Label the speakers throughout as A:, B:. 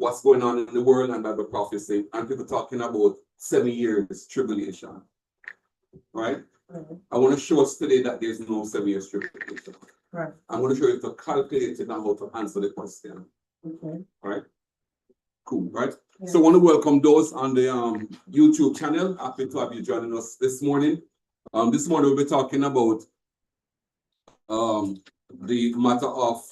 A: what's going on in the world and Bible prophecy, and people talking about 7 years tribulation. Right? I want to show us today that there's no 7 years tribulation.
B: Right.
A: I'm going to show you to calculate it and how to answer the question.
B: Okay.
A: All right? Cool, right?
B: Yeah.
A: So I want to welcome those on the YouTube channel. Happy to have you joining us this morning. This morning we'll be talking about the matter of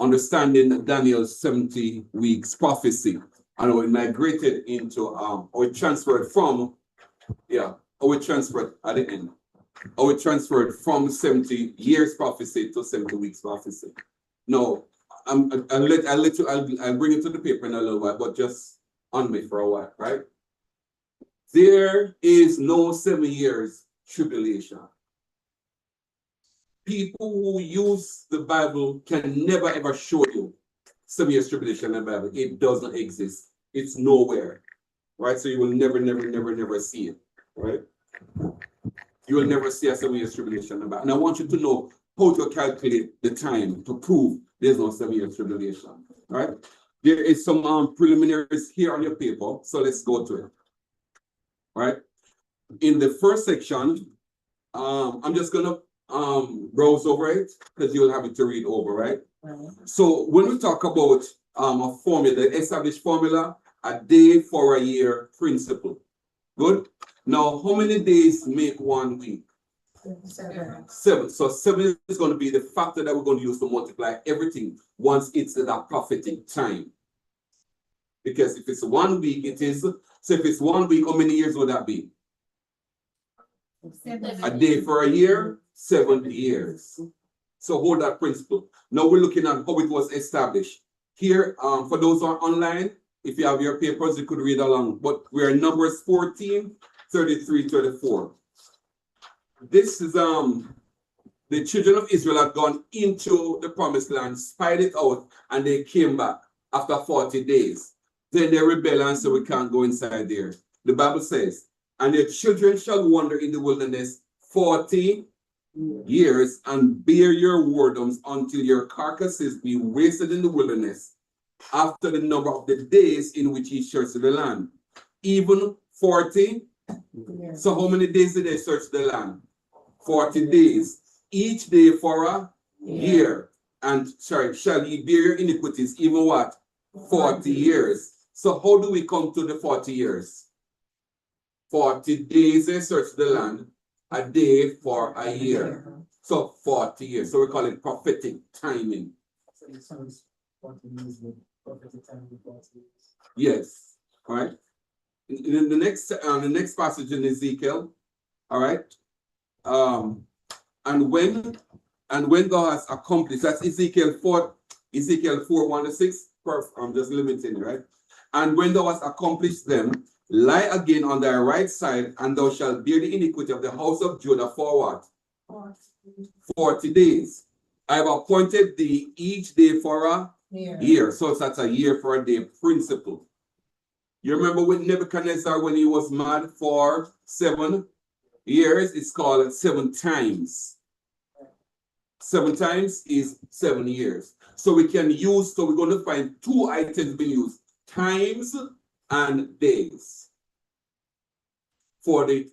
A: understanding Daniel's 70 weeks prophecy. And we migrated into, or it transferred from, or it transferred at the end. Or it transferred from 70 years prophecy to 70 weeks prophecy. Now, I'll bring it to the paper in a little while, but just on me for a while, right? There is no 7 years tribulation. People who use the Bible can never ever show you 7 years tribulation in the Bible. It doesn't exist. It's nowhere, right? So you will never see it, right? You will never see a 7 years tribulation in the Bible. And I want you to know how to calculate the time to prove there's no 7 years tribulation, right? There is some preliminaries here on your paper, so let's go to it, right? In the first section, I'm just gonna browse over it because you'll have it to read over, right? So when we talk about a formula, the established formula, a day for a year principle. Good. Now, how many days make 1 week?
B: 7.
A: 7. So 7 is going to be the factor that we're going to use to multiply everything once it's that prophetic time. Because if it's 1 week, it is. So if it's 1 week, how many years would that be?
B: 7.
A: A day for a year, 7 years. So hold that principle. Now we're looking at how it was established. Here, for those who are online, if you have your papers, you could read along. But we're in Numbers 14, 33, 34. This is the children of Israel had gone into the promised land, spied it out, and they came back after 40 days. Then they rebel and said, we can't go inside there. The Bible says, and your children shall wander in the wilderness 40 years and bear your whoredoms until your carcasses be wasted in the wilderness after the number of the days in which he searched the land. Even 40. So how many days did they search the land? 40 days. Each day for a year. And shall ye bear your iniquities, even what? 40 years. So how do we come to the 40 years? 40 days they search the land, a day for a year. So 40 years. So we call it prophetic timing. Yes. All right. In the next passage in Ezekiel, all right. And when thou hast accomplished, that's Ezekiel 4, 1 to 6. I'm just limiting, right? And when thou hast accomplished them, lie again on thy right side, and thou shalt bear the iniquity of the house of Judah for what? 40 days. I have appointed thee each day for a year. So that's a year for a day principle. You remember with Nebuchadnezzar when he was mad for 7 years? It's called 7 times. 7 times is 7 years. So we can use, so we're going to find 2 items being used, times and days, for the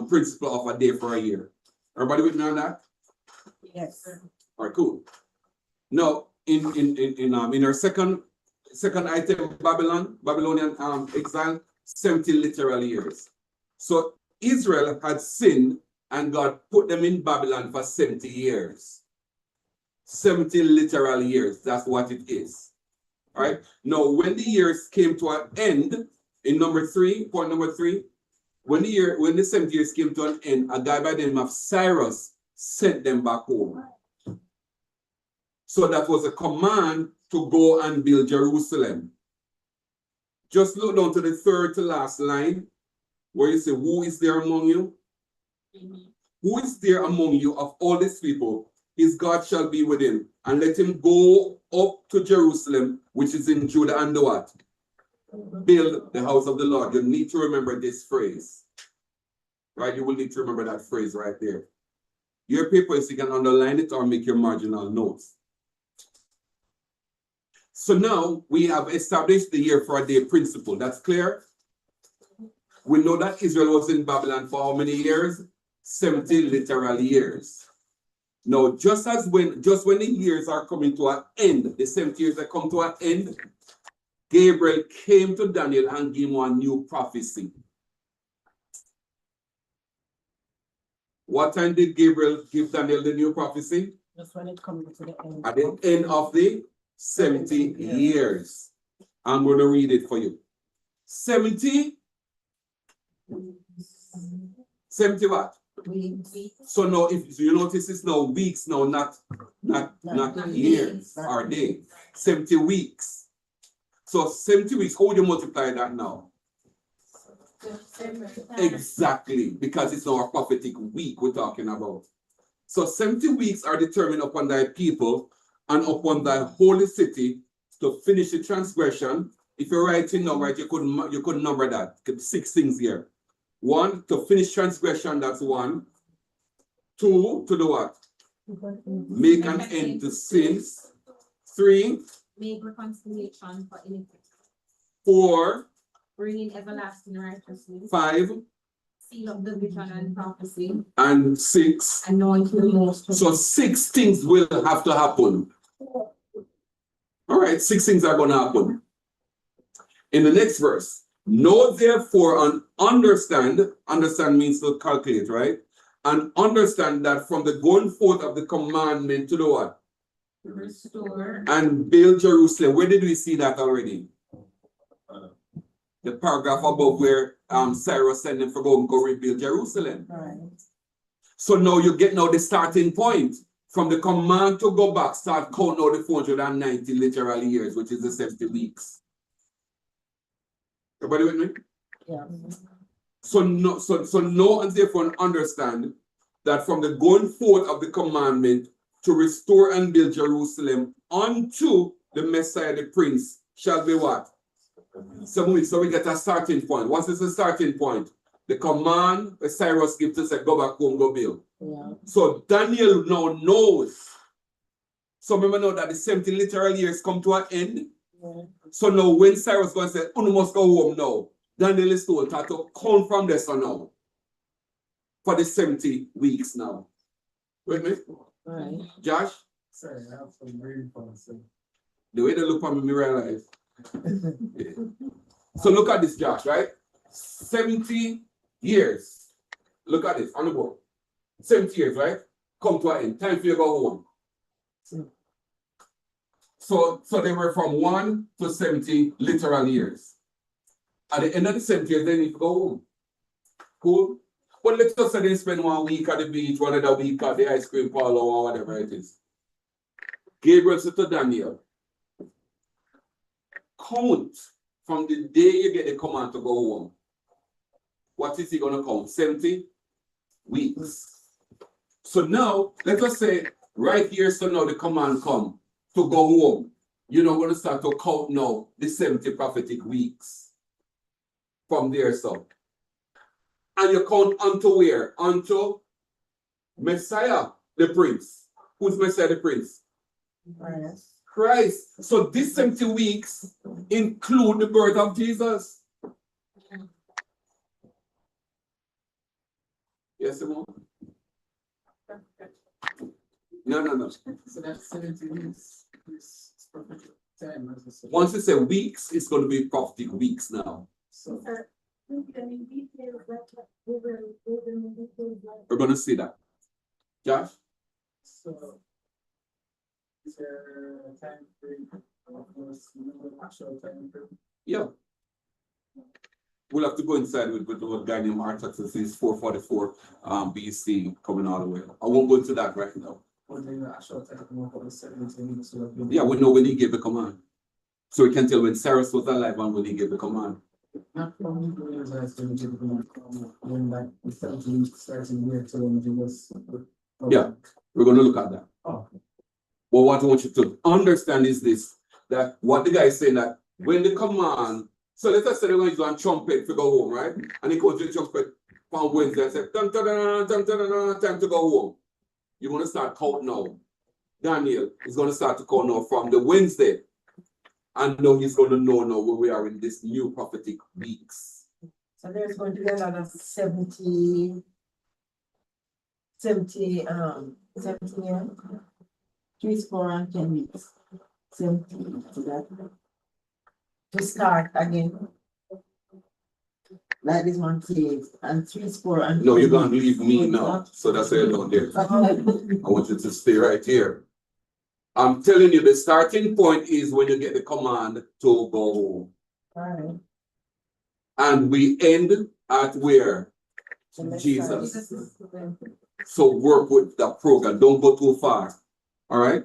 A: principle of a day for a year. Everybody with me on that?
B: Yes.
A: All right, cool. Now, in our second item, Babylonian exile, 70 literal years. So Israel had sinned and God put them in Babylon for 70 years. 70 literal years, that's what it is. All right. Now, when the years came to an end, in point number 3, when the 70 years came to an end, a guy by the name of Cyrus sent them back home. So that was a command to go and build Jerusalem. Just look down to the third to last line, where you say, who is there among you? Who is there among you of all these people? His God shall be with him, and let him go up to Jerusalem, which is in Judah, and do what? Build the house of the Lord. You need to remember this phrase, right? You will need to remember that phrase right there. Your papers, you can underline it or make your marginal notes. So now we have established the year for a day principle. That's clear? We know that Israel was in Babylon for how many years? 70 literal years. Now, just when the years are coming to an end, the 70 years that come to an end, Gabriel came to Daniel and gave him a new prophecy. What time did Gabriel give Daniel the new prophecy?
B: Just when it comes to the end.
A: At the end of the 70 years. I'm going to read it for you. 70 what?
B: Weeks.
A: So now, if you notice, it's now weeks now, not years or days. 70 weeks. So 70 weeks, how would you multiply that now? Exactly, because it's now a prophetic week we're talking about. So 70 weeks are determined upon thy people and upon thy holy city to finish the transgression. If you're writing now, right, you could number that. 6 things here. 1, to finish transgression, that's 1. 2, to do what? Make an end to sins. 3,
C: make reconciliation for iniquity.
A: 4,
C: Bring in everlasting righteousness.
A: 5,
C: Seal up the vision and prophecy.
A: and 6.
C: Anoint the most.
A: So 6 things will have to happen. All right, 6 things are going to happen. In the next verse, know therefore and understand means to calculate, right? And understand that from the going forth of the commandment to the what?
C: Restore.
A: And build Jerusalem. Where did we see that already? The paragraph above where Cyrus sent them for go rebuild Jerusalem.
B: Right.
A: So now you get now the starting point. From the command to go back, start counting out the 490 literal years, which is the 70 weeks. Everybody with me?
B: Yeah.
A: So know and therefore understand that from the going forth of the commandment to restore and build Jerusalem unto the Messiah, the Prince, shall be what? 7 weeks. So we get a starting point. What is the starting point? The command that Cyrus gives us, go back home, go build.
B: Yeah.
A: So Daniel now knows. So remember now that the 70 literal years come to an end.
B: Yeah.
A: So now when Cyrus going to say, you must go home now, Daniel is told to count from this on now. For the 70 weeks now. Wait a minute.
B: Right.
A: Josh?
D: Sorry, I have some reading points.
A: The way they look at me realize. Yeah. So look at this, Josh, right? 70 years. Look at this on the board. 70 years, right? Come to an end. Time for you to go home. So they were from 1 to 70 literal years. At the end of the 70 years, they need to go home. Cool? But let's just say they spend 1 week at the beach, 1 other week at the ice cream parlor or whatever it is. Gabriel said to Daniel, count from the day you get the command to go home. What is he going to count? 70 weeks. So now, let's just say right here, so now the command come to go home. You're not going to start to count now the 70 prophetic weeks. From there, so. And you count unto where? Unto Messiah, the Prince. Who's Messiah, the Prince?
B: Right.
A: Christ. So these 70 weeks include the birth of Jesus. Yes, Simone? No.
D: So that's 70 weeks. This is perfect time, as I said.
A: Once you say weeks, it's going to be prophetic weeks now.
D: So,
A: We're going to see that. Josh?
D: so is there a time frame? Of course, actual time frame.
A: Yeah. We'll have to go inside with what guy named Artaxerxes 444 BC coming all the way. I won't go into that right now.
D: Or the actual time frame of the 70 weeks.
A: Yeah, we know when he gave the command. So we can tell when Cyrus was alive and when he gave the command.
D: Not from the years I still give them when like the 70 weeks starting year to when Jesus.
A: Yeah. We're going to look at that.
D: Oh.
A: Well, what I want you to understand is this, that what the guy is saying that when the command, so let's just say they're going to use a trumpet to go home, right? And he goes to the trumpet on Wednesday and says, dun, dun, dun, dun, dun, dun, dun, time to go home. You're going to start counting now. Daniel is going to start to count now from the Wednesday. And now he's going to know now where we are in this new prophetic weeks.
B: So there's going to be another 70 years. 3, 4, and 10 weeks. 70 to that. To start again. Like this one says, and 3, 4, and
A: No, you're going to leave me now. So that's why you're not there.
B: Okay.
A: I want you to stay right here. I'm telling you, the starting point is when you get the command to go home.
B: Alright.
A: And we end at where?
B: So let's
A: Jesus.
B: start.
A: So work with that program. Don't go too far. All right?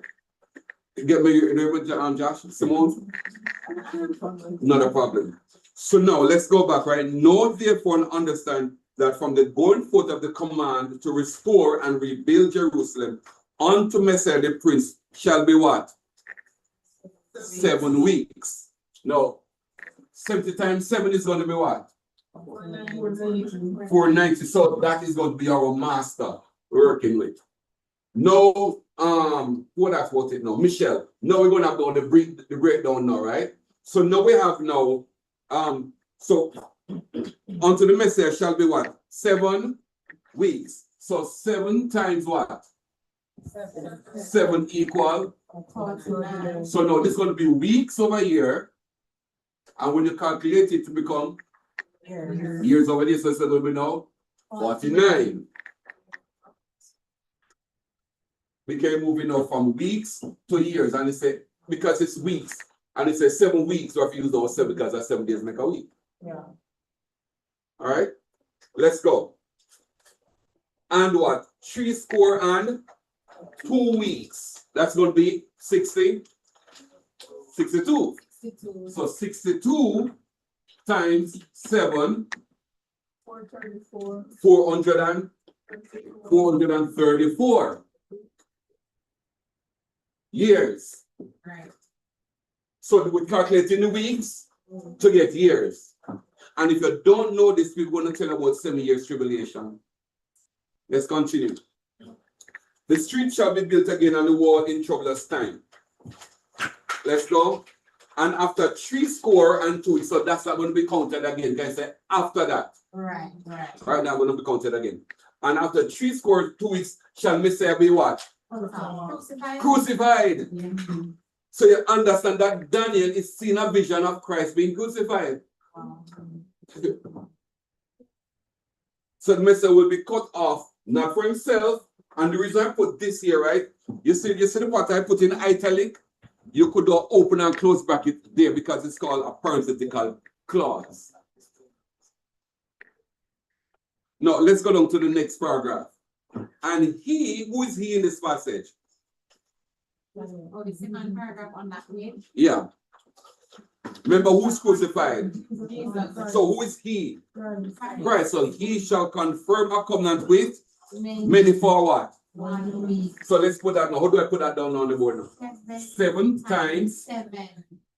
A: Get me there with Josh, Simone? Not a problem. So now let's go back, right? Know therefore and understand that from the going forth of the command to restore and rebuild Jerusalem unto Messiah the Prince shall be what? 7 weeks. No. 70 times 7 is going to be what? 490. So that is going to be our master working with. No, what I thought it now? Michelle. Now we're going to have the breakdown now, right? So now we have now, so unto the Messiah shall be what? 7 weeks. So 7 times what? 7 equal. So now this is going to be weeks over here. And when you calculate it to become years over here, so it's going to be now 49. We can move now from weeks to years. And it said, because it's weeks, and it says 7 weeks, we have to use those 7 because that's 7 days make a week.
B: Yeah.
A: All right, let's go. And what? 62 weeks. That's going to be 60, 62. So 62 times 7, 434 years.
C: Right.
A: So we calculate in the weeks to get years. And if you don't know this, we're going to tell you about 7 years tribulation. Let's continue. The street shall be built again and the wall in troublous time. Let's go. And after 62, so that's not going to be counted again. Guys, say after that.
C: Right.
A: Right now, going to be counted again. And after 62 weeks, shall Messiah be what? Crucified. So you understand that Daniel is seeing a vision of Christ being crucified. So the Messiah will be cut off, not for himself. And the reason I put this here, right? You see the part I put in italic? You could open and close bracket there because it's called a parenthetical clause. Now, let's go down to the next paragraph. And he, who is he in this passage?
C: Oh, the second paragraph on that page.
A: Yeah. Remember who's crucified?
C: Jesus.
A: So who is he? Christ. So he shall confirm a covenant with many for what?
C: 1 week.
A: So let's put that now. How do I put that down on the board now? 7 times.
C: 7.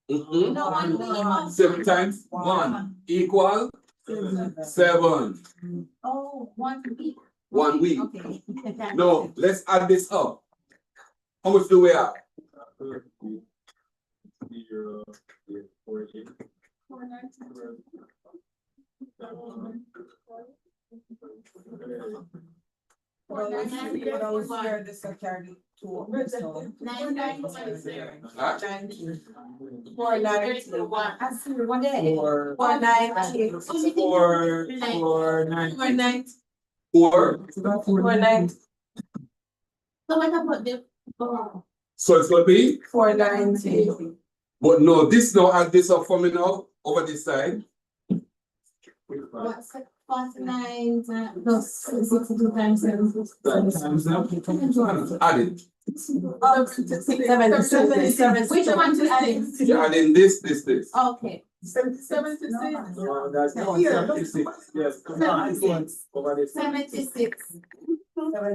A: Mhm.
C: No, 1 week.
A: 7 times 1 equal 7.
C: Oh, 1 week.
A: 1 week.
C: Okay.
A: No, let's add this up. How much do we have? 4. So it's going to be?
B: 490.
A: But no, this now add this up for me now over this side.
C: What's 49 plus 62 times 7?
A: Add it.
C: Which one to add?
A: You add in this.
C: Okay.
B: 76.
D: No, that's not 76. Yes.
C: 76.
D: Over this.
C: 76.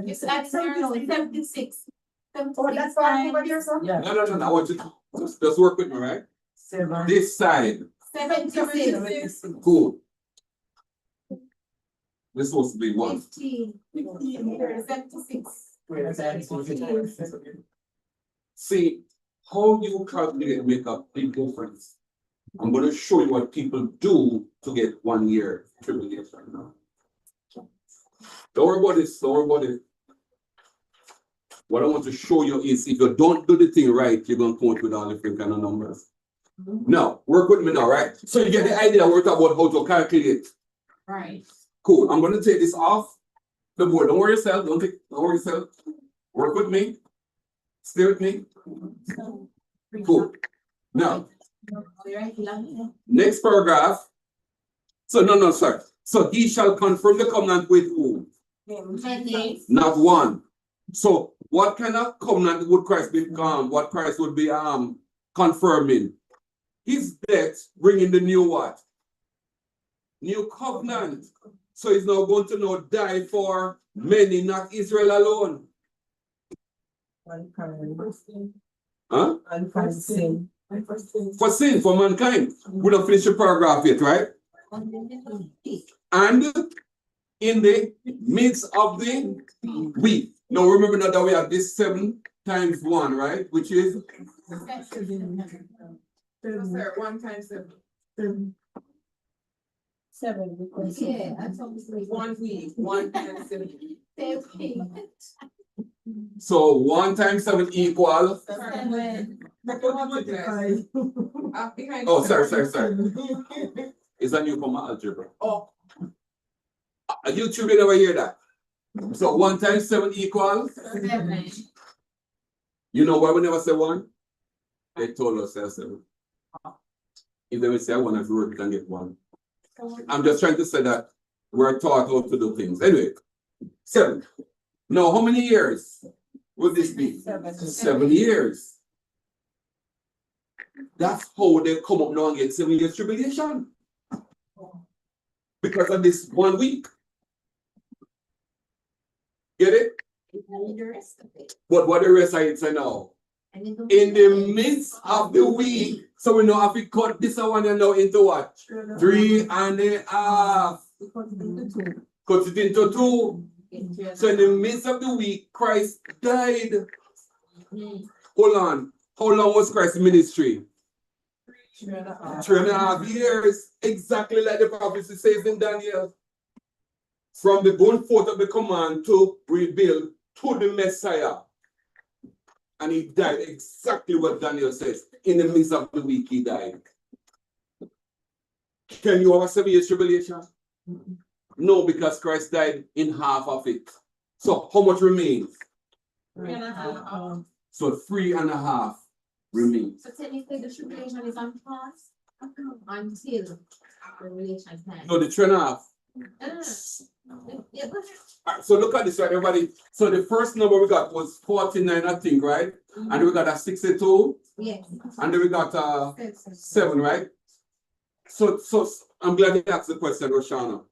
C: It's external, 76.
B: Oh, that's why over here, sir? Yeah.
A: No. I want you to just work with me, right?
B: 7.
A: This side.
C: 76.
A: Cool. This supposed to be 1.
C: 15. 76.
A: See, how you calculate make a big difference. I'm going to show you what people do to get 1 year tribulation now. Don't worry about this, don't worry about it. What I want to show you is if you don't do the thing right, you're going to come out with all different kind of numbers. Now, work with me now, right? So you get the idea, work about how to calculate.
C: Right.
A: Cool. I'm going to take this off the board. Don't worry yourself. Don't worry yourself. Work with me. Stay with me. Cool. Now, next paragraph. So, no, sorry. So he shall confirm the covenant with whom? Not one. So what kind of covenant would Christ become? What Christ would be confirming? His death bringing the new what? New covenant. So he's now going to now die for many, not Israel alone. Huh?
B: And for sin.
A: For sin, for mankind. We don't finish the paragraph yet, right? And in the midst of the week. Now remember now that we have this 7 times 1, right? Which is
C: Sir, 1 times 7.
B: 7 because
C: Yeah, that's obviously 1 week, 1 times 7.
A: so 1 times 7 equals. Oh, sorry. It's a new from algebra.
C: Oh.
A: YouTube, you never hear that. So 1 times 7 equals.
C: 7.
A: You know why we never say 1? They told us 7. If they would say 1, if we work, we can get 1. I'm just trying to say that we're taught how to do things. Anyway, 7. Now, how many years would this be? 7 years. That's how they come up now and get 7 years tribulation. Because of this 1 week. Get it? But what the rest of it say now? In the midst of the week. So we know if we cut this one and now into what? 3.5. Cut it into 2. So in the midst of the week, Christ died. Hold on. How long was Christ's ministry? 3.5 years. Exactly like the prophecy says in Daniel. From the going forth of the command to rebuild to the Messiah. And he died exactly what Daniel says. In the midst of the week, he died. Can you have a 7 years tribulation? No, because Christ died in half of it. So how much remains?
C: 3.5.
A: So 3.5 remains.
C: So technically the tribulation is on pause until the tribulation time.
A: No, the 3.5.
C: Yeah, but
A: Alright, so look at this, right, everybody. So the first number we got was 49, I think, right? And then we got a 62.
C: yes.
A: And then we got 7, right? So I'm glad you asked the question, Roshana.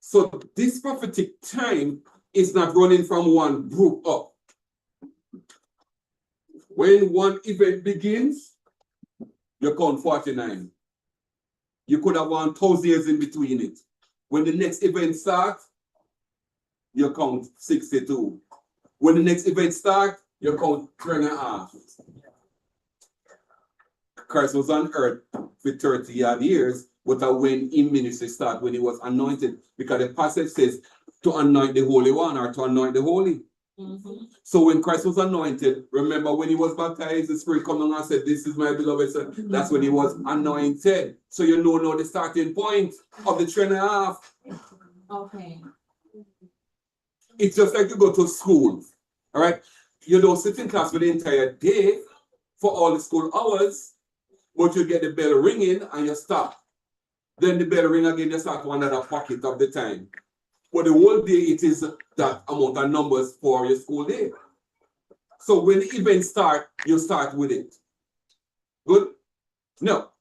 A: So this prophetic time is not running from one group up. When one event begins, you count 49. You could have 1,000 years in between it. When the next event starts, you count 62. When the next event starts, you count 3.5. Christ was on earth for 30 odd years, but when in ministry started, when he was anointed, because the passage says to anoint the Holy One or to anoint the Holy. So when Christ was anointed, remember when he was baptized, the Spirit came along and said, "This is my beloved Son." That's when he was anointed. So you know now the starting point of the 3.5.
C: Okay.
A: It's just like you go to school, all right? You don't sit in class for the entire day for all the school hours, but you get the bell ringing and you stop. Then the bell ring again, you start one another pocket of the time. But the whole day, it is that amount of numbers for your school day. So when the event starts, you start with it. Good? No.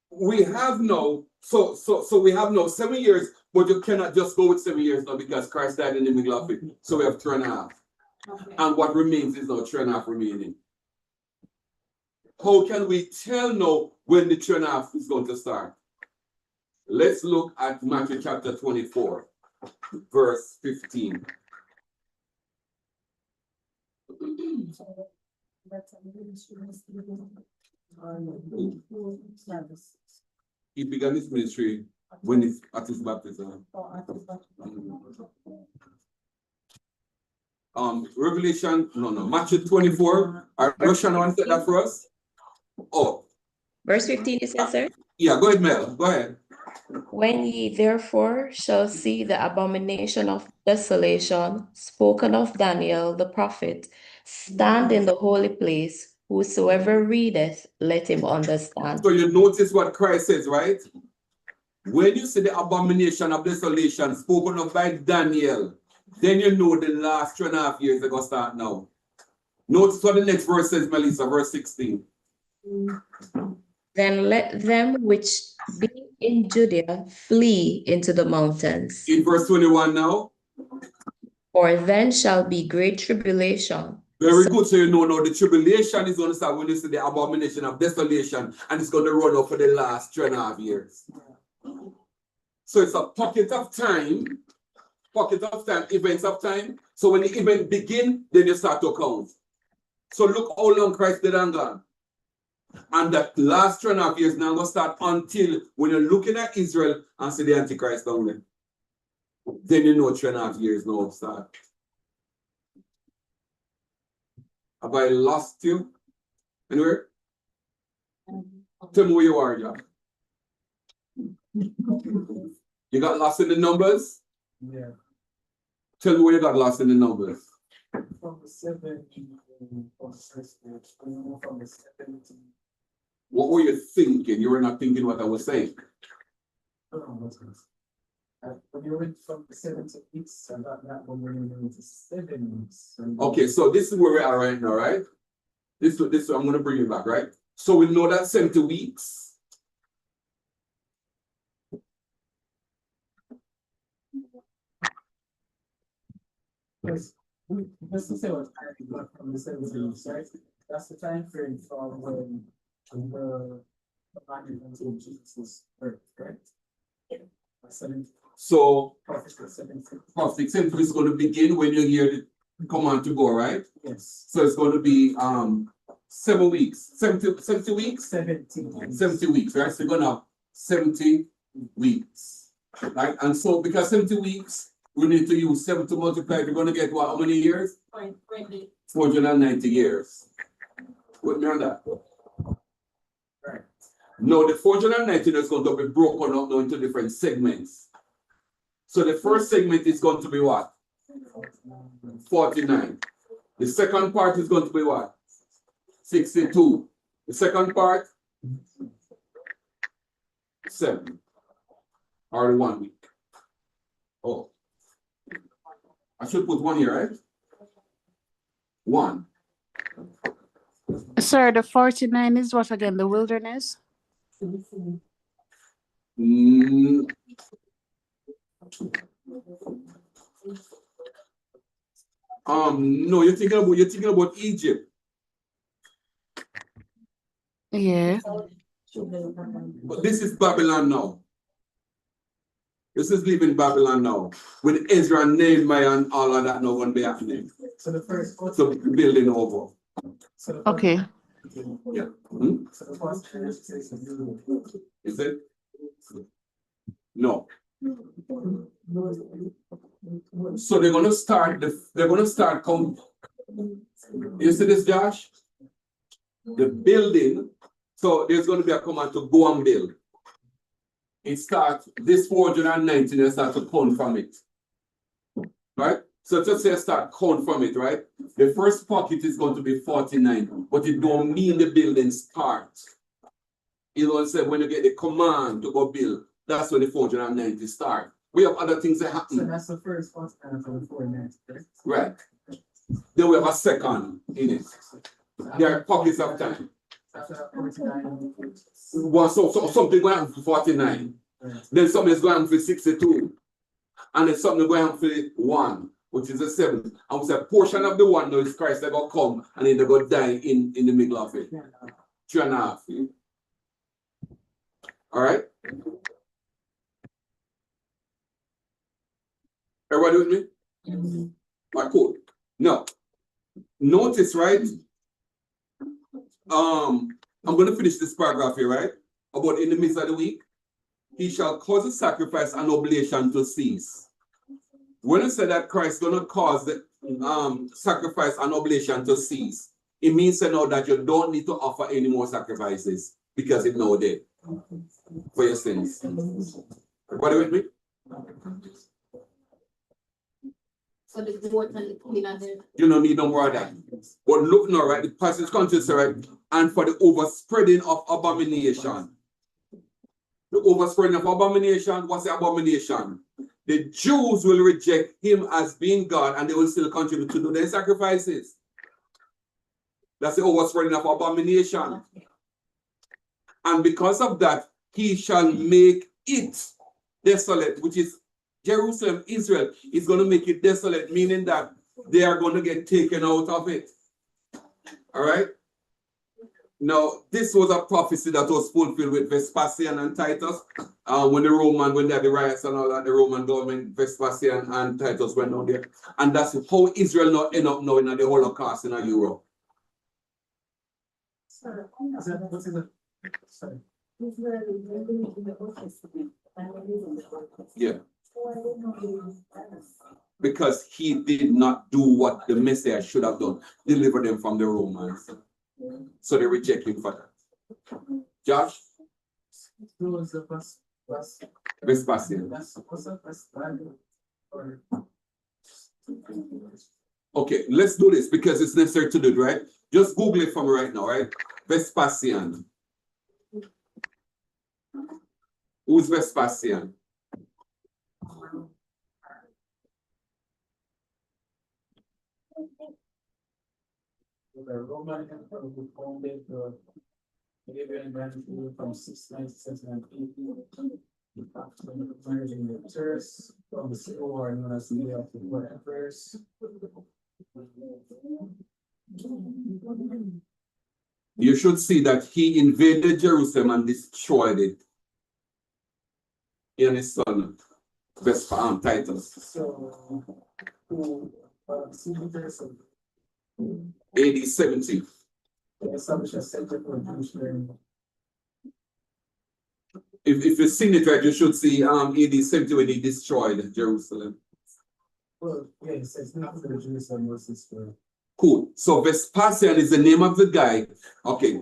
A: We have now, so we have now 7 years, but you cannot just go with 7 years now because Christ died in the middle of it. So we have 3.5.
C: Okay.
A: And what remains is now 3.5 remaining. How can we tell now when the 3.5 is going to start? Let's look at Matthew chapter 24, verse 15.
B: That's a ministry.
A: He began his ministry when he's at his baptism. Revelation, no, Matthew 24. Russian one said that for us. Oh,
E: Verse 15, it says, sir,
A: yeah, go ahead, Mel. Go ahead.
E: when ye therefore shall see the abomination of desolation spoken of Daniel the prophet, stand in the holy place, whosoever readeth, let him understand.
A: So you notice what Christ says, right? When you see the abomination of desolation spoken of by Daniel, then you know the last 2.5 years are going to start now. Notice what the next verse says, Melissa, verse 16.
E: Then let them which be in Judea flee into the mountains.
A: In verse 21 now.
E: For then shall be great tribulation.
A: Very good. So you know now the tribulation is going to start when you see the abomination of desolation, and it's going to run up for the last 2.5 years. So it's a pocket of time, events of time. So when the event begin, then you start to count. So look how long Christ did and gone. And that last 2.5 years now going to start until when you're looking at Israel and see the Antichrist down there. Then you know 2.5 years now start. Have I lost you? Anywhere? Tell me where you are, John. You got lost in the numbers?
D: Yeah.
A: Tell me where you got lost in the numbers.
D: From the 7 from the 17.
A: What were you thinking? You were not thinking what I was saying.
D: When you went from the 7 to 8, so that one when you went to 7 weeks.
A: Okay, so this is where we are right now, right? This I'm going to bring you back, right? So we know that 70 weeks.
D: Yes. Just to say what I got from the 7 weeks, right? That's the time frame from when the body until Jesus' birth, correct?
A: So
D: Prophecy 7.
A: prophetic 70 is going to begin when you hear the command to go, right?
D: Yes.
A: So it's going to be 7 weeks. 70 weeks?
D: 70
A: weeks, right? So you're going to have 70 weeks. Right? And so because 70 weeks, we need to use 7 to multiply. We're going to get what? How many years? 490 years. With me on that.
D: Right.
A: Now the 490 is going to be broken up now into different segments. So the first segment is going to be what? 49. The second part is going to be what? 62. The second part? 7. Or 1 week. Oh. I should put 1 here, right? 1.
F: Sir, the 49 is what again? The wilderness?
A: Mm. No, you're thinking about Egypt.
F: Yeah.
A: But this is Babylon now. This is leaving Babylon now. With Ezra and Nehemiah and all of that now going to be happening.
D: So the first.
A: So building over.
D: So
F: Okay.
A: Yeah. Hmm?
D: So the first
A: Is it? No. So they're gonna start count. You see this, Josh? The building. So there's gonna be a command to go and build. It starts this 419 and start to count from it. Right? So just say start count from it, right? The first pocket is going to be 49, but it don't mean the building starts. You know, say when you get the command to go build, that's when the 490 start. We have other things that happen.
D: So that's the first one for the 490,
A: right? Then we have a second in it. There are pockets of time.
D: After that 49.
A: Well, so something going on for 49.
D: Right.
A: Then something is going on for 62. And then something going on for 1, which is a 7. And we say a portion of the 1 now is Christ that going to come and then they going to die in the middle of it. 3.5. All right? Everybody with me? All right, cool. Now, notice, right? I'm gonna finish this paragraph here, right? About in the midst of the week, he shall cause the sacrifice and oblation to cease. When I say that Christ gonna cause the sacrifice and oblation to cease, it means to know that you don't need to offer any more sacrifices because it's now dead for your sins. What do you with me?
C: So the goat and the queen and the.
A: You don't need no more of that. But look now, right? The passage continues, right? And for the overspreading of abomination. The overspreading of abomination, what's the abomination? The Jews will reject him as being God and they will still continue to do their sacrifices. That's the overspreading of abomination. And because of that, he shall make it desolate, which is Jerusalem, Israel, is going to make it desolate, meaning that they are going to get taken out of it. All right? Now, this was a prophecy that was fulfilled with Vespasian and Titus. When they had the riots and all that, the Roman government, Vespasian and Titus went down there. And that's how Israel now end up now in the Holocaust in Europe.
B: Sorry.
D: Sorry.
A: Yeah. Because he did not do what the Messiah should have done, deliver them from the Romans. So they reject him for that. Josh?
D: Who was the first?
A: Vespasian.
D: What's the first Bible? Or
A: Okay, let's do this because it's necessary to do it, right? Just Google it for me right now, right? Vespasian. Who's Vespasian?
D: the Roman Empire who founded the Arabian Empire from 697 and 80. After managing the church from the Civil War known as the Year of the Four Emperors.
A: You should see that he invaded Jerusalem and destroyed it. He and his son, Titus.
D: So, who Jerusalem
A: AD 70.
D: established a center for Jewish learning.
A: If you've seen it right, you should see AD 70 when he destroyed Jerusalem.
D: Well, yeah, it says not for the Jerusalem was destroyed.
A: Cool. So Vespasian is the name of the guy. Okay.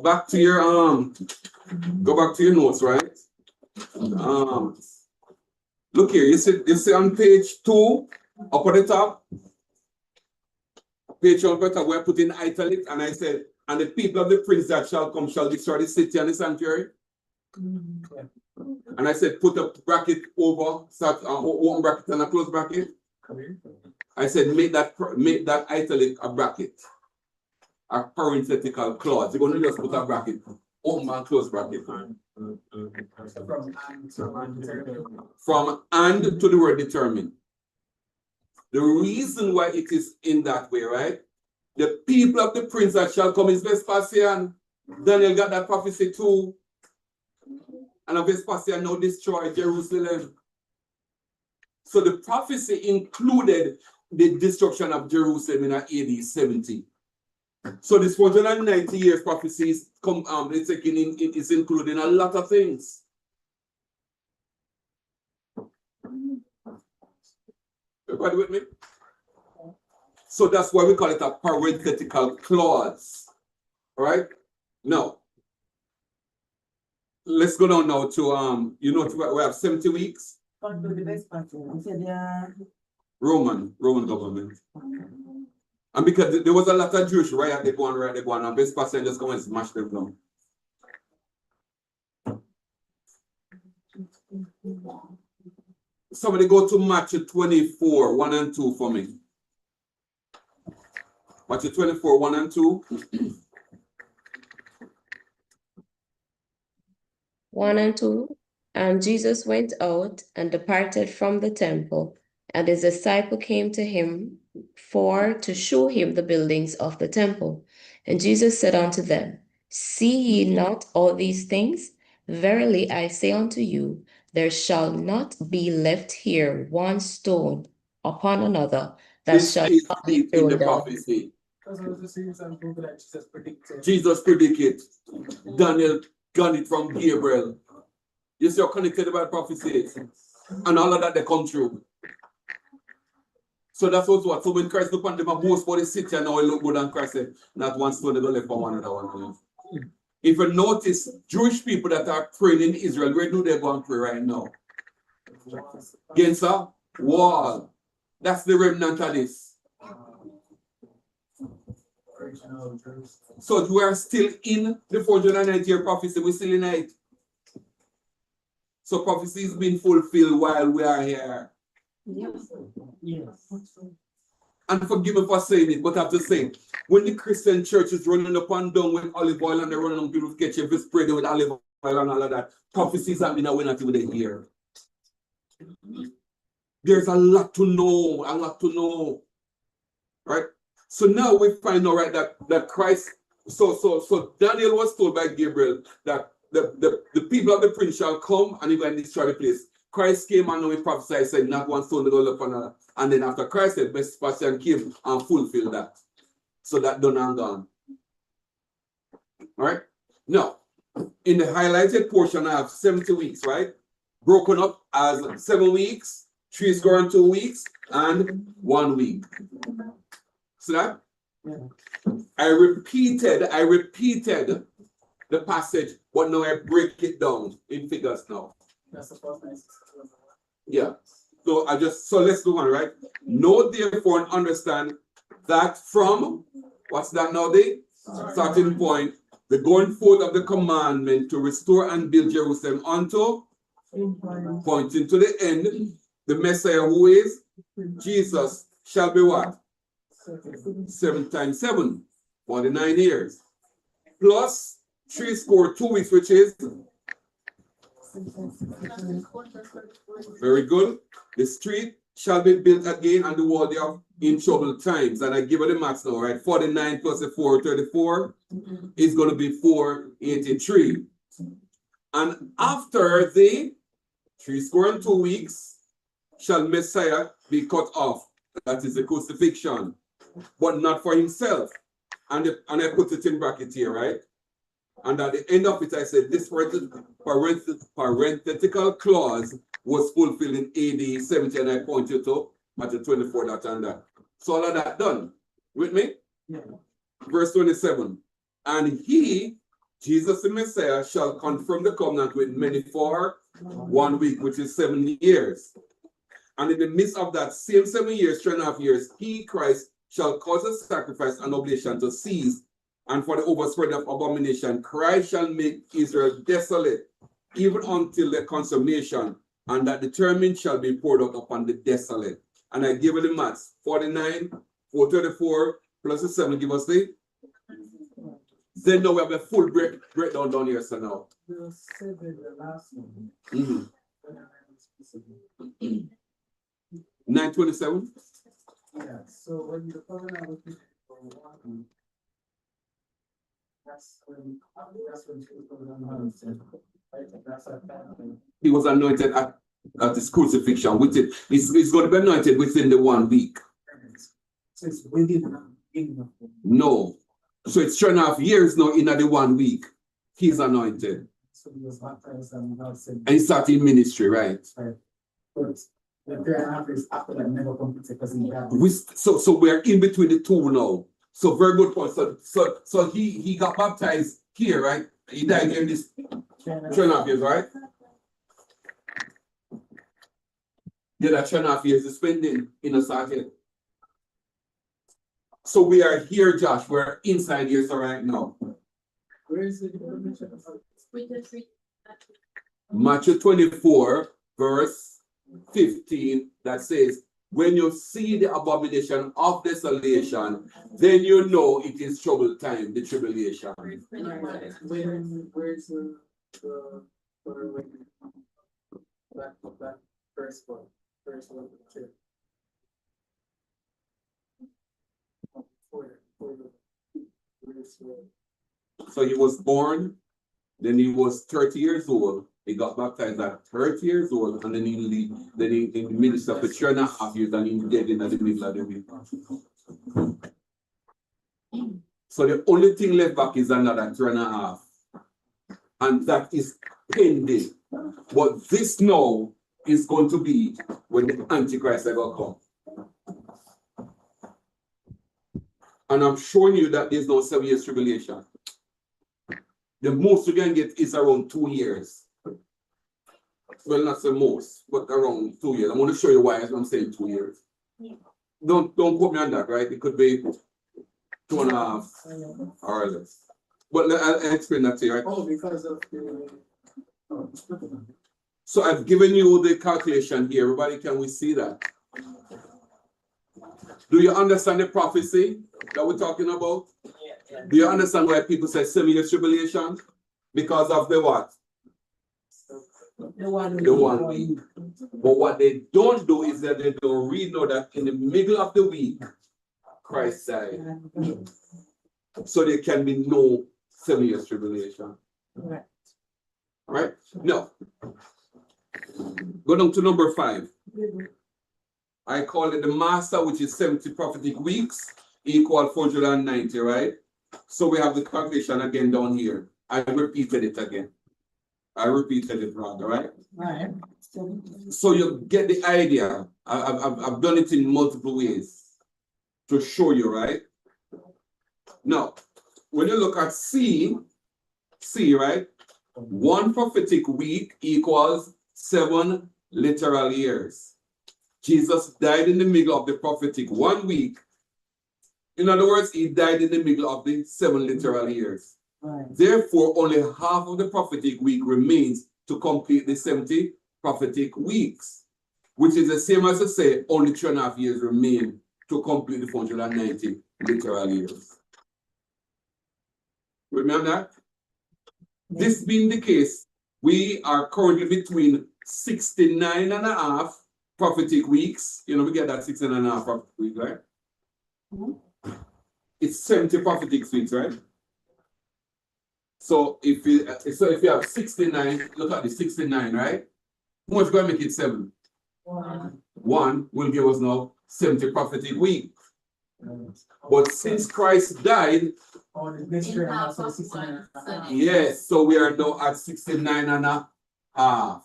A: Back to your go back to your notes, right? Look here, you see on page 2, up at the top. Page 1 better where I put in italics, and I said, and the people of the prince that shall come shall destroy the city and the sanctuary.
D: Yeah.
A: And I said, put a bracket over, start open bracket and a close bracket. I said, make that italic a bracket, a parenthetical clause. You're going to just put a bracket, open and close bracket. From and to the word determine. The reason why it is in that way, right? The people of the prince that shall come is Vespasian. Daniel got that prophecy too. And Vespasian now destroyed Jerusalem. So the prophecy included the destruction of Jerusalem in AD 70. So this 490 years prophecy is it's including a lot of things. Everybody with me? So that's why we call it a parenthetical clause. All right? Now, let's go down now to we have 70 weeks. Roman government. And because there was a lot of Jewish riot, they go on, and Vespasian just come and smash them down. Somebody go to Matthew 24, 1 and 2 for me. Matthew 24, 1 and 2.
E: 1 and 2. And Jesus went out and departed from the temple, and his disciple came to him to show him the buildings of the temple. And Jesus said unto them, See ye not all these things? Verily I say unto you, there shall not be left here one stone upon another that
A: This
E: shall
A: is
E: not be
A: in
E: thrown
A: the
E: down.
A: prophecy.
D: Because I was just seeing some people that Jesus predicted.
A: Jesus predicted. Daniel got it from Gabriel. You see how connected about prophecies. And all of that they come true. So that's also what. So when Christ looked upon them, most for the city and now it look good and Christ said, not one stone they go left for one another one. If you notice, Jewish people that are praying in Israel, where do they go and pray right now? Against a wall. That's the remnant of this. So we are still in the 490-year prophecy. We're still in it. So prophecy is being fulfilled while we are here.
B: Yes.
A: And forgive me for saying it, but I have to say, when the Christian church is running up and down with olive oil and they're running on people with ketchup, spread with olive oil and all of that, prophecies have been away not even here. There's a lot to know, right? So now we find out, right, that Christ, so Daniel was told by Gabriel that the people of the prince shall come and even destroy the place. Christ came and we prophesied, said, not one stone to go up another. And then after Christ said, Vespasian came and fulfilled that. So that done and gone. All right? Now, in the highlighted portion, I have 70 weeks, right? Broken up as 7 weeks, 3 score and 2 weeks, and 1 week. See that?
D: Yeah.
A: I repeated the passage, but now I break it down in figures now.
D: That's the first nice.
A: Yeah. So let's do one, right? Know therefore and understand that from, what's that now, the starting point, the going forth of the commandment to restore and build Jerusalem unto, pointing to the end, the Messiah who is Jesus shall be what? 7 times 7, 49 years. Plus 3 score 2 weeks, which is very good. The street shall be built again and the wall thereof in troubled times. And I give it the max now, right? 49 plus the 434 is going to be 483. And after the 3 score and 2 weeks shall Messiah be cut off. That is the crucifixion, but not for himself. And I put it in bracket here, right? And at the end of it, I said this parenthetical clause was fulfilled in AD 70, and I pointed to Matthew 24, that and that. So all of that done. With me?
D: Yeah.
A: Verse 27. And he, Jesus the Messiah, shall confirm the covenant with many for 1 week, which is 7 years. And in the midst of that same 7 years, 3.5 years, he, Christ, shall cause a sacrifice and oblation to cease. And for the overspread of abomination, Christ shall make Israel desolate, even until the consummation, and that determined shall be poured out upon the desolate. And I give it the maths. 49, 434, plus the 7, give us the. Then now we have a full breakdown down here, so now.
D: The 7, the last one.
A: 927?
D: Yeah, so when the covenant was given for 1 week, that's when Jesus was anointed. Right? That's our time.
A: He was anointed at his crucifixion. He's going to be anointed within the 1 week.
D: So it's within the beginning of the week.
A: No. So it's 3.5 years now in the 1 week. He's anointed.
D: So he was baptized and God said.
A: And he started ministry, right?
D: Right. But the 3.5 years after that never completed because he died.
A: So we're in between the two now. So very good point. So he got baptized here, right? He died in this 3.5 years, right? Yeah, that 3.5 years is spending in a circuit. So we are here, Josh. We're inside here so right now.
D: Where is the information about?
A: Matthew 24, verse 15, that says, when you see the abomination of desolation, then you know it is trouble time, the tribulation.
D: Where's the that first one? First one.
A: So he was born, then he was 30 years old. He got baptized at 30 years old, and then he ministered for 3.5 years, and he died in the middle of the week. So the only thing left back is another 3.5. And that is pending. But this now is going to be when the Antichrist ever come. And I'm showing you that there's no 7 years tribulation. The most you can get is around 2 years. Well, not the most, but around 2 years. I'm going to show you why I'm saying 2 years. Don't quote me on that, right? It could be 2.5 or less. But I'll explain that to you, right?
D: Oh, because of the. Oh,
A: So I've given you the calculation here. Everybody, can we see that? Do you understand the prophecy that we're talking about? Do you understand why people say 7 years tribulation? Because of the what?
B: The 1 week.
A: The 1 week. But what they don't do is that they don't read know that in the middle of the week, Christ died. So there can be no 7 years tribulation.
B: Right.
A: All right? Now, go down to number 5. I call it the master, which is 70 prophetic weeks, equal 490, right? So we have the calculation again down here. I repeated it again. I repeated it rather, right?
B: Right.
A: So you get the idea. I've done it in multiple ways to show you, right? Now, when you look at C, right? 1 prophetic week equals 7 literal years. Jesus died in the middle of the prophetic 1 week. In other words, he died in the middle of the 7 literal years.
B: Right.
A: Therefore, only half of the prophetic week remains to complete the 70 prophetic weeks, which is the same as to say only 3.5 years remain to complete the 490 literal years. Remember that? This being the case, we are currently between 69.5 prophetic weeks. You know, we get that 69.5 prophetic weeks, right? It's 70 prophetic weeks, right? So if you have 69, look at the 69, right? How much going to make it 7? 1 will give us now 70 prophetic weeks. But since Christ died, yes, so we are now at 69.5.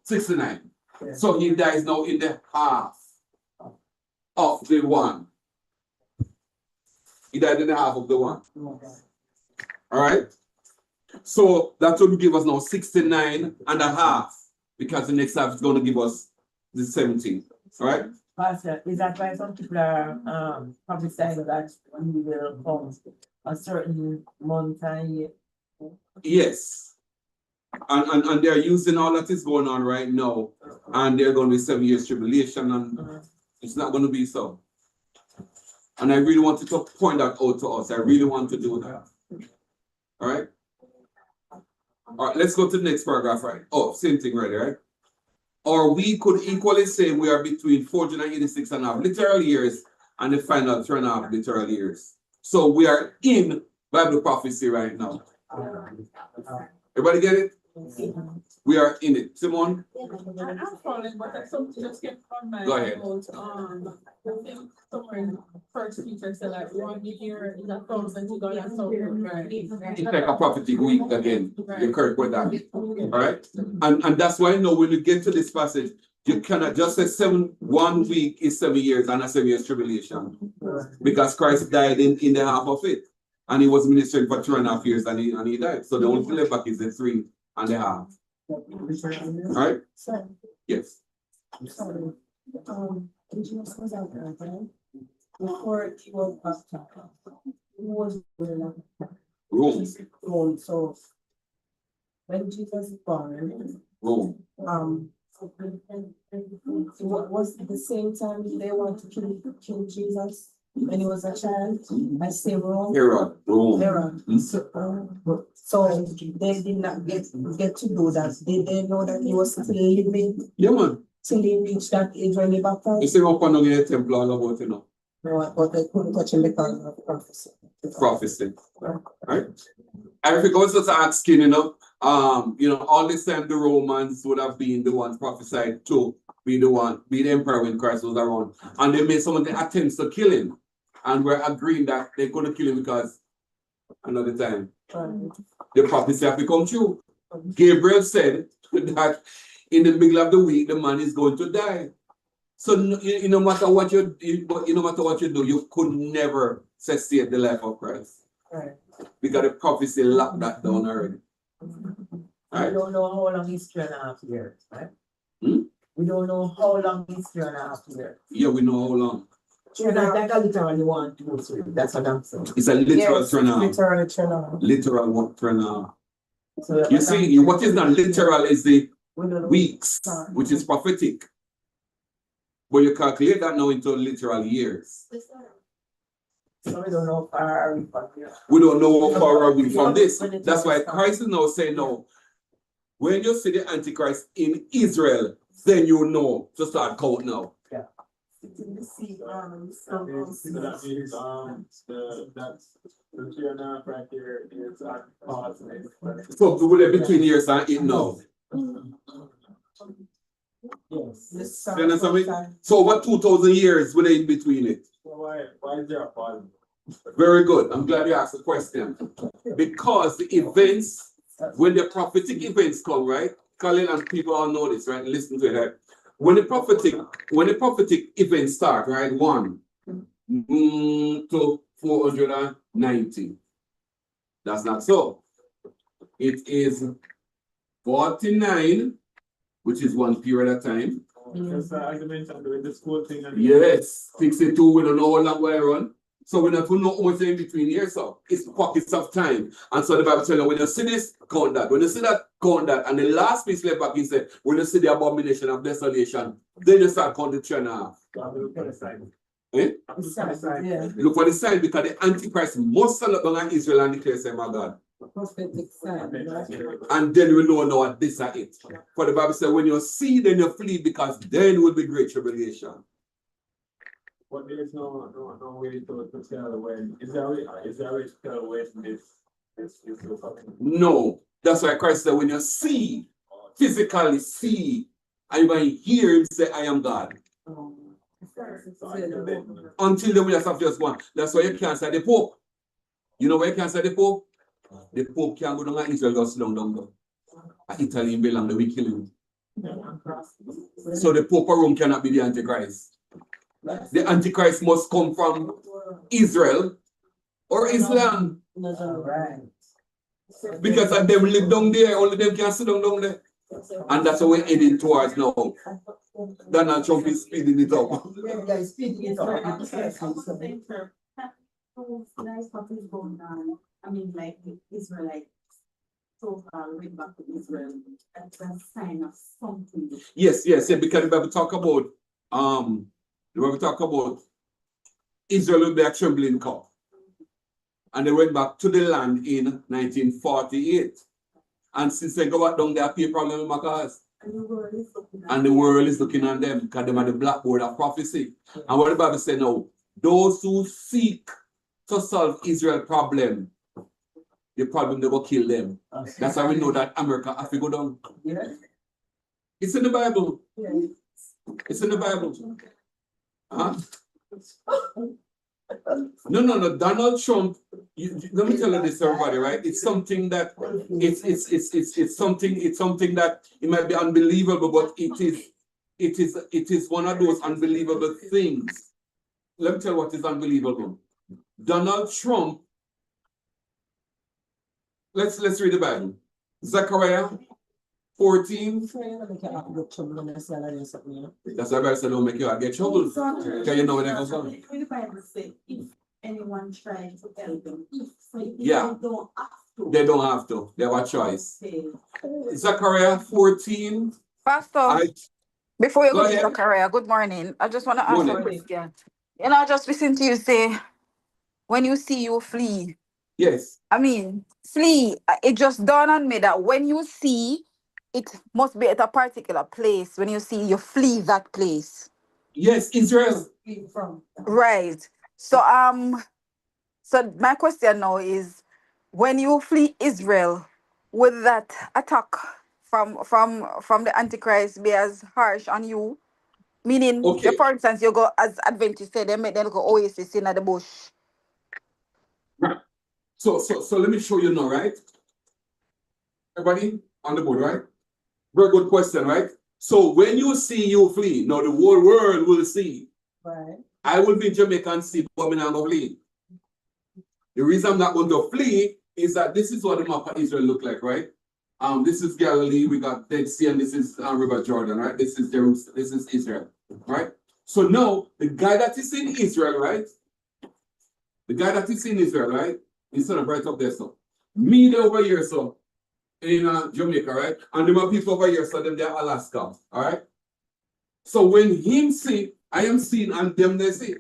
A: 69. So he dies now in the half of the 1. He died in the half of the 1. All right. So that will give us now 69.5, because the next half is going to give us the 17. All right.
B: Pastor, is that why some people are prophesying that we will come a certain month and year?
A: Yes. And they're using all that is going on right now, and they're going to be 7 years tribulation, and it's not going to be so. And I really wanted to point that out to us. I really want to do that. All right. All right, let's go to the next paragraph, right? Oh, same thing right there, right? Or we could equally say we are between 486.5 literal years and the final 3.5 literal years. So we are in Bible prophecy right now. Everybody get it? We are in it. Simone?
G: I'm calling, but something just came from my
A: Go ahead.
G: about, I think somewhere in First Peter said like 1 year is 1,000 to God and so.
A: It's like a prophetic week again. You're correct with that. All right? And that's why I know when you get to this passage, you cannot just say 1 week is 7 years and a 7 years tribulation. Because Christ died in the half of it. And he was ministering for 2.5 years and he died. So the only thing left back is the 3.5. All right? Yes.
B: Sorry. Jesus was out there, right? Before he was baptized, he was
A: Rome.
B: Rome. So when Jesus was born,
A: Rome.
B: was it the same time they want to kill Jesus when he was a child? I say Rome.
A: Herod. Rome.
B: Herod. So they did not get to do that. Did they know that he was still living
A: Yeah, man.
B: till he reached that age when he baptized?
A: You say open on the temple all about, you know.
B: No, but they couldn't touch him because of prophecy.
A: Prophecy. Right? I think I was just asking, all this time the Romans would have been the ones prophesied to be the emperor when Christ was around. And they made some of the attempts to kill him. And we're agreeing that they're going to kill him because another time the prophecy have become true. Gabriel said that in the middle of the week the man is going to die. So no matter what you no matter what you do, you could never cessate the life of Christ.
B: Right.
A: Because the prophecy locked that down already.
B: I don't know how long it's 3.5 years, right?
A: Hmm?
B: We don't know how long it's 3.5 years.
A: Yeah, we know how long.
B: You're not like a literally 1, 2, 3. That's what I'm saying.
A: It's a literal
G: Yes,
A: turnout.
G: literally turnout.
A: Literal what turnout.
B: So
A: You see, what is not literal is the
B: we don't know.
A: weeks, which is prophetic. But you calculate that now into literal years.
B: So we don't know how far are we from here.
A: We don't know how far are we from this. That's why Christ is now saying, no, when you see the Antichrist in Israel, then you know to start counting now.
D: So that means, that's the 3.5 right here is at pause.
A: So we're between years and it now.
D: Yes.
A: You understand me? So over 2,000 years we're in between it.
D: So why is there a pause?
A: Very good. I'm glad you asked the question. Because the events, when the prophetic events come, right? Colin and people all know this, right? Listen to it. Right? When the prophetic events start, right? 1 to 490. That's not so. It is 49, which is one period of time.
D: That's the argument I'm doing the school thing. And
A: Yes, 62, we don't know how long we run. So we don't know how much in between here. So it's pockets of time. And so the Bible tells you, when you see this, count that. When you see that, count that. And the last piece left back, he said, when you see the abomination of desolation, then you start counting 3.5.
D: look for the sign.
A: Eh?
B: Yeah.
A: Look for the sign, because the Antichrist must stand up on Israel and declare, say, my God.
B: Prophetic sign.
A: And then we know now this is it. For the Bible says, when you see, then you flee, because then will be great tribulation.
D: But there is no way to tell when. Is there a way to tell when this is happening?
A: No. That's why Christ said, when you see, physically see, and you can hear him say, I am God. Until then, we just have just one. That's why you can't say the Pope. You know why you can't say the Pope? The Pope can't go down to Israel, just down there. Italy belong, they will kill him. So the Pope of Rome cannot be the Antichrist. The Antichrist must come from Israel or Islam.
B: Right.
A: Because of them live down there, only them can sit down there. And that's what we're heading towards now. Donald Trump is speeding it up.
B: Yeah, speaking it up.
H: I mean, like the Israelites so far went back to Israel. That's a sign of something.
A: Yes, because the Bible talk about Israel will be a trembling cup. And they went back to the land in 1948. And since they go back down there, a problem with my cause. And the world is looking at them, because they are the blackboard of prophecy. And what the Bible says now, those who seek to solve Israel's problem, the problem they will kill them. That's how we know that America has to go down.
B: Yeah.
A: It's in the Bible.
B: Yeah.
A: It's in the Bible. Huh? No. Donald Trump. Let me tell you this, everybody. Right? It's something that it's something that it might be unbelievable, but it is one of those unbelievable things. Let me tell you what is unbelievable. Donald Trump. Let's read the Bible. Zechariah 14. That's why I said don't make you get trouble. Can you know when I go from?
H: The Bible says if anyone tries to help them,
A: Yeah. They don't have to. They have a choice. Zechariah 14.
I: Pastor, before you
A: Go
I: go to
A: ahead.
I: Zachariah, good morning. I just want to ask you a
A: Morning.
I: question. You know, I just listen to you say, when you see, you flee.
A: Yes.
I: I mean, flee. It just dawned on me that when you see, it must be at a particular place. When you see, you flee that place.
A: Yes, Israel.
I: Right. So so my question now is, when you flee Israel, would that attack from the Antichrist be as harsh on you Meaning,
A: Okay.
I: for instance, you go, as Adventist said, they make them go oasis in the bush.
A: Right. So let me show you now, right? Everybody on the board, right? Very good question, right? So when you see, you flee. Now the whole world will see.
B: Right.
A: I will be in Jamaica and see, but I'm not going to flee. The reason I'm not going to flee is that this is what the map of Israel look like, right? This is Galilee, we got Dead Sea, and this is River Jordan, right? This is Jerusalem, this is Israel, right? So now, the guy that is in Israel, right? The guy that is in Israel, right? He's sort of right up there, so. Me there over here, so, in Jamaica, right? And there are people over here, so them they're Alaska, all right? So when him see, I am seeing, and them they see.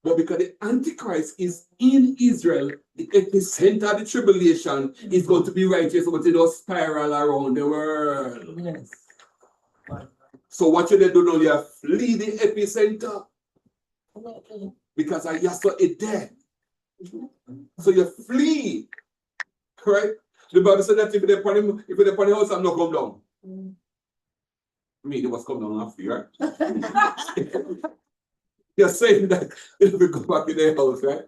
A: But because the Antichrist is in Israel, the epicenter of the tribulation is going to be right here, so going to spiral around the world.
B: Yes.
A: So what should they do now? You flee the epicenter. Because I just saw it there. So you flee. Correct? The Bible said that if they're upon the house, I'm not come down. Me, they was come down after, right? You're saying that if we go back in their house, right?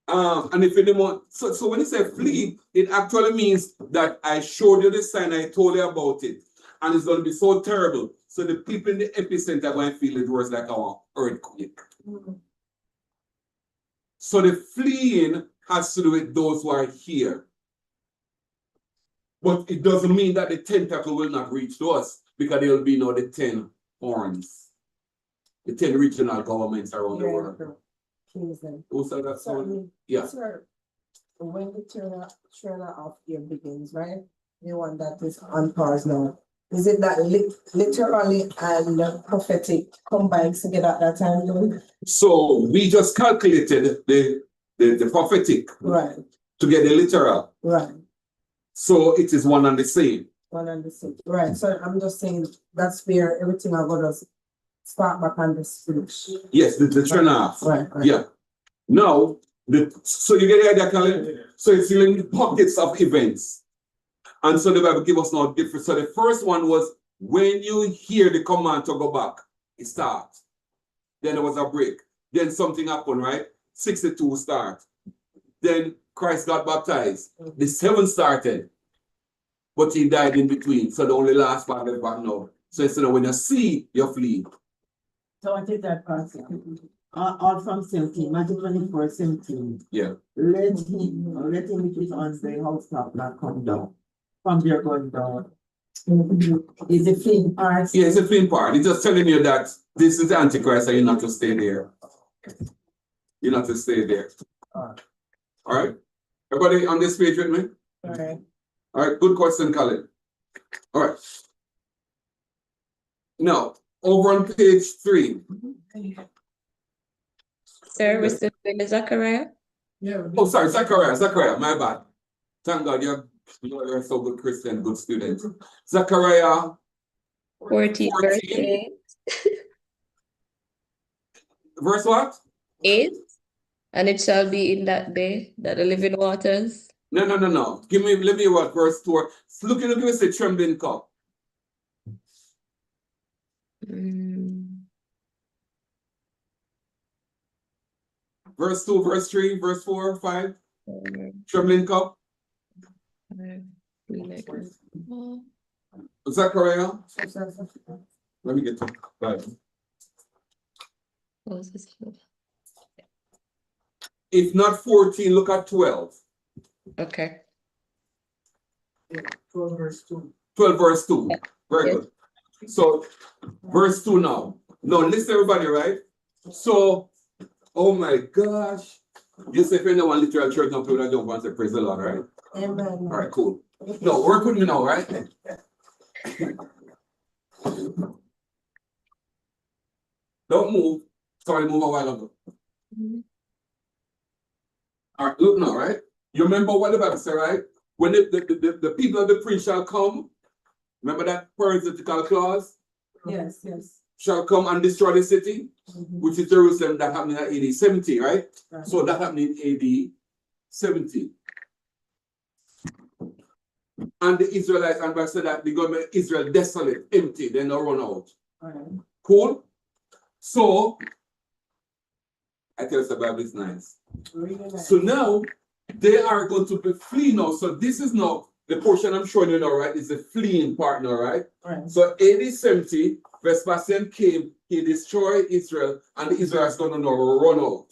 A: And if you want, so when you say flee, it actually means that I showed you the sign, I told you about it, and it's going to be so terrible. So the people in the epicenter are going to feel it worse like our earthquake. So the fleeing has to do with those who are here. But it doesn't mean that the tentacle will not reach to us, because there will be now the 10 horns. The 10 regional governments around the world. Who said that?
B: So,
A: Yeah.
B: sir, when the trailer of year begins, right? The one that is on pause now. Is it that literally and prophetic combined together at that time? Though?
A: So we just calculated the prophetic
B: Right.
A: to get the literal.
B: Right.
A: So it is one and the same.
B: One and the same. Right. So I'm just saying that's where everything I got us start back on the speech.
A: Yes, the turn off.
B: Right.
A: Yeah. Now, so you get the idea, Colin? So it's in pockets of events. And so the Bible gives us now different. So the first one was when you hear the command to go back, it starts. Then there was a break. Then something happened, right? 62 start. Then Christ got baptized. The 7 started. But he died in between. So the only last part is back now. So it's when you see, you flee.
B: So I did that part. All from 17, Matthew 24, 17.
A: Yeah.
B: Let him which is on the housetop not come down. From there going down. Is the fleeing part?
A: Yeah, it's a fleeing part. It's just telling you that this is the Antichrist and you're not to stay there. You're not to stay there. All right? Everybody on this page with me?
B: All right.
A: All right, good question, Colin. All right. Now, over on page 3.
E: Sir, we're still doing Zachariah?
D: Yeah.
A: Oh, sorry, Zachariah, my bad. Thank God you're so good Christian, good student. Zachariah
E: 14, verse 8.
A: Verse what?
E: 8. And it shall be in that day that the living waters.
A: No. Let me what verse 2. Look at the trembling cup. Verse 2, verse 3, verse 4, 5. Trembling cup. Zachariah. Let me get to Bible. If not 14, look at 12.
E: Okay.
D: 12 verse 2.
A: 12 verse 2. Very good. So verse 2 now. Now listen everybody, right? So, oh my gosh. You say if you're in one literal church, now people don't want to say praise the Lord, right?
B: Amen.
A: All right, cool. No, work with me now, right? Don't move. Sorry, move a while ago. All right, look now, right? You remember what the Bible said, right? When the people of the prince shall come, remember that parenthetical clause?
B: Yes.
A: Shall come and destroy the city, which is Jerusalem, that happened in AD 70, right? So that happened in AD 70. And the Israelites, and I said that the government Israel desolate, empty, they now run out. Cool? So, I tell you the Bible is nice.
B: Really nice.
A: So now, they are going to be flee now. So this is now, the portion I'm showing you now, right, is the fleeing part now, right?
B: Right.
A: So AD 70, Vespasian came, he destroyed Israel, and the Israelites going to now run out.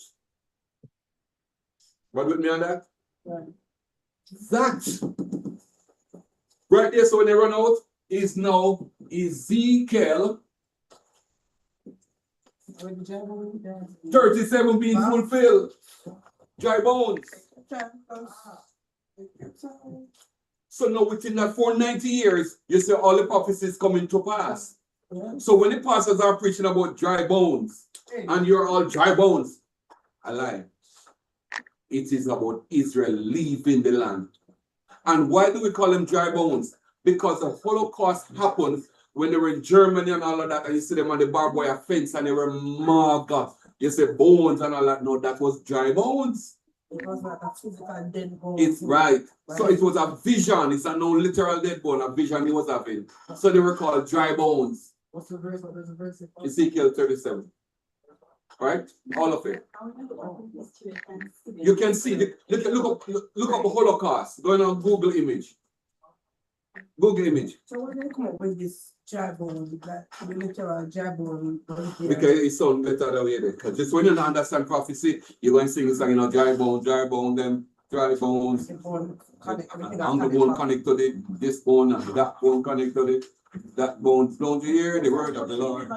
A: What with me on that?
B: Right.
A: That right there, so when they run out, is now Ezekiel 37 being fulfilled. Dry bones. So now within that 490 years, you see all the prophecies coming to pass. So when the pastors are preaching about dry bones, and you're all dry bones, I lie. It is about Israel leaving the land. And why do we call them dry bones? Because the Holocaust happened when they were in Germany and all of that, and you see them on the barbed wire fence and they were marked. You say bones and all that. No, that was dry bones.
B: It was like a physical dead bone.
A: It's right. So it was a vision. It's a no literal dead bone, a vision he was having. So they were called dry bones.
D: What's the verse? What is the verse?
A: Ezekiel 37. Right? All of it. You can see look up the Holocaust. Going on Google image. Google image.
B: So when they come up with this dry bone, like the literal dry bone,
A: Because it sounds better that way there. Because just when you don't understand prophecy, you're going to sing a song, you know, dry bone, them dry bones. Angle bone connect to the this bone and that bone connect to the that bone. Don't you hear the word of the Lord?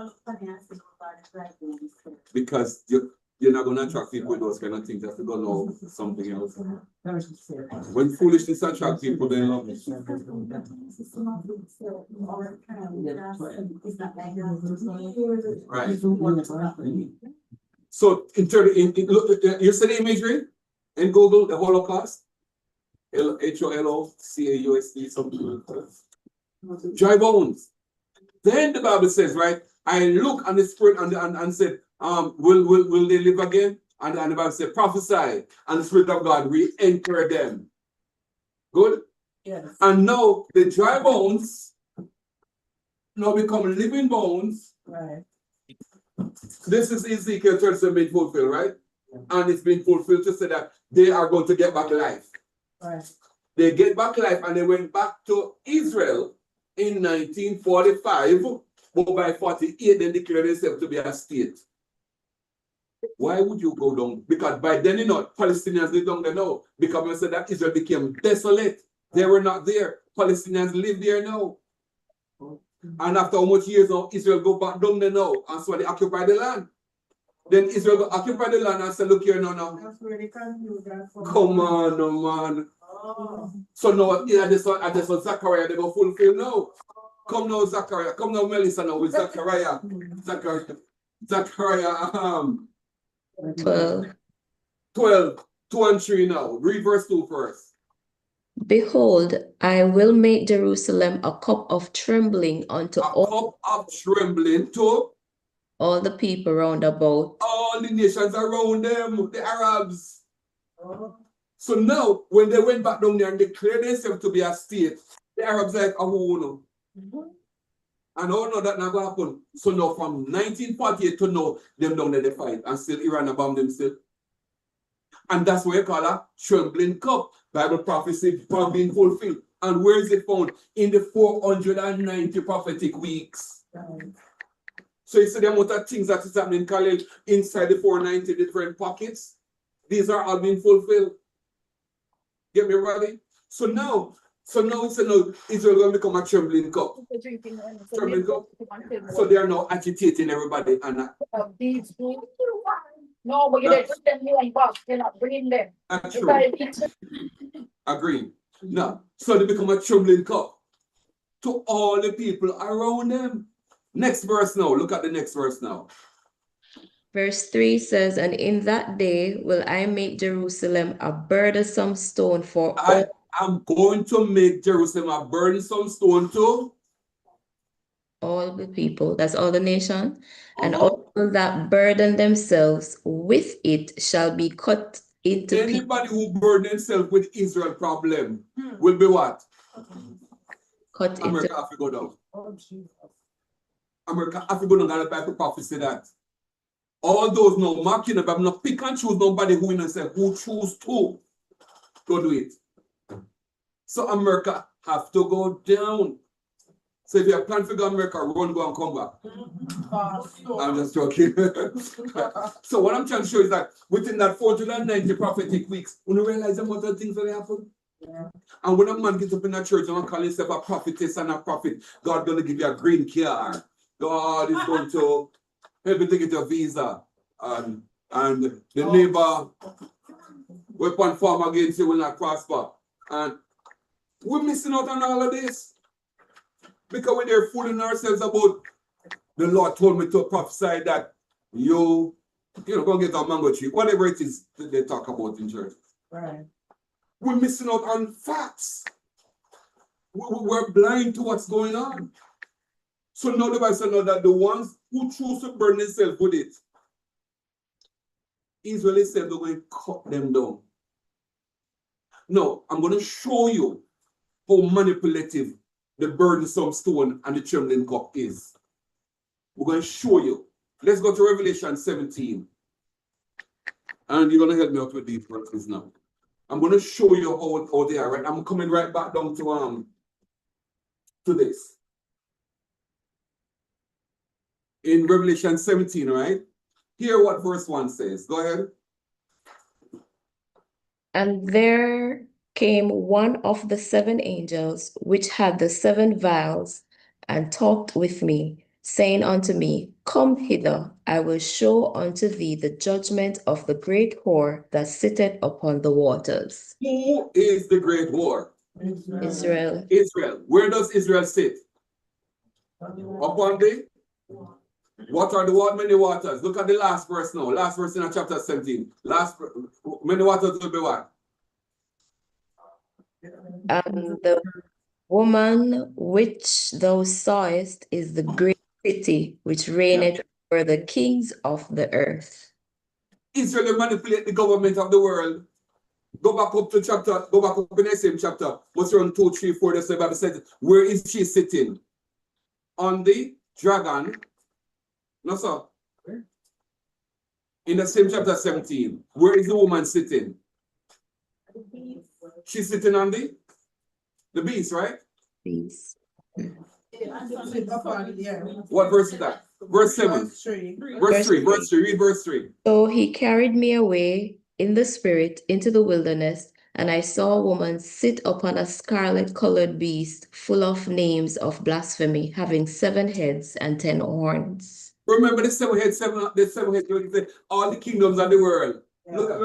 A: Because you're not going to attract people with those kind of things. You have to go know something else. When foolishness attracts people, they love it. Right. So, look, you see the imagery in Google, the Holocaust? HOLOCAUST, something like that. Dry bones. Then the Bible says, right? I look on the spirit and said, will they live again? And the Bible said, prophesy, and the Spirit of God re-enter them. Good?
B: Yes.
A: And now the dry bones now become living bones.
B: Right.
A: This is Ezekiel 37 being fulfilled, right? And it's been fulfilled to say that they are going to get back life.
B: Right.
A: They get back life and they went back to Israel in 1945, but by 48 they declared themselves to be a state. Why would you go down? Because by then, you know, Palestinians live down there now. Because we said that Israel became desolate. They were not there. Palestinians live there now. And after how much years now, Israel go back down there now. And so they occupy the land. Then Israel go occupy the land and say, look here now.
B: That's where they can
A: Come on, no man.
B: Oh.
A: So now, I just saw Zachariah, they go fulfill now. Come now, Zachariah. Come now, Melissa now with Zachariah. Zachariah,
E: 12.
A: 12, 2 and 3 now. Read verse 2 first.
E: Behold, I will make Jerusalem a cup of trembling unto
A: A cup of trembling to
E: all the people round about.
A: all the nations around them, the Arabs. So now, when they went back down there and declared themselves to be a state, the Arabs like, oh no. And oh no, that never happened. So now from 1948 to now, them down there they fight and still Iran bomb them still. And that's what you call a trembling cup. Bible prophecy being fulfilled. And where is it found? In the 490 prophetic weeks. So you see the amount of things that is happening, Khalil, inside the 490 different pockets. These are all being fulfilled. Get me ready? So now Israel will become a trembling cup. Trembling cup. So they are now agitating everybody. And
J: no, but you didn't put them in box. You're not bringing them.
A: that's true. Agree. Now, so they become a trembling cup to all the people around them. Next verse now. Look at the next verse now.
E: Verse 3 says, and in that day will I make Jerusalem a burdensome stone for
A: I am going to make Jerusalem a burdensome stone too.
E: all the people, that's all the nation, and all that burden themselves with it shall be cut into pieces.
A: Anybody who burden themselves with Israel problem will be what?
E: Cut
A: America
E: into
A: have to go down.
B: Oh, Jesus.
A: America, Africa, no got a Bible prophecy that. All those no marking the Bible, no pick and choose nobody who and say who choose to go do it. So America have to go down. So if you have planned to go America, run, go and come back. I'm just joking. So what I'm trying to show is that within that 490 prophetic weeks, when you realize the amount of things that happen.
B: Yeah.
A: And when a man gets up in a church and call himself a prophetess and a prophet, God gonna give you a green card. God is going to help you to get your visa. And the neighbor weapon form against you will not prosper. And we're missing out on all of this. Because when they're fooling ourselves about the Lord told me to prophesy that you know, go get a mango tree, whatever it is that they talk about in church.
B: Right.
A: We're missing out on facts. We're blind to what's going on. So now the Bible says that the ones who choose to burn themselves with it, Israel said they're going to cut them down. Now, I'm going to show you how manipulative the burdensome stone and the trembling cup is. We're going to show you. Let's go to Revelation 17. And you're going to help me out with these verses now. I'm going to show you how they are. Right? I'm coming right back down to this. In Revelation 17, right? Hear what verse 1 says. Go ahead.
E: And there came one of the 7 angels which had the 7 vials, and talked with me, saying unto me, Come hither, I will show unto thee the judgment of the great whore that sitteth upon the waters.
A: Who is the great whore?
E: Israel.
A: Israel. Where does Israel sit? Upon the? What are the many waters? Look at the last verse now. Last verse in chapter 17. Many waters will be what?
E: And the woman which thou sawest is the great city which reigneth over the kings of the earth.
A: Israel manipulate the government of the world. Go back up in the same chapter. What's around 2, 3, 4, the Bible says, where is she sitting? On the dragon. No, sir. In the same chapter 17, where is the woman sitting? She's sitting on the beast, right?
E: Beast.
A: What verse is that? Verse 7. Verse 3. Read verse 3.
E: So he carried me away in the spirit into the wilderness, and I saw a woman sit upon a scarlet-colored beast, full of names of blasphemy, having 7 heads and 10 horns.
A: Remember the 7 heads, all the kingdoms of the world. Yeah. Look at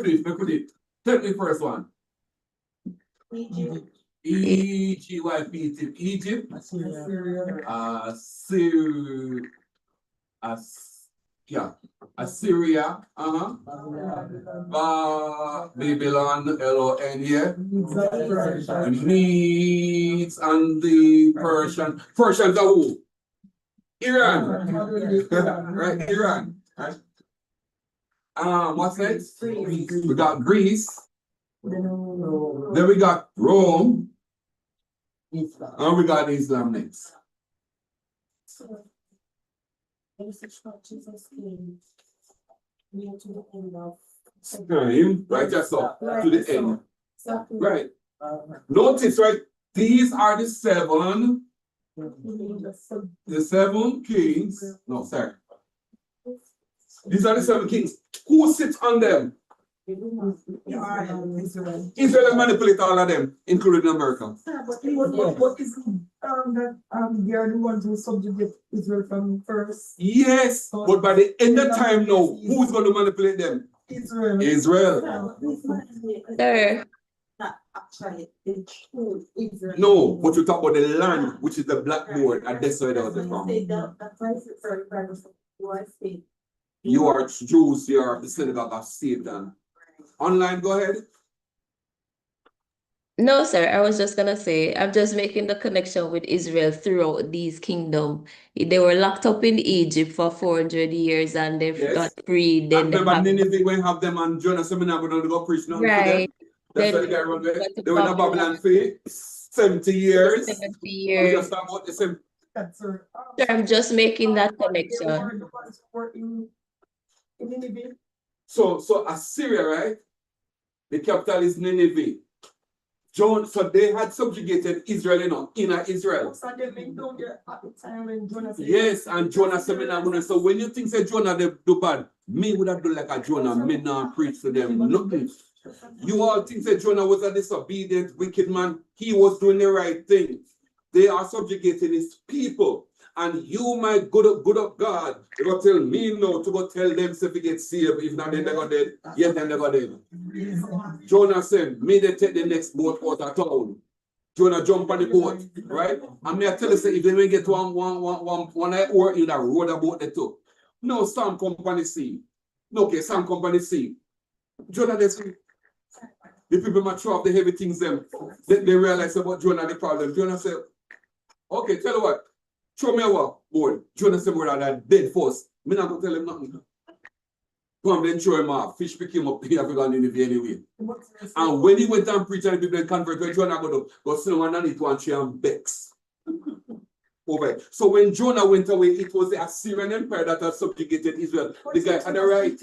A: it. Tell me the first one. Egypt. Assyria. Babylon, L-O-N, yeah. Medes and the Persian. Persians are who? Iran. Right, Iran. Right. What's next? We got Greece. Then we got Rome. And we got Islam next. Time, right, just up to the end. Right. Notice, right? These are the 7 kings. No, sorry. These are the 7 kings. Who sits on them? Israel manipulate all of them, including America.
B: But is they are the ones who subjugate Israel from first?
A: Yes, but by the end of time now, who's going to manipulate them? Israel.
E: Sir.
H: Not actually the true Israel.
A: No, but you talk about the land, which is the blackboard, and that's where they from. You are Jews, you are the synagogue of Satan. Online, go ahead.
E: No, sir, I was just gonna say, I'm just making the connection with Israel throughout these kingdoms. They were locked up in Egypt for 400 years and they got freed. Then they
A: remember Nineveh when have them on Jonah seminar, we're going to go preach now to them. That's why the guy run there. They were in Babylon for 70 years.
E: 70 years.
A: We just talk about the same.
G: Sir,
E: I'm just making that connection.
G: In Nineveh.
A: So Assyria, right? The capital is Nineveh. So they had subjugated Israel, inner Israel.
G: So they went down there at the time when Jonah said.
A: Yes, and Jonah said, "Me not gonna." So when you think say Jonah they do bad, me would have done like a Jonah. Me not preach to them nothing. You all think that Jonah was a disobedient, wicked man. He was doing the right thing. They are subjugating his people. And you, my good of God, they go tell me no to go tell them if they get saved. If not, then they go dead. Yes, then they go dead. Jonah said, me they take the next boat out of town. Jonah jump on the boat, right? And me I tell you, say, if they may get one hour in that road about the two. No, some company see. No, okay, some company see. Jonah, they see. The people might throw up the heavy things them. They realize about Jonah the problem. Jonah said, okay, tell you what. Throw me over, boy. Jonah said, we're that dead first. Me not gonna tell him nothing. Come then throw him off. Fish pick him up. He have to go on Nineveh anyway. And when he went and preached and the people converted, Jonah go sit down underneath one tree and begs. Over. So when Jonah went away, it was the Assyrian Empire that had subjugated Israel. The guy had a right.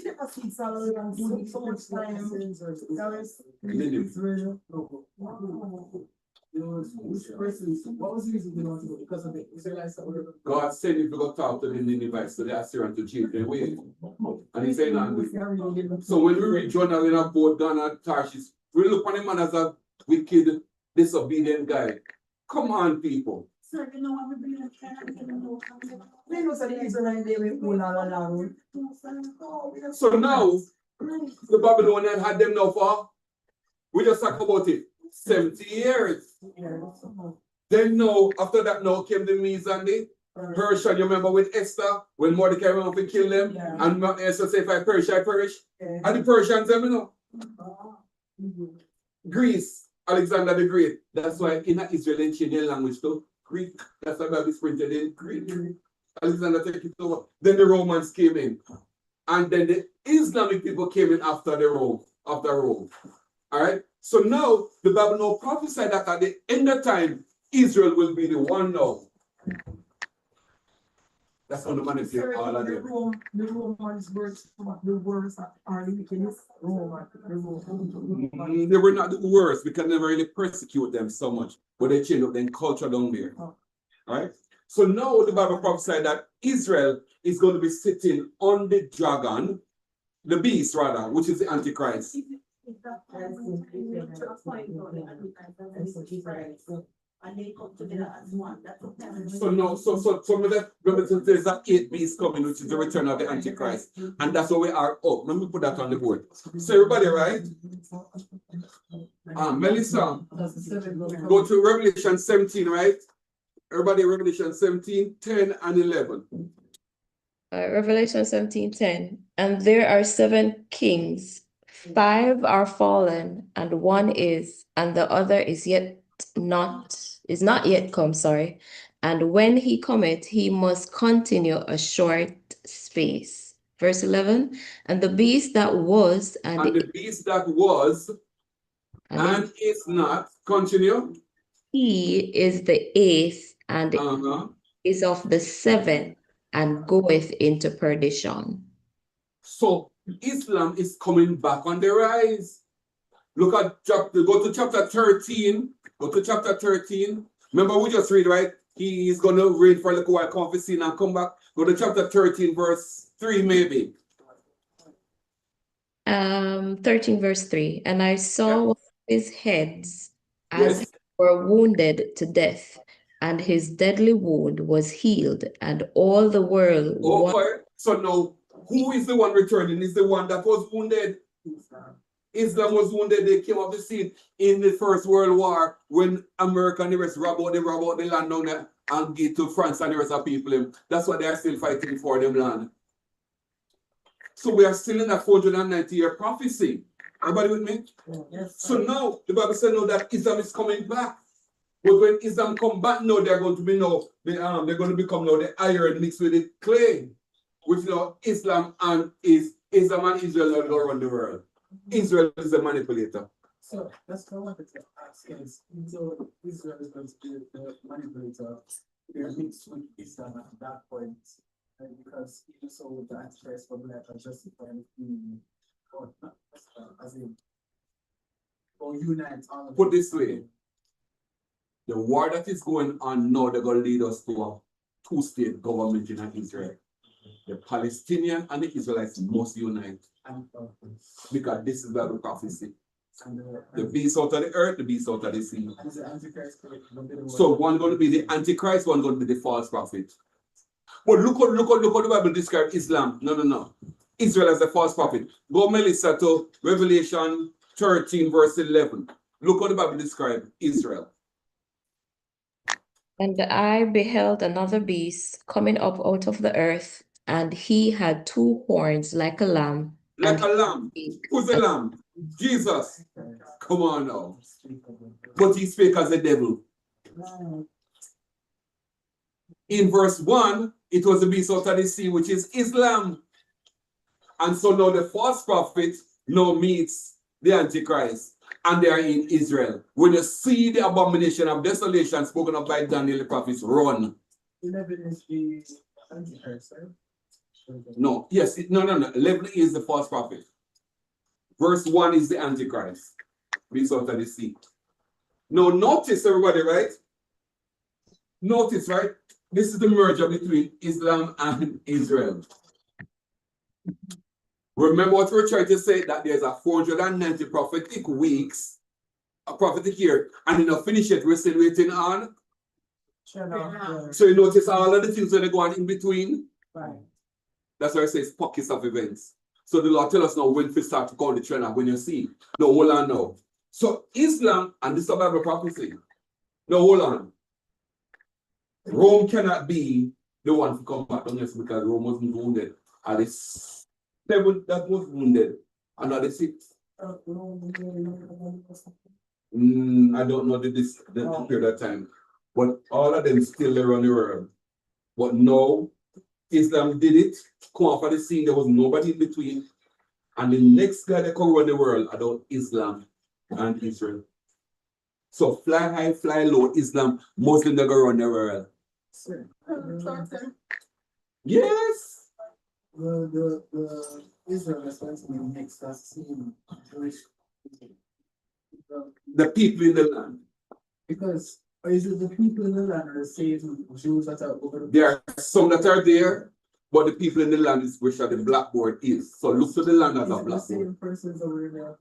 D: What was the reason they wanted to go? Because of the Israelites that were.
A: God said if you go talk to the Ninevites, to the Assyrians to change their ways. And he said, so when we read Jonah in a boat down at Tarshish, we look on him as a wicked, disobedient guy. Come on, people.
H: Sir, you know what we bring a child, you know.
B: We know that the Israelites they were all along.
A: So now, the Babylonian had them now for, we just talk about it, 70 years. Then now, after that now came the Medes and the Persian. You remember with Esther, when Mordecai went off to kill them, and Esther said, if I perish, I perish. And the Persians, Greece, Alexander the Great. That's why in Israel they changed their language to Greek. That's why Bible is printed in Greek. Alexander took it over. Then the Romans came in. And then the Islamic people came in after Rome. All right. So now the Bible now prophesied that at the end of time, Israel will be the one now. That's how the manipulate all of them.
G: The Romans were the worst are the wickedness.
A: They were not the worst because they never really persecute them so much, but they changed up their culture down there. All right. So now the Bible prophesied that Israel is going to be sitting on the dragon, the beast rather, which is the Antichrist.
H: And they come together as one.
A: So no, so there's that 8 beast coming, which is the return of the Antichrist. And that's where we are. Oh, let me put that on the board. So everybody, right? Melissa, go to Revelation 17, right? Everybody, Revelation 17, 10 and 11.
E: Revelation 17:10. And there are 7 kings, 5 are fallen, and one is, and the other is not yet come, sorry. And when he cometh, he must continue a short space. Verse 11. And the beast that was, and
A: the beast that was, and is not, continue.
E: He is the 8th, and is of the 7th, and goeth into perdition.
A: So Islam is coming back on the rise. Look at go to chapter 13. Go to chapter 13. Remember, we just read, right? He is going to read for a little while, come off scene and come back. Go to chapter 13, verse 3, maybe.
E: 13 verse 3. And I saw his heads as he were wounded to death, and his deadly wound was healed, and all the world.
A: So now, who is the one returning? Is the one that was wounded? Islam was wounded. They came off the scene in the First World War when America and the rest robbed out the land down there and give to France and the rest of people. That's what they are still fighting for, them land. So we are still in that 490-year prophecy. Everybody with me?
B: Yes.
A: So now the Bible says now that Islam is coming back. But when Islam come back now, they're going to be they're going to become now the iron mixed with the clay, which Islam and Israel are going to run the world. Israel is a manipulator.
D: So that's what I wanted to ask is, so Israel is going to be the manipulator. they're mixed with Islam at that point. Because even so the Antichrist will let us justify or not as in or unite all of
A: Put this way, the war that is going on now, they're going to lead us to a two-state government in Israel. The Palestinian and the Israelites must unite. Because this is Bible prophecy. The beast out of the earth, the beast out of the sea. So one going to be the Antichrist, one going to be the false prophet. But look how the Bible describes Islam. No. Israel as the false prophet. Go, Melissa, to Revelation 13, verse 11. Look how the Bible describes Israel.
E: And I beheld another beast coming up out of the earth, and he had two horns like a lamb.
A: Like
E: and
A: a lamb.
E: he
A: Who's the lamb? Jesus. Come on now. But he spake as a devil. In verse 1, it was the beast out of the sea, which is Islam. And so now the false prophet now meets the Antichrist. And they are in Israel. When you see the abomination of desolation spoken of by Daniel the prophet, run.
D: 11 is the Antichrist, right?
A: No, yes, no. 11 is the false prophet. Verse 1 is the Antichrist. Beast out of the sea. Now notice, everybody, right? Notice, right? This is the merger between Islam and Israel. Remember what we're trying to say, that there's a 490 prophetic weeks, a prophetic year, and in the finish it, we're still waiting on. So you notice all of the things that are going in between.
B: Right.
A: That's why it says pockets of events. So the Lord tell us now when to start to call the trend when you see. No, hold on now. So Islam, and this is a Bible prophecy. No, hold on. Rome cannot be the one to come back on this because Rome wasn't wounded. And it's 7 that was wounded, another 6. I don't know the period of time, but all of them still around the world. But no, Islam did it, come off of the scene, there was nobody in between. And the next guy that come around the world about Islam and Israel. So fly high, fly low, Islam, Muslim that go around the world. Yes.
D: The Israel is going to be next last scene.
A: The people in the land.
D: Because is it the people in the land are the same Jews that are over the
A: There are some that are there, but the people in the land is where the blackboard is. So look to the land as a blackboard.
D: the same persons over there?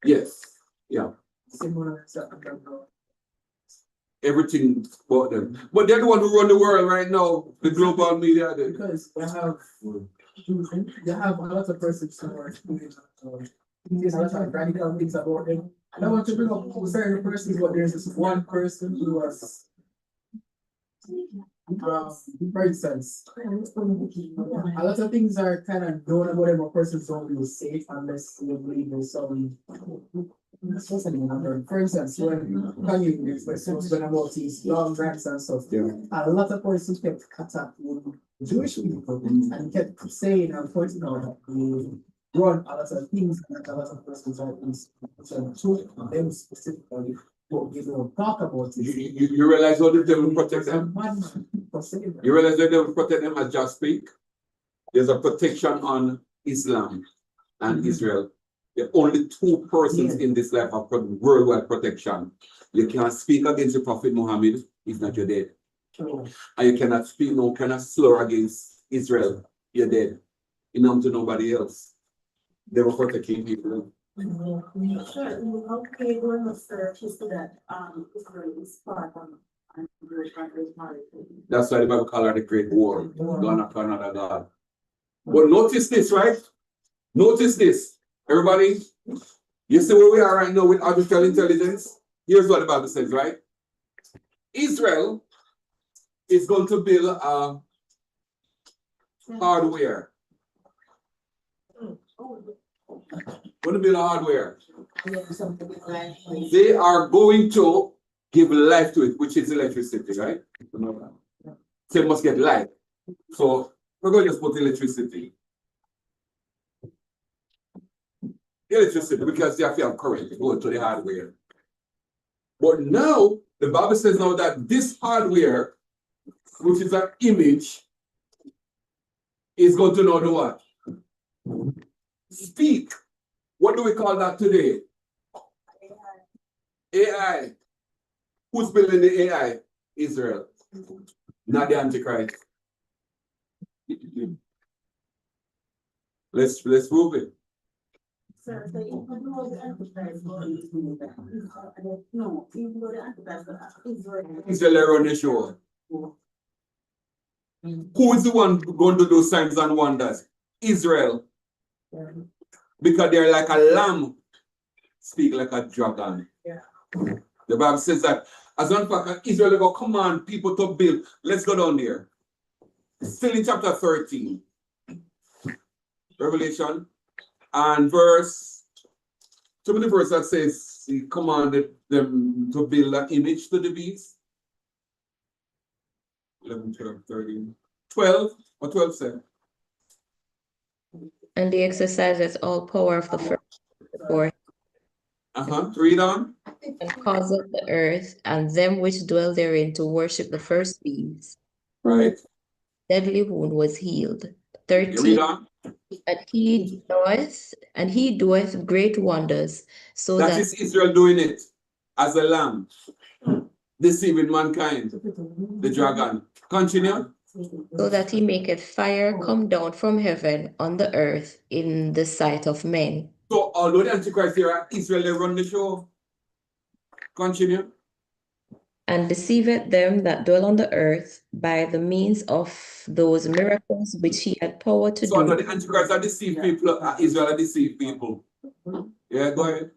A: Yes. Yeah.
D: Similar.
A: Everything about them. But they're the one who run the world right now, the global media.
D: Because they have a lot of persons who are doing there's a lot of radical things about them. I don't want to bring up certain persons, but there's this one person who was for instance, a lot of things are kind of known about them, a person don't feel safe unless you believe in some. For instance, when Kanye was about his long rants and stuff, a lot of persons kept attacking Jewish people and kept saying and pointing out that they run a lot of things that a lot of persons are to them specifically. But you don't talk about it.
A: You realize how the devil protects them? You realize the devil protect them as just speak? There's a protection on Islam and Israel. There are only 2 persons in this life of worldwide protection. You can't speak against the Prophet Muhammad if not you're dead. And you cannot speak, cannot slur against Israel, you're dead. You know to nobody else. They were protecting people.
H: Okay, one of the history that Israel is part of
A: That's why the Bible call her the Great War. God after another God. But notice this, right? Notice this. Everybody, you see where we are right now with artificial intelligence? Here's what the Bible says, right? Israel is going to build hardware. Going to build hardware. They are going to give life to it, which is electricity, right? So it must get light. So we're going to just put electricity. Electricity, because they have to have current going to the hardware. But now, the Bible says now that this hardware which is an image, is going to know the what? Speak. What do we call that today? AI. Who's building the AI? Israel. Not the Antichrist. Let's prove it.
H: Sir, so even though the Antichrist will do that, no, even though the Antichrist Israel.
A: Israel run the show. Who is the one going to do signs and wonders? Israel. Because they're like a lamb, speak like a dragon.
B: Yeah.
A: The Bible says that as one fact, Israel will command people to build. Let's go down there. Still in chapter 13. Revelation. And verse, so many verse that says he commanded them to build an image to the beast. 11, 12, 13. 12 or 12 said.
E: And he exercises all power of the first before
A: Read on.
E: and causeth the earth and them which dwell therein to worship the first beast.
A: Right.
E: Deadly wound was healed.
A: You read
E: 13.
A: on.
E: And he doeth great wonders, so
A: That
E: that
A: is Israel doing it as a lamb, deceiving mankind, the dragon. Continue.
E: so that he maketh fire come down from heaven on the earth in the sight of men.
A: So although the Antichrist here, Israel they run the show. Continue.
E: And deceiveth them that dwell on the earth by the means of those miracles which he had power to
A: So although
E: do.
A: the Antichrist are deceive people, Israel are deceive people. Yeah, go ahead.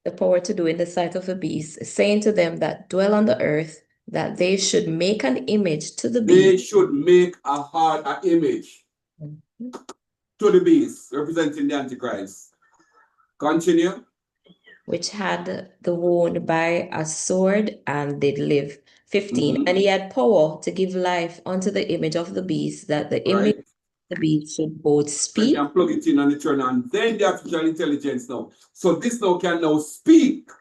E: The power to do in the sight of the beast, saying to them that dwell on the earth that they should make an image to the
A: They
E: beast.
A: should make an image to the beast, representing the Antichrist. Continue.
E: Which had the wound by a sword and did live. 15. And he had power to give life unto the image of the beast, that the image of the beast should both
A: So you
E: speak.
A: can plug it in and turn on. Then the artificial intelligence now. So this now can now speak.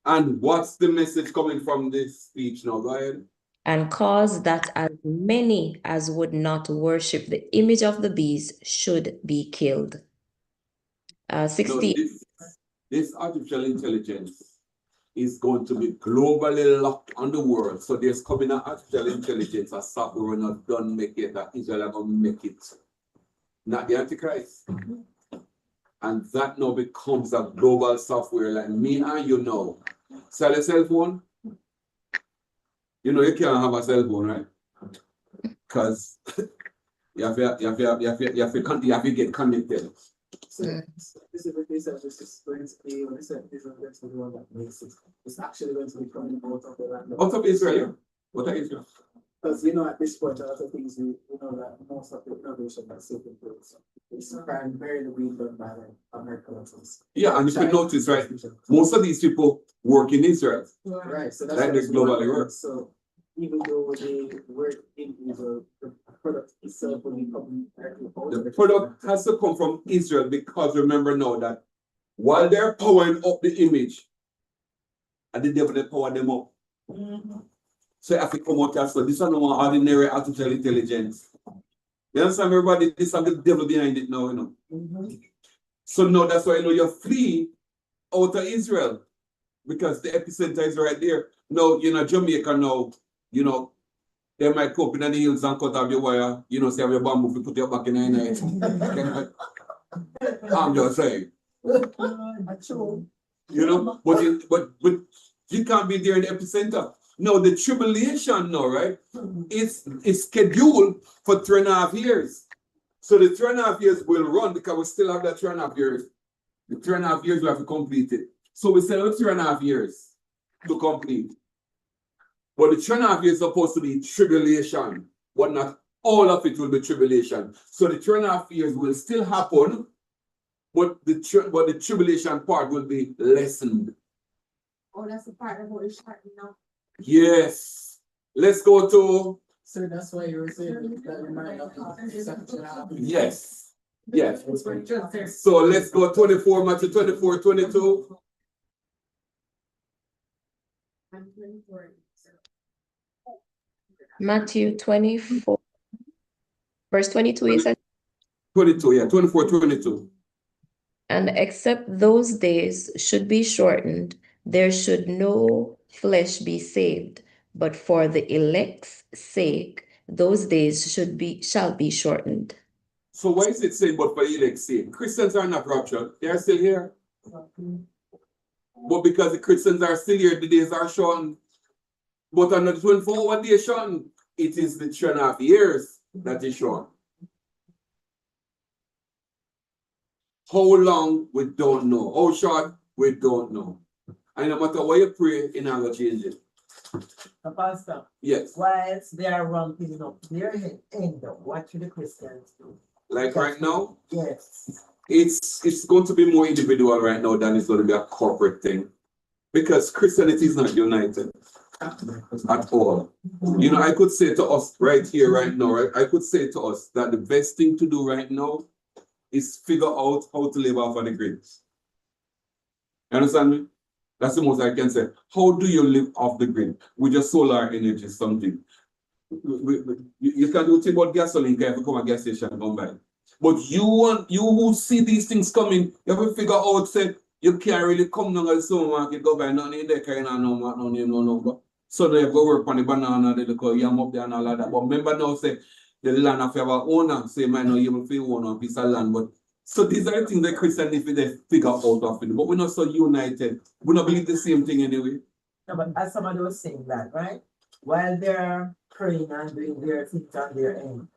A: And what's the message coming from this speech now? Go ahead.
E: And cause that as many as would not worship the image of the beast should be killed. 16.
A: No, this artificial intelligence is going to be globally locked on the world. So there's coming an artificial intelligence, a software we're not done make it, that Israel are going to make it. Not the Antichrist. And that now becomes a global software like me and you know. Sell a cell phone. You know you can't have a cell phone, right? Because you have to get connected.
D: So this is what they said, this is going to be, when they said this is going to be the one that makes it. It's actually going to be coming out of the land.
A: Out of Israel. What are Israel?
D: Because you know at this point a lot of things we know that most of the innovation that's taking place is primarily being done by the Americans.
A: Yeah, and if you notice, right, most of these people work in Israel.
D: Right, so that's
A: Like
D: why
A: they globally work.
D: So even though they work in Israel, the product itself will be coming directly out of
A: The product has to come from Israel because remember now that while they're powering up the image, and the devil they power them up. So if you come out here, so this is not one ordinary artificial intelligence. You understand everybody? This is the devil behind it now, you know. So now that's why you know you flee out of Israel. Because the epicenter is right there. Now, you know, Jamaica now, you know, they might come up in the hills and cut off your wire, you know, say have your bamboo, you put your back in the night. I'm just saying. You know, but you can't be there in the epicenter. No, the tribulation now, right? It's scheduled for 3.5 years. So the 3.5 years will run because we still have that 3.5 years. The 3.5 years we have to complete it. So we still have 3.5 years to complete. But the 3.5 years is supposed to be tribulation, but not all of it will be tribulation. So the 3.5 years will still happen, but the tribulation part will be lessened.
C: Oh, that's the part that we're starting now.
A: Yes. Let's go to.
D: So that's why you were saying that we might not be exceptional.
A: Yes. Yes. So let's go 24, Matthew 24, 22.
C: I'm 24.
E: Matthew 24, verse 22, you said,
A: 22, yeah, 24, 22.
E: and except those days should be shortened, there should no flesh be saved, but for the elect's sake, those days shall be shortened.
A: So why is it saying, but for the elect's sake? Christians are not raptured. They are still here. But because the Christians are still here, the days are shortened. But on the 24-hour day shortened, it is the 3.5 years that is short. How long, we don't know. How short, we don't know. And no matter what you pray, it's not going to change it.
H: Pastor,
A: Yes.
H: whilst they are ramping up their end, what should the Christians do?
A: Like right now,
H: Yes.
A: it's going to be more individual right now than it's going to be a corporate thing. Because Christianity is not united at all. You know, I could say to us right here, right now, right? I could say to us that the best thing to do right now is figure out how to live off of the grid. You understand me? That's the most I can say. How do you live off the grid? With your solar energy, something. You can do it about gasoline, can you come a gas station and come by. But you who see these things coming, you have to figure out, say, you can't really come down to the supermarket, go buy nothing in there, carrying on no name, no number. So they go work on the banana, they look yam up there and all of that. But remember now, say, the land of your owner, say, might not able to own a piece of land. But so these are the things that Christians need to figure out of it. But we're not so united. We don't believe the same thing anyway.
H: No, but as somebody was saying that, right? While they're praying and doing their things on their end,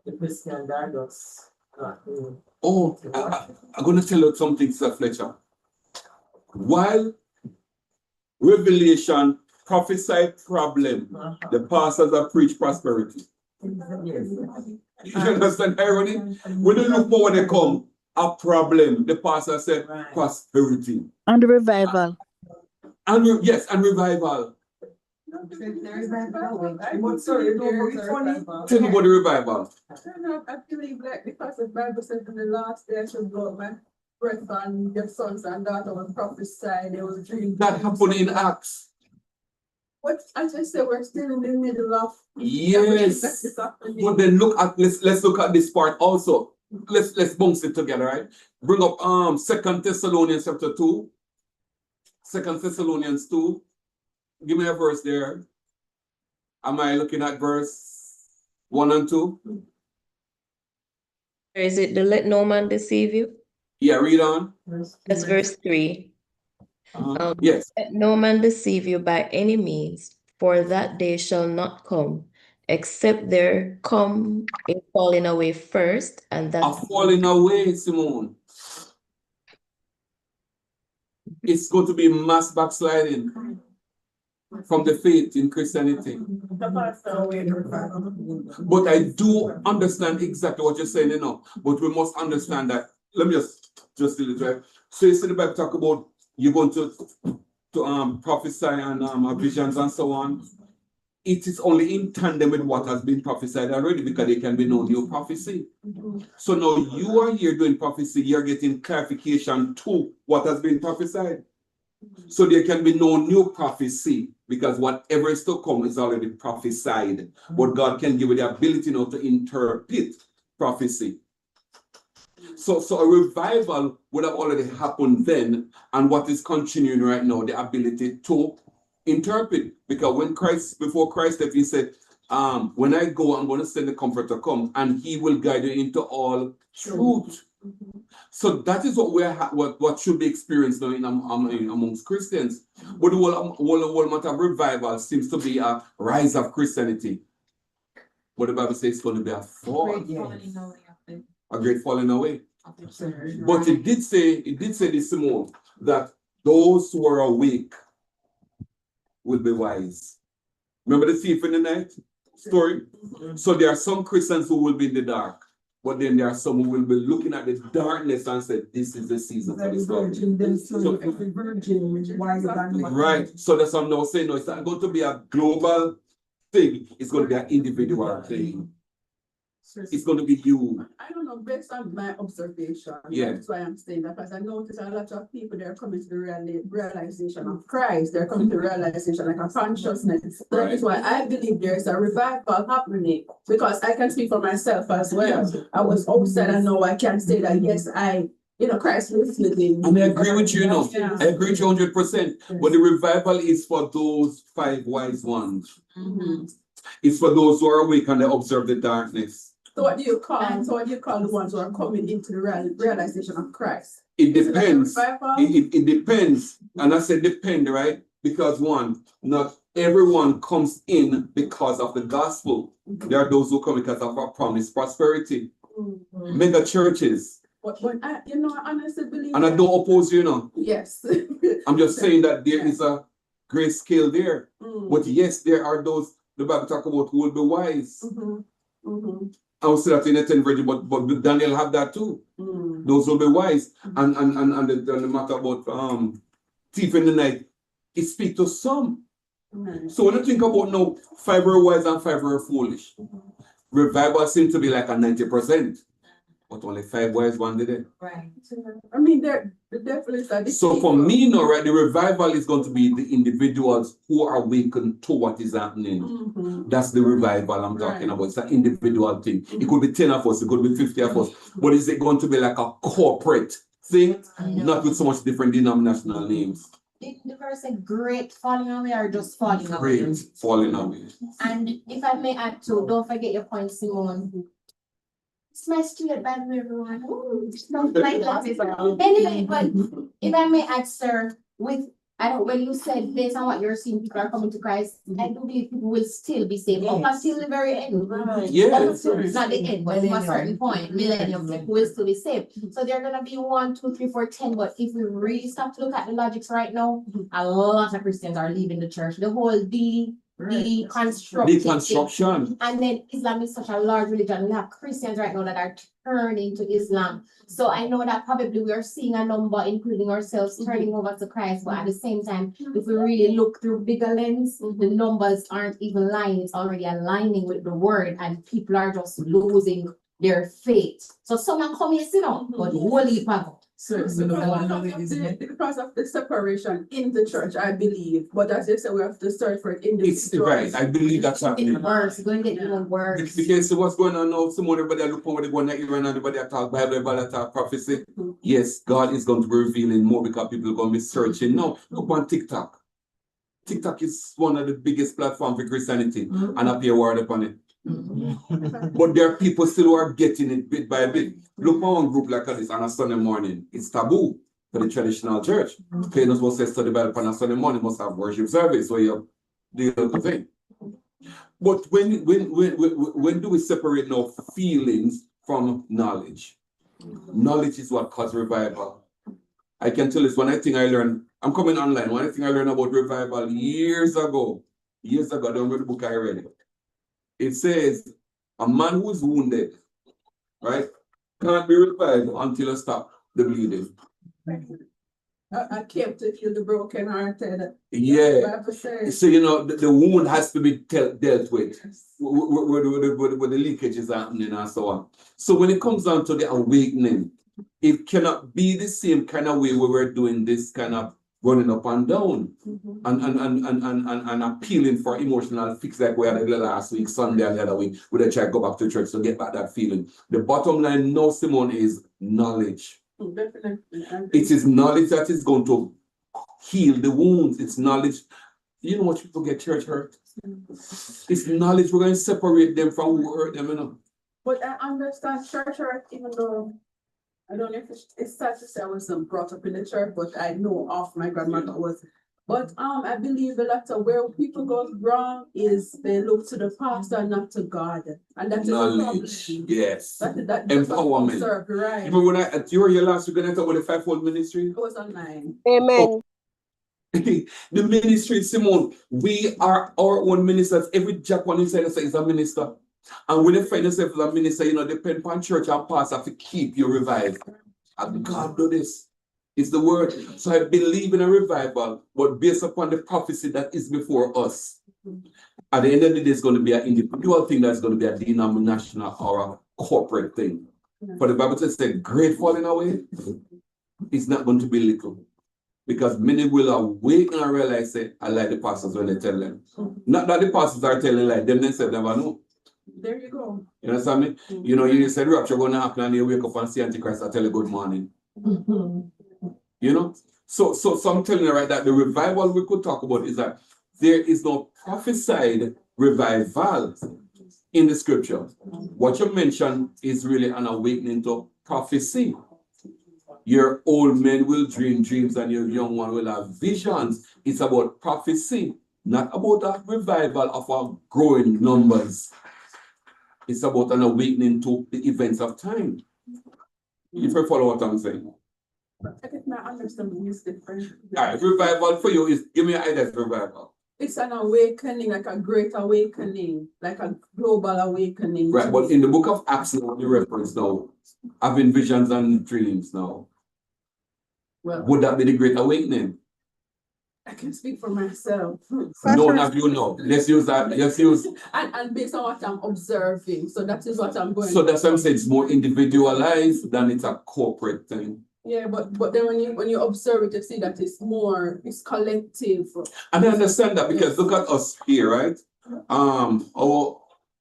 H: the Christians are just not doing.
A: Oh, I'm going to tell you something, Sir Fletcher. While Revelation prophesied problem, the pastors have preached prosperity.
H: Yes.
A: You understand irony? When you look for when they come, a problem, the pastor said
H: Right.
A: prosperity.
F: And the revival.
A: Yes, and revival.
H: I'm sorry,
A: Tell me about the revival.
G: I believe like because the Bible says in the last day I should blow my breath on your sons and daughters will prophesy, they will dream.
A: That happened in Acts.
G: But I just say we're still in the middle of
A: Yes.
G: that is happening.
A: But then let's look at this part also. Let's bounce it together, right? Bring up 2 Thessalonians chapter 2. 2 Thessalonians 2. Give me a verse there. Am I looking at verse 1 and 2?
E: Is it the let no man deceive you?
A: Yeah, read on.
E: That's verse 3.
A: Yes.
E: Let no man deceive you by any means, for that day shall not come, except there come a falling away first, and
A: A
E: that
A: falling away, Simone. It's going to be mass backsliding from the faith in Christianity. But I do understand exactly what you're saying, you know. But we must understand that. Let me just do it right. So you see the Bible talk about you're going to prophesy and have visions and so on. It is only in tandem with what has been prophesied already, because there can be no new prophecy. So now you are here doing prophecy, you're getting clarification to what has been prophesied. So there can be no new prophecy, because whatever is to come is already prophesied. But God can give you the ability now to interpret prophecy. So a revival would have already happened then, and what is continuing right now, the ability to interpret. Because before Christ, he said, when I go, I'm going to send the Comforter come, and he will guide you into all truth. So that is what should be experienced now amongst Christians. But the whole matter of revival seems to be a rise of Christianity. But the Bible says it's going to be a fall, a great falling away. But it did say this, Simone, that those who are awake will be wise. Remember the thief in the night story? So there are some Christians who will be in the dark. But then there are some who will be looking at the darkness and say, this is the season for this God. Right. So that's what I'm now saying. No, it's not going to be a global thing. It's going to be an individual thing. It's going to be you.
G: I don't know, based on my observation,
A: Yeah.
G: that's why I'm saying that, because I notice a lot of people, they're coming to the realization of Christ, they're coming to the realization like a consciousness. That is why I believe there's a revival happening, because I can speak for myself as well. I was outside and now I can say that, yes, Christ lives within me.
A: And I agree with you,
G: Yeah.
A: I agree with you 100%. But the revival is for those 5 wise ones.
G: Mhm.
A: It's for those who are awake and they observe the darkness.
G: So what do you call the ones who are coming into the realization of Christ?
A: It depends.
G: Is it like a revival?
A: It depends. And I said depend, right? Because one, not everyone comes in because of the gospel. There are those who come because of our promised prosperity.
G: Mhm.
A: Mega churches.
G: But I honestly believe
A: And I don't oppose you,
G: Yes.
A: I'm just saying that there is a great scale there.
G: Mm.
A: But yes, there are those, the Bible talk about who will be wise.
G: Mhm. Mhm.
A: I would say that in the 10 virgin, but Daniel have that too.
G: Mm.
A: Those will be wise. And the matter about thief in the night, it speaks to some.
G: Right.
A: So when you think about now, 5 were wise and 5 were foolish. Revival seems to be like a 90%. But only 5 wise, 1 did it.
C: Right.
G: I mean, the devil is a
A: So for me now, right, the revival is going to be the individuals who are awakened to what is happening.
G: Mhm.
A: That's the revival I'm talking
G: Right.
A: about. It's an individual thing. It could be 10 of us, it could be 50 of us. But is it going to be like a corporate thing? Not with so much different denominational names.
C: The verse said great falling away or just falling away.
A: Great falling away.
C: And if I may add to, don't forget your point, Simone. It's my student, by the way, everyone. Ooh, don't like glasses. Anyway, but if I may add, sir, when you said based on what you're seeing, people are coming to Christ, I do believe people will still be saved up until the very end.
A: Yes.
C: Not the end, but from a certain point, millennium, people will still be saved. So they're gonna be 1, 2, 3, 4, 10. But if we really stop to look at the logics right now, a lot of Christians are leaving the church. The whole
A: Deconstruction.
C: and then Islam is such a large religion. We have Christians right now that are turning to Islam. So I know that probably we are seeing a number, including ourselves, turning over to Christ. But at the same time, if we really look through bigger lens, the numbers aren't even lying. It's already aligning with the word, and people are just losing their faith. So someone come here, but holy power.
G: So because of the separation in the church, I believe. But as you said, we have to search for it in the
A: It's right. I believe that's happening.
C: Worse, going to get even worse.
A: Because what's going on now, some everybody are looking what they're going to hear and everybody talk Bible, everybody talk prophecy. Yes, God is going to be revealing more because people are going to be searching. Now, look on TikTok. TikTok is one of the biggest platforms for Christianity, and I pay a word upon it. But there are people still who are getting it bit by bit. Look on one group like this on a Sunday morning. It's taboo for the traditional church. They're not supposed to study Bible on a Sunday morning, must have worship service where you do the thing. But when do we separate now feelings from knowledge? Knowledge is what causes revival. I can tell this one thing I learned. I'm coming online. One thing I learned about revival years ago. I don't read the book I read. It says a man who is wounded, right, can't be revived until you stop the bleeding.
G: I came to heal the broken hearted.
A: Yeah. So the wound has to be dealt with where the leakage is happening and so on. So when it comes down to the awakening, it cannot be the same kind of way where we're doing this kind of running up and down and appealing for emotional fix like we had last week, Sunday and the other week, with a child go back to church to get back that feeling. The bottom line now, Simone, is knowledge.
G: Definitely.
A: It is knowledge that is going to heal the wounds. It's knowledge. You know what people get church hurt? It's knowledge. We're going to separate them from who hurt them,
G: But I understand church hurt, even though I don't know if it's sad to say I wasn't brought up in the church, but I know of my grandmother was. But I believe a lot of where people go wrong is they look to the pastor, not to God. And that is
A: knowledge. Yes.
G: That
A: empowerment.
G: Serve, right.
A: Remember when you were here last week and I talked about the fivefold ministry?
G: It was online.
K: Amen.
A: The ministry, Simone, we are our own ministers. Every Japan inside us is a minister. And when you find yourself as a minister, depend upon church and pastor to keep you revived. And God do this. It's the word. So I believe in a revival, but based upon the prophecy that is before us. At the end of the day, it's going to be an individual thing that's going to be a denominational or a corporate thing. For the Bible says, great falling away, it's not going to be little. Because many will awaken and realize, say, I like the pastors when they tell them. Not that the pastors are telling like them themselves never know.
G: There you go.
A: You understand me? You know, you said rapture going to happen and you wake up and see Antichrist and tell you good morning. You know? So I'm telling you right that the revival we could talk about is that there is no prophesied revival in the scripture. What you mentioned is really an awakening to prophecy. Your old men will dream dreams and your young one will have visions. It's about prophecy, not about a revival of our growing numbers. It's about an awakening to the events of time. If you follow what I'm saying.
G: I think my understanding is different.
A: All right, revival for you is, give me an idea of revival.
G: It's an awakening, like a great awakening, like a global awakening.
A: Right, but in the book of Acts, now, the reference now, having visions and dreams now.
G: Well,
A: Would that be the great awakening?
G: I can speak for myself.
A: No, not you know. Let's use that. Let's use.
G: And based on what I'm observing, so that is what I'm going.
A: So that's why I'm saying it's more individualized than it's a corporate thing.
G: Yeah, but then when you observe it, you see that it's collective.
A: And I understand that because look at us here, right?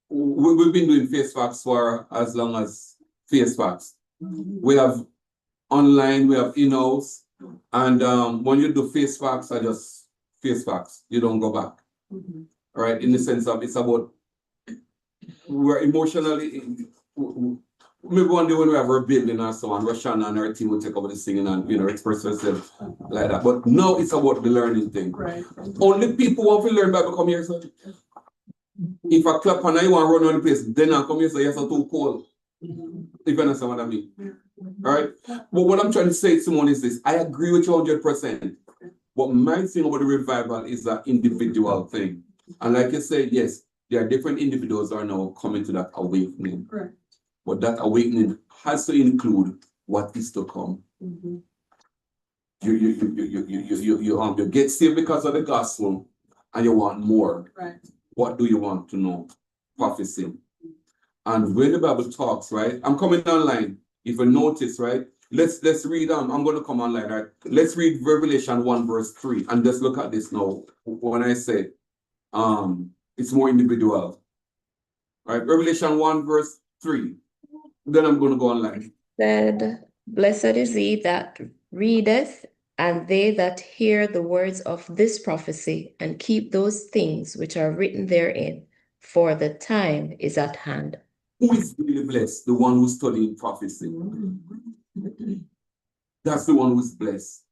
A: We've been doing face facts for as long as face facts. We have online, we have in-house, and when you do face facts, I just face facts. You don't go back, right? In the sense of it's about we're emotionally. Maybe one day when we have our building or so on, Russian and our team will take over the singing and express themselves like that. But now it's about the learning thing.
G: Right.
A: Only people want to learn Bible come here, so if I clap and I want to run around the place, then I come here, so yes, I'm too cold. If you understand what I mean. All right. But what I'm trying to say, Simone, is this. I agree with you 100%. But my thing about the revival is an individual thing. And like you said, yes, there are different individuals that are now coming to that awakening.
G: Right.
A: But that awakening has to include what is to come. You get saved because of the gospel and you want more.
G: Right.
A: What do you want to know? Prophecy. And when the Bible talks, right? I'm coming online. If you notice, right? Let's read I'm going to come online, right? Let's read Revelation 1 verse 3 and just look at this now. When I say it's more individual. Right? Revelation 1 verse 3. Then I'm going to go online.
E: Said, Blessed is he that readeth, and they that hear the words of this prophecy, and keep those things which are written therein, for the time is at hand.
A: Who is really blessed? The one who's studying prophecy. That's the one who's blessed.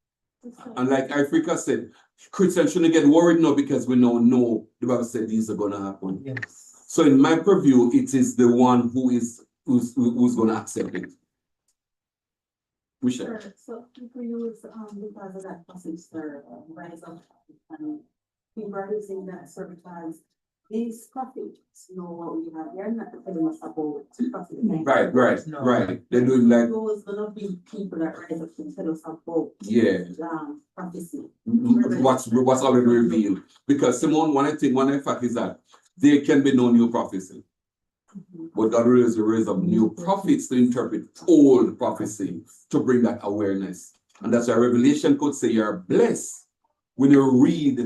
A: And like Africa said, Christians shouldn't get worried now because we now know the Bible said these are going to happen.
H: Yes.
A: So in my purview, it is the one who's going to accept it. Michelle.
K: Sure. So if we use because of that passage there, rise up and people are using that sort of times. These prophets know what we have. They're not telling us about prophecy.
A: Right. They're doing like
K: those gonna be people that rise up to tell us about prophecy.
A: What's already revealed. Because Simone, one fact is that there can be no new prophecy. But God will raise up new prophets to interpret old prophecy to bring that awareness. And that's why Revelation could say you're blessed when you read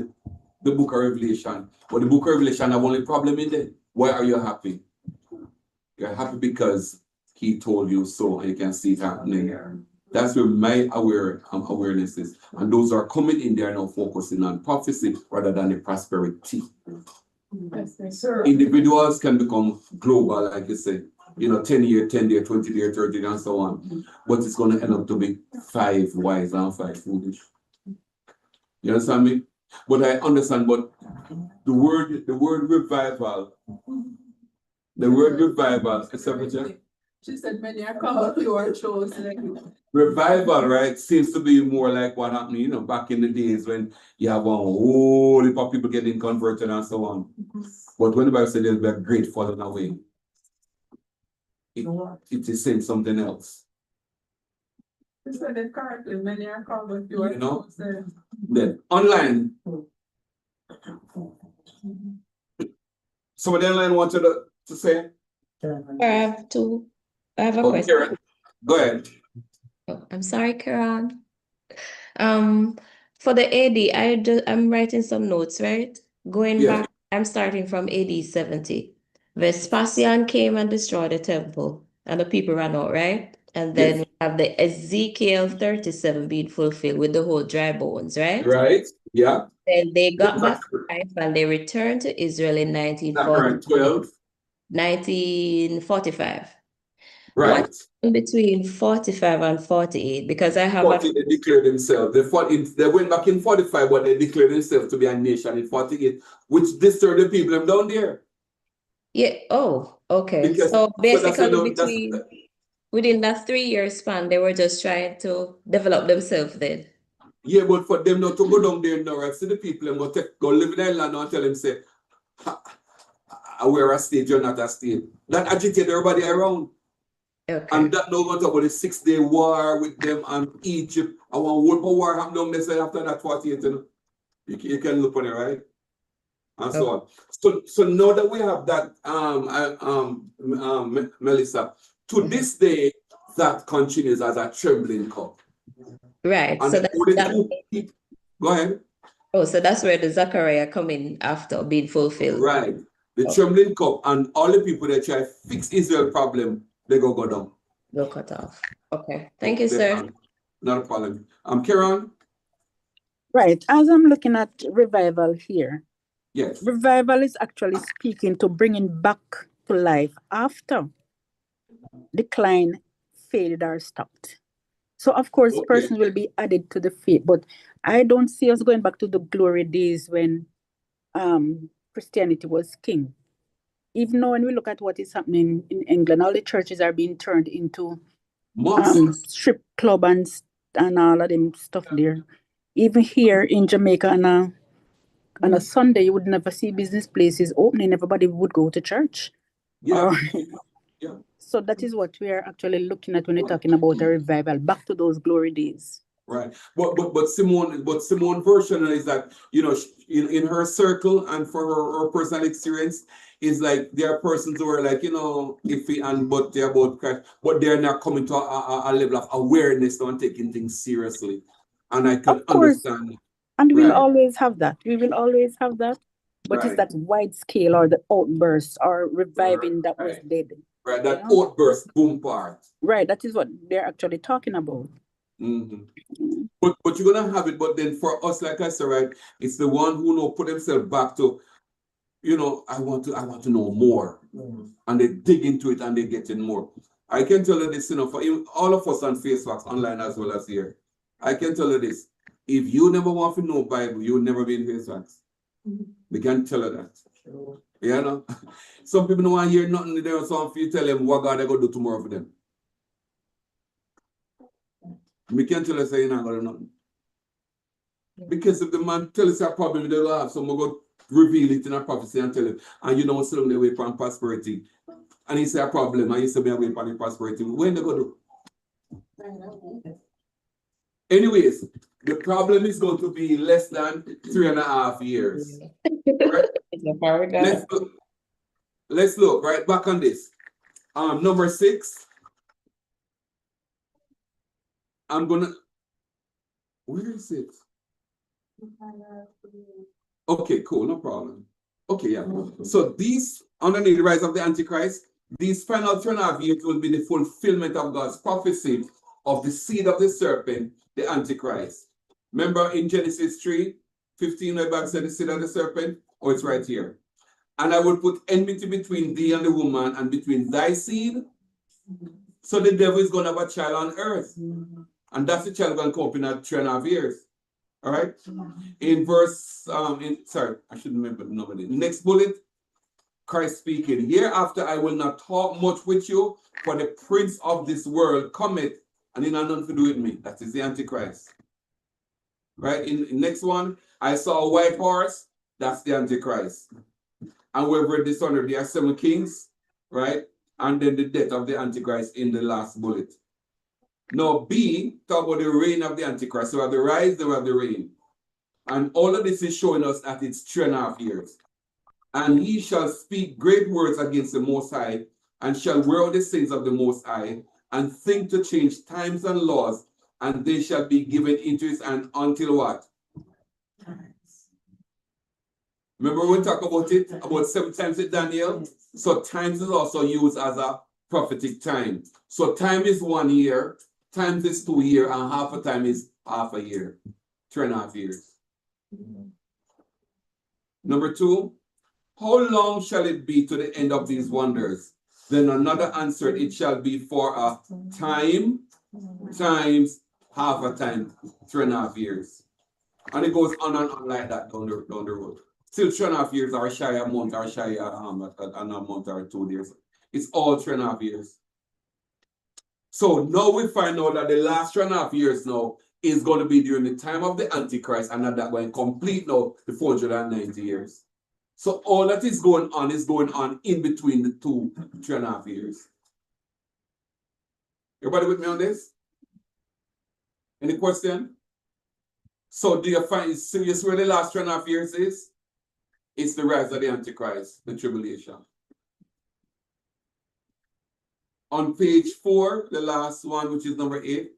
A: the book of Revelation. But the book of Revelation have only problem in it. Why are you happy? You're happy because he told you so and you can see it happening. That's where my awareness is. And those are coming in there now focusing on prophecy rather than the prosperity.
G: Yes, sir.
A: Individuals can become global, like you say, 10 year, 20 year, 30 and so on. But it's going to end up to be 5 wise and 5 foolish. You understand me? But I understand, but the word revival,
G: She said many are called, few are chosen.
A: Revival, right, seems to be more like what happened, back in the days when you have a whole heap of people getting converted and so on. But when the Bible said there'll be a great falling away, it is saying something else.
G: She said it correctly, many are called, but few are chosen.
A: Then online, Somebody online wanted to say?
E: I have a
A: Oh,
E: question.
A: Karen, go ahead.
E: Oh, I'm sorry, Karen. For the AD, I'm writing some notes, right? Going
A: Yes.
E: back, I'm starting from AD 70. Vespasian came and destroyed the temple, and the people ran out, right? And then
A: Yes.
E: we have the Ezekiel 37 being fulfilled with the whole dry bones, right?
A: Right, yeah.
E: Then they got back to life and they returned to Israel in
A: Zechariah 12.
E: 1945.
A: Right.
E: What in between 45 and 48? Because I have
A: 40, they declared themselves. They went back in 45, but they declared themselves to be a nation in 48, which disturbed the people down there.
E: yeah. Oh, okay.
A: Because
E: So
A: that's
E: basically within that 3-year span, they were just trying to develop themselves then.
A: yeah, but for them not to go down there now, I see the people and go live in their land and tell them say, we're a state, you're not a state. That agitated everybody around.
E: Okay.
A: And that no matter about the 6-day war with them and Egypt. And one World War happened down there after that 48, you know. You can look on it, right? And so on. So now that we have that, Melissa, to this day, that continues as a trembling cup.
E: Right.
A: And
E: So
A: go ahead.
E: Oh, so that's where the Zechariah come in after being fulfilled.
A: Right. The trembling cup and all the people that try to fix Israel problem, they go down.
E: Go cut off. Okay. Thank you, sir.
A: Not a problem. Karen?
F: Right. As I'm looking at revival here,
A: yes.
F: Revival is actually speaking to bringing back to life after decline faded or stopped. So of course, persons will be added to the faith, but I don't see us going back to the glory days when Christianity was king. Even though when we look at what is happening in England, all the churches are being turned into strip club and all of them stuff there. Even here in Jamaica on a Sunday, you would never see business places opening. Everybody would go to church.
A: Yeah.
F: So that is what we are actually looking at when we're talking about a revival, back to those glory days.
A: Right. But Simone version is that, you know, in her circle and for her personal experience is like there are persons who are like, you know, iffy but they're about Christ, but they're not coming to a level of awareness and taking things seriously. And I can understand.
F: And we'll always have that. We will always have that. But it's that wide scale or the outburst or reviving that was dead.
A: Right, that outburst boom part.
F: Right, that is what they're actually talking about.
A: Mm-hmm. But you're gonna have it, but then for us, like I said, right, it's the one who put themselves back to, you know, I want to know more. And they dig into it and they get in more. I can tell you this, you know, for all of us on Facebook, online as well as here, I can tell you this. If you never want to know Bible, you'll never be in Facebook. We can tell you that.
D: Sure.
A: You know? Some people don't want to hear nothing there, so if you tell them what God they going to do tomorrow for them. We can't tell us you're not going to do nothing. Because if the man tells us a problem, they will have someone go reveal it in a prophecy and tell him, and you don't sell them away from prosperity. And he say a problem, and he say me away from the prosperity. When they go do? Anyways, the problem is going to be less than 3.5 years. Right? Let's look right back on this. Number 6. I'm gonna. Where is it? Okay, cool, no problem. Okay, yeah. So these underneath the rise of the Antichrist, these final 3.5 years will be the fulfillment of God's prophecy of the seed of the serpent, the Antichrist. Remember in Genesis 3:15, where God said the seed of the serpent? Oh, it's right here. And I will put enmity between thee and the woman, and between thy seed. So the devil is going to have a child on earth. And that's the child going to come up in 3.5 years. All right? In verse, sorry, I should remember the number. Next bullet, Christ speaking. Hereafter I will not talk much with you, for the prince of this world cometh, and he has nothing to do with me. That is the Antichrist. Right? In next one, I saw a white horse. That's the Antichrist. And we've read this under, there are 7 kings, right? And then the death of the Antichrist in the last bullet. Now, B, talk about the reign of the Antichrist. So we have the rise, then we have the reign. And all of this is showing us that it's 3.5 years. And he shall speak great words against the Most High, and shall wear out the sins of the Most High, and think to change times and laws, and they shall be given into his hand until what? Remember we talk about it, about 7 times with Daniel? So times is also used as a prophetic time. So time is 1 year, times is 2 years, and half a time is half a year, 3.5 years. Number 2, how long shall it be to the end of these wonders? Then another answered, it shall be for a time times half a time, 3.5 years. And it goes on and on like that down the road. Still 3.5 years, or shy a month, or shy a month or 2 years. It's all 3.5 years. So now we find out that the last 3.5 years now is going to be during the time of the Antichrist, and that going complete now the 490 years. So all that is going on in between the 3.5 years. Everybody with me on this? Any question? So do you find it's serious where the last 3.5 years is? It's the rise of the Antichrist, the tribulation. On page 4, the last one, which is number 8,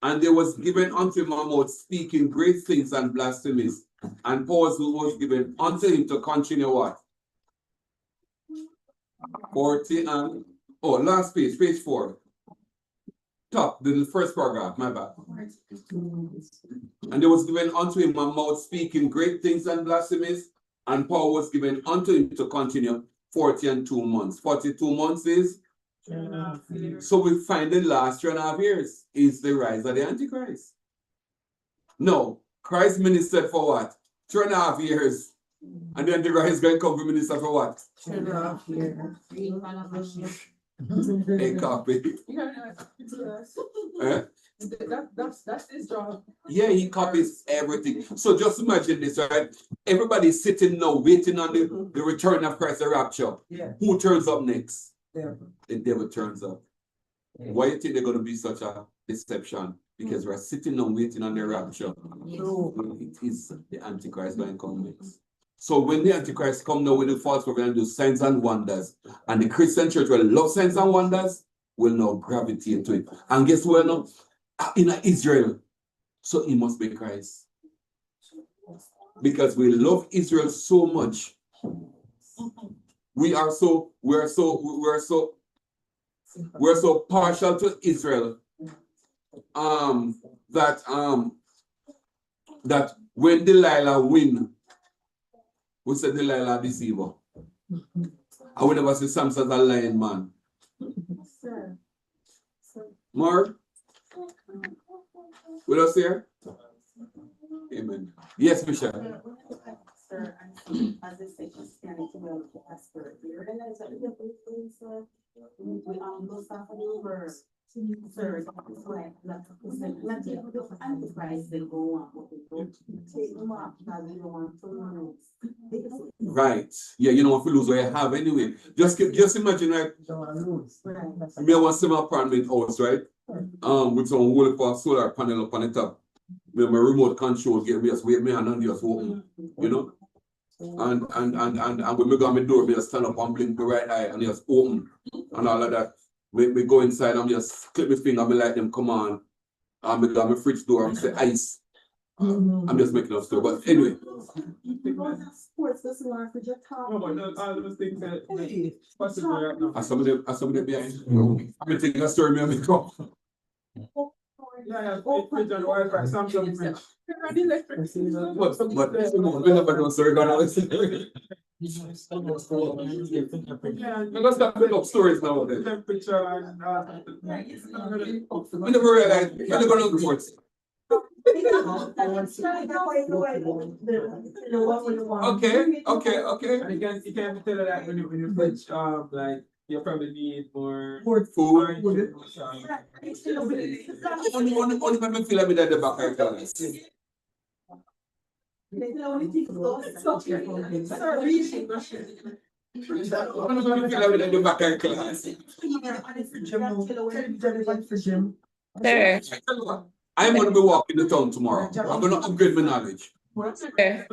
A: and there was given unto him a mouth speaking great things and blasphemies, and powers was given unto him to continue what? 40 and last page, page 4. Top, the first paragraph, my bad. And there was given unto him a mouth speaking great things and blasphemies, and power was given unto him to continue 40 and 2 months. 42 months is? So we find the last 3.5 years is the rise of the Antichrist. No, Christ ministered for what? 3.5 years. And then the Antichrist is going to come for minister for what?
B: 3.5 years.
A: A copy.
G: That's his job.
A: Yeah, he copies everything. So just imagine this, right? Everybody's sitting now waiting on the return of Christ, the rapture.
H: Yeah.
A: Who turns up next?
H: Yeah.
A: The devil turns up. Why do you think they're going to be such a deception? Because we're sitting now waiting on the rapture. It is the Antichrist going to come next. So when the Antichrist come now with the false prophet and do signs and wonders, and the Christian church will love signs and wonders, will now gravitate to it. And guess what now? In Israel. So he must be Christ. Because we love Israel so much. We're so partial to Israel that when Delilah win, we say Delilah deceiver. I would never see Samson as a lying man. Mark? With us here? Amen. Yes, Michelle.
K: Sir, as they say, Christianity will expire. You realize that we go stuff over. Sir, that's why not take the Antichrist, they go on, but they don't take them up because they don't want to lose.
A: Right. Yeah, you don't want to lose what you have anyway. Just imagine, right? Me want some apartment house, right? With some whole for solar panel up on the top. Me my remote control get me just wait me and just open. You know? And when me go on my door, me just stand up and blink the right eye and just open and all of that. Me go inside and just clip my finger and me like them come on. And me go on my fridge door and say ice. I'm just making up story. But anyway.
K: Sports this one for your top.
D: All those things that possible right now.
A: Are some of them behind? I'm gonna take a story, me and me go.
D: Yeah, fridge and Wi-Fi, Samsung fridge.
A: But we never know, so we're gonna listen. I'm gonna start picking up stories now.
D: Temperature and
A: I never realized when they go to the courts. Okay.
D: And you can't tell her that when you fridge, like you probably need more
A: food.
D: Food.
A: Only when I feel like at the back of the class. Only when I feel like at the back of the class.
E: Sir,
A: I'm going to be walking the town tomorrow. I'm going to upgrade my knowledge.
E: sir,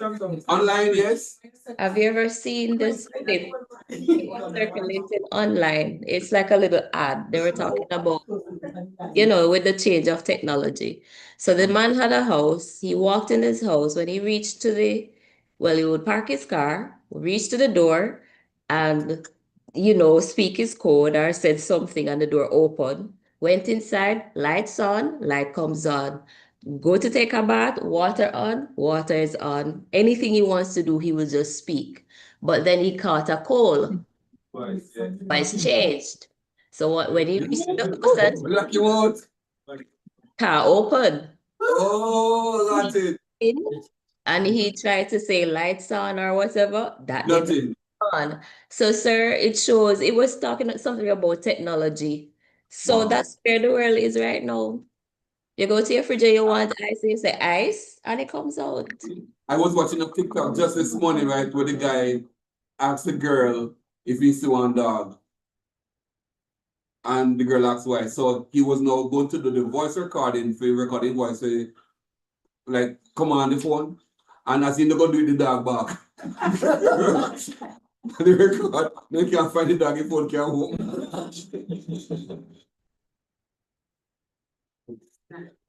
A: Online, yes.
E: Have you ever seen this clip? It was circulating online. It's like a little ad. They were talking about, with the change of technology. So the man had a house. He walked in his house. When he reached to he would park his car, reach to the door, and, speak his code or said something, and the door opened. Went inside, lights on, light comes on. Go to take a bath, water on, water is on. Anything he wants to do, he will just speak. But then he caught a cold. But it's changed. So when he reached the house, that
A: Black you out.
E: car open.
A: Oh, that's it.
E: And he tried to say lights on or whatever. That didn't
A: Nothing.
E: on. So, sir, it was talking something about technology. So
A: Wow.
E: that's where the world is right now. You go to your fridge and you want ice, and you say ice, and it comes out.
A: I was watching a TikTok just this morning, right, where the guy asked the girl if he still want dog. And the girl asked why. So he was now going to do the voice recording for recording voice, like, come on the phone. And as he not going to do the dog back. The record, they can't find the dog, the phone can't home.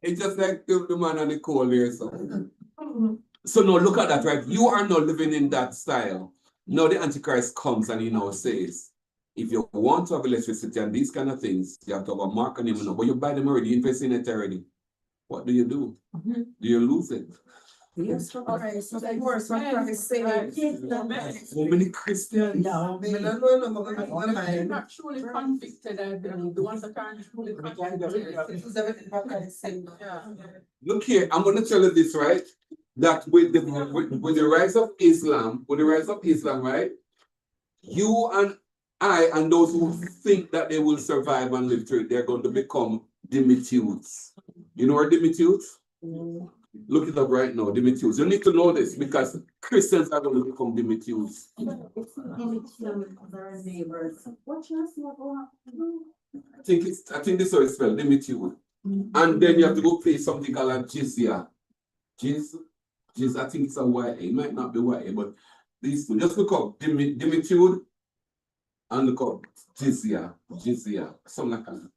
A: It's just like the man on the call there. So now look at that, right? You are not living in that style. Now the Antichrist comes and he now says, if you want to have electricity and these kind of things, you have to have a mark on him. But you buy them already, you invest in it already. What do you do? Do you lose it?
B: Yes, okay, so the worst what Christ saying.
A: So many Christians.
B: No,
G: I'm not truly convicted, I believe. The ones that aren't truly convicted.
A: Look here, I'm going to tell you this, right? That with the rise of Islam, right? You and I and those who think that they will survive and live through it, they're going to become dimitudes. You know what dimitudes? Look it up right now, dimitudes. You need to know this because Christians are going to become dimitudes. I think this is how it's spelled, dimitude. And then you have to go play something called a jizya. I think it's a YA. It might not be YA, but these two. Just look up dimitude and look up jizya, something like that.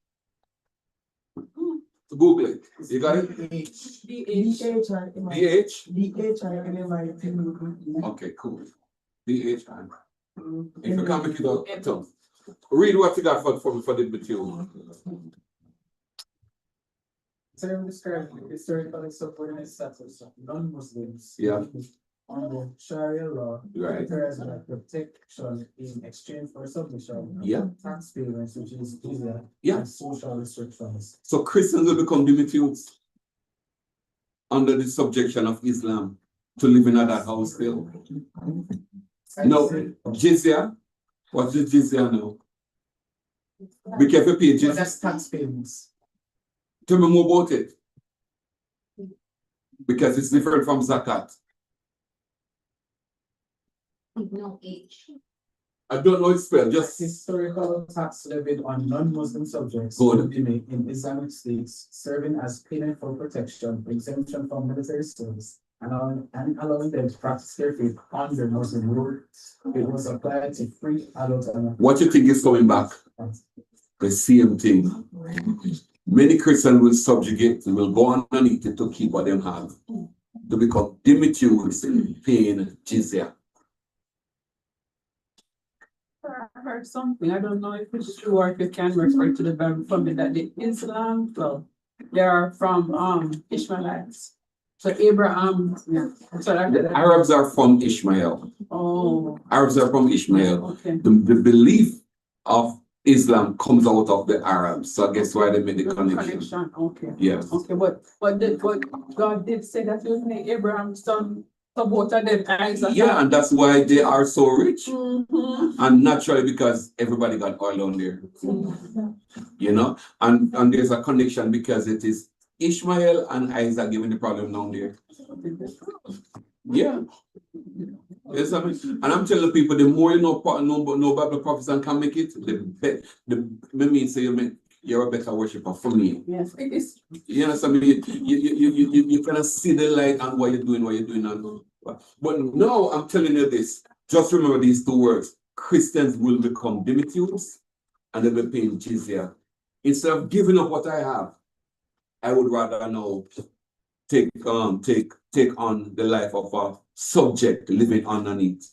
A: Google it. You got it? DH? Okay, cool. DH. If you can't make it out, tell me. Read what you got for the material.
D: So describe historically supporting status of non-Muslims.
A: Yeah.
D: Under Sharia law,
A: Right.
D: there is a protection in exchange for submission.
A: Yeah.
D: Tax payments, which is easier.
A: Yeah.
D: And social restrictions.
A: So Christians will become dimitudes under the subjection of Islam to live in that house still. No, jizya. What is jizya now? Be careful, pay
D: But
A: jizya.
D: that's tax payments.
A: Tell me more about it. Because it's different from zakat.
C: No age.
A: I don't know it's spelled, just
D: Historical tax levied on non-Muslim subjects
A: Good.
D: would be made in Islamic states, serving as payment for protection, exemption from military service, and allowing them to practice their faith under Muslim rule. It was applied to free adults and
A: what you think is coming back? The same thing. Many Christians will subjugate, will go underneath it to keep what they have. To become dimitudes, paying jizya.
G: I heard something, I don't know if it's true or if you can refer to the Bible from it, that the Islam, well, they are from Ishmaelites. So Abraham, yeah. So
A: The Arabs are from Ishmael.
G: Oh.
A: Arabs are from Ishmael.
G: Okay.
A: The belief of Islam comes out of the Arabs. So I guess why they made the connection.
G: Okay.
A: Yes.
G: Okay, but God did say that he would make Abraham's son both of them Isaac.
A: Yeah, and that's why they are so rich.
G: Mm-hmm.
A: And naturally, because everybody got oil on there. You know, and there's a connection because it is Ishmael and Isaac giving the problem down there. Yeah. Yes, I mean, and I'm telling people, the more you know Bible prophets and can make it, the means say you're a better worshiper for me.
G: Yes, it is.
A: You know, so I mean, you kind of see the light and what you're doing, and But now I'm telling you this. Just remember these two words. Christians will become dimitudes and they will pay jizya. Instead of giving up what I have, I would rather now take on the life of a subject living underneath.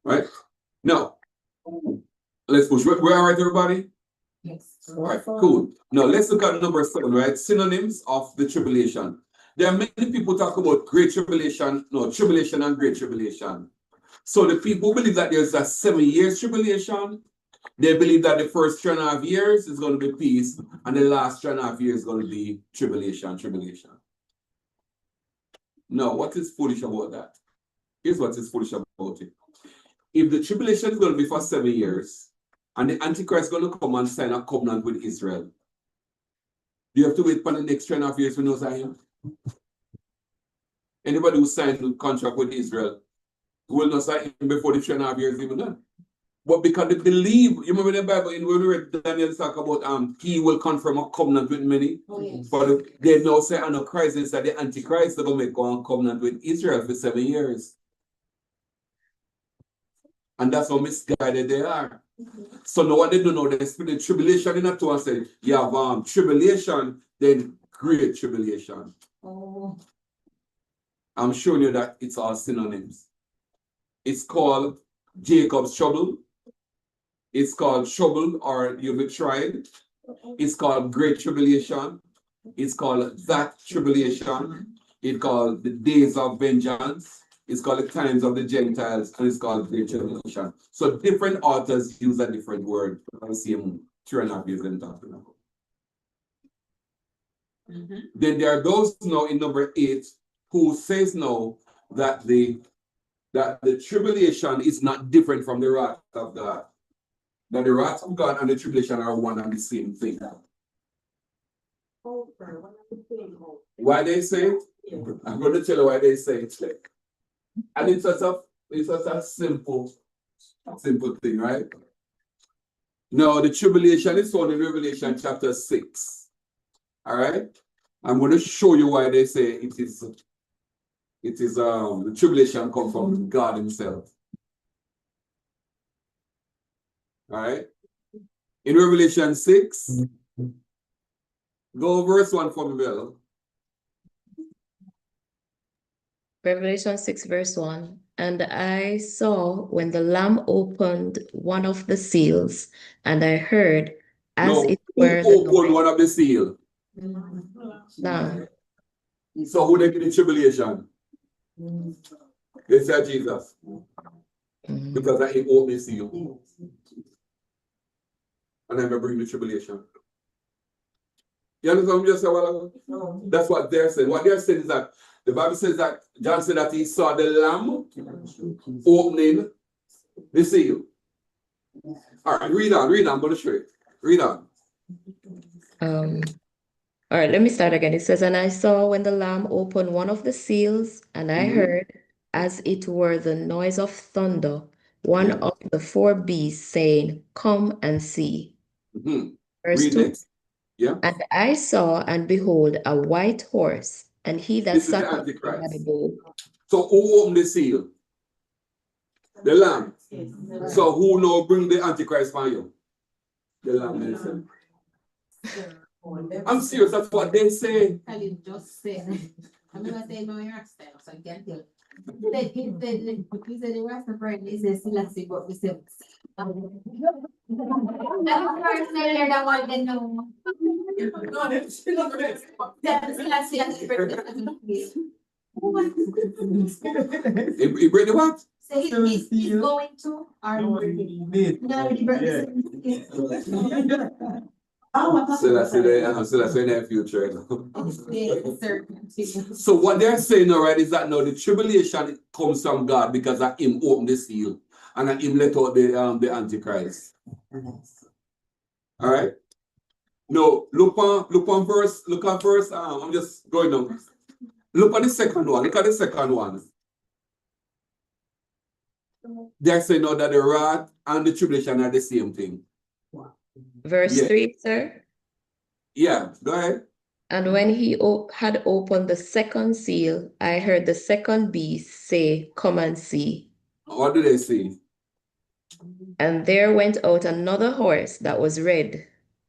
A: Right? Now, let's push. We're all right, everybody?
B: Yes.
A: All right, cool. Now let's look at number 7, right? Synonyms of the tribulation. There are many people talk about great tribulation, tribulation and great tribulation. So the people who believe that there's a 7 years tribulation, they believe that the first 3.5 years is going to be peace, and the last 3.5 years is going to be tribulation. Now, what is foolish about that? Here's what is foolish about it. If the tribulation is going to be for 7 years, and the Antichrist is going to come and sign a covenant with Israel, do you have to wait for the next 3.5 years for no sign? Anybody who signed a contract with Israel will not sign before the 3.5 years even done. But because they believe, you remember the Bible in when we read Daniel talk about he will confirm a covenant with many.
C: Oh, yes.
A: But they now say Christ is that the Antichrist is going to make a covenant with Israel for 7 years. And that's how misguided they are. So no one they don't know they split the tribulation in a two and say you have tribulation, then great tribulation.
C: Oh.
A: I'm showing you that it's all synonyms. It's called Jacob's trouble. It's called trouble or you'll be tried. It's called great tribulation. It's called that tribulation. It's called the days of vengeance. It's called the times of the Gentiles, and it's called great tribulation. So different authors use a different word for the same 3.5 years they're talking about. Then there are those now in number 8 who says now that the tribulation is not different from the wrath of God. That the wrath of God and the tribulation are one and the same thing. Why they say it? I'm going to tell you why they say it. Like, and it's such a simple thing, right? No, the tribulation is found in Revelation chapter 6. All right? I'm going to show you why they say it is the tribulation comes from God himself. All right? In Revelation 6, go verse 1 for me, Bill.
E: Revelation 6, verse 1. And I saw when the Lamb opened one of the seals, and I heard as
A: No,
E: it
A: who
E: were the
A: opened one of the seal?
E: Lamb.
A: So who they get the tribulation? They said Jesus. Because that he opened the seal. And I bring the tribulation. You understand what I'm just saying? Well, that's what they're saying. What they're saying is that the Bible says that John said that he saw the Lamb opening the seal. All right, read on. I'm going to show you. Read on.
E: All right, let me start again. It says, and I saw when the Lamb opened one of the seals, and I heard, as it were the noise of thunder, one of the 4 beasts saying, come and see. Verse
A: Read
E: 2.
A: next. Yeah.
E: And I saw, and behold, a white horse, and he that
A: This is
E: sat
A: the
E: on him
A: Antichrist.
E: had a bow.
A: So who opened the seal? The Lamb. So who now bring the Antichrist for you? The Lamb himself. I'm serious, that's what they say.
C: I just say. I'm gonna say no, you're so I can't tell. He said the rest of friend is a Selassie, but we said. I'm first earlier than what they know.
A: He bring the what?
C: So he's going to or no,
A: So that's in their future. So what they're saying now, right, is that now the tribulation comes from God because of him open the seal and that him let out the Antichrist. All right. No, look on verse. I'm just going down. Look at the second one. Look at the second one. They're saying now that the wrath and the tribulation are the same thing.
E: Verse 3, sir.
A: Yeah, go ahead.
E: And when he had opened the second seal, I heard the second beast say, "Come and see."
A: What do they say?
E: And there went out another horse that was red,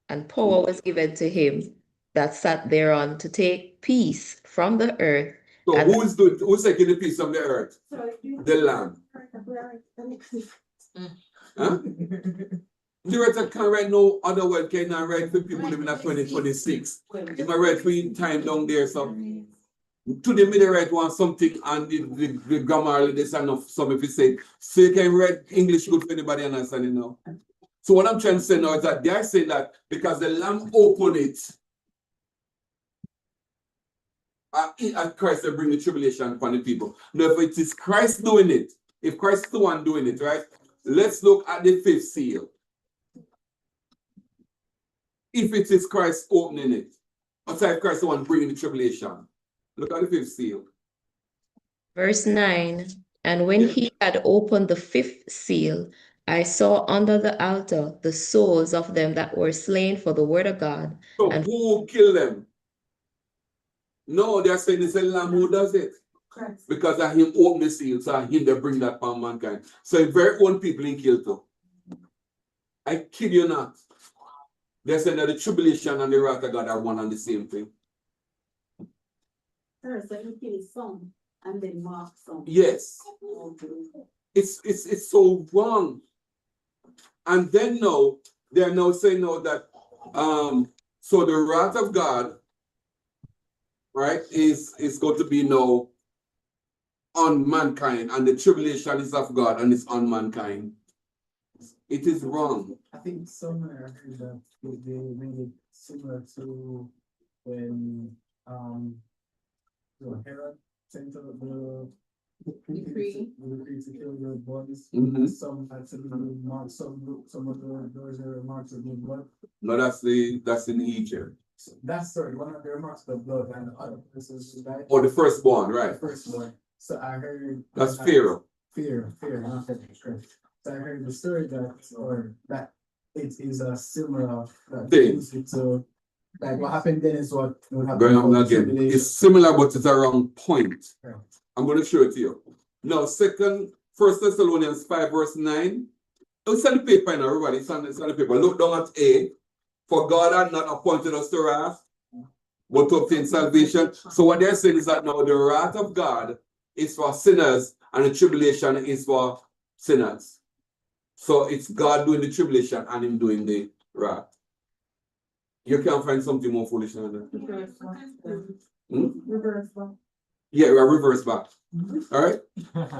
E: and power was given to him that sat thereon to take peace from the earth.
A: So
E: and
A: who's taking the peace from the earth? The Lamb. Huh? The writer can write no other word cannot write for people living at 2026. If I write for in time down there, so to the middle right want something and the grammar this and of some if you say so you can write English good for anybody understand it now. So what I'm trying to say now is that they are saying that because the Lamb opened it, at Christ will bring the tribulation upon the people. Now, if it is Christ doing it, if Christ is the one doing it, right? Let's look at the fifth seal. If it is Christ opening it, outside Christ the one bringing the tribulation. Look at the fifth seal.
E: Verse 9, and when he had opened the fifth seal, I saw under the altar the souls of them that were slain for the word of God.
A: So
E: and
A: who killed them? No, they're saying it's a Lamb who does it. Christ. Because of him open the seal, so him they bring that upon mankind. So his very own people he killed too. I kid you not. They're saying that the tribulation and the wrath of God are one and the same thing.
K: Sir, so you kill some and then mark some.
A: Yes. It's so wrong. And then now they're now saying now that so the wrath of God, right, is going to be now on mankind, and the tribulation is of God and it's on mankind. It is wrong.
D: I think somewhere I heard that they made it similar to when Herod sent out the decree to kill the boys. Some actually marked some of the those are marks of the blood.
A: No, that's in Egypt.
D: That's sorry, one of their marks of blood and the other person's died.
A: Or the firstborn, right?
D: The firstborn. So I heard
A: that's Pharaoh.
D: Fear, not that. So I heard the story that it is a similar thing. So like what happened then is what will happen.
A: Going on again. It's similar, but it's a wrong point. Right. I'm going to show it to you. Now, 1 Thessalonians 5, verse 9. It's on the paper now, everybody. It's on the paper. Look down at A. For God had not appointed us to wrath, but to obtain salvation. So what they're saying is that now the wrath of God is for sinners and the tribulation is for sinners. So it's God doing the tribulation and him doing the wrath. You can't find something more foolish than that.
K: Reverse back.
A: Yeah, reverse back. All right.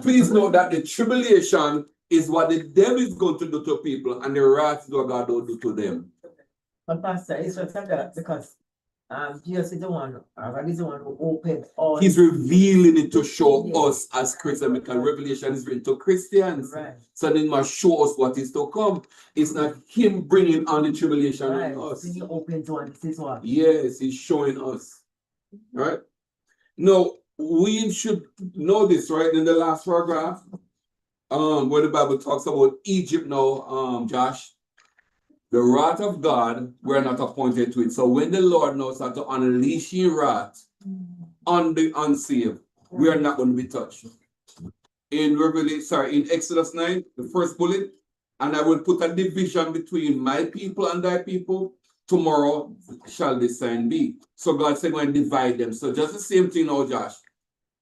A: Please note that the tribulation is what the devil is going to do to people, and the wrath is what God will do to them.
H: But Pastor, it's just like that because Jesus is the one, God is the one who opened all.
A: He's revealing it to show us as Christians, because Revelation is written to Christians. Right. So then must show us what is to come. It's not him bringing on the tribulation on us.
H: He opened one, this is what.
A: Yes, he's showing us. Right? Now, we should know this, right? In the last paragraph, where the Bible talks about Egypt now, Josh. The wrath of God, we're not appointed to it. So when the Lord knows how to unleash his wrath on the unsaved, we are not going to be touched. In Exodus 9, the first bullet, and I will put a division between my people and thy people. Tomorrow shall this sign be. So God said, going to divide them. So just the same thing now, Josh,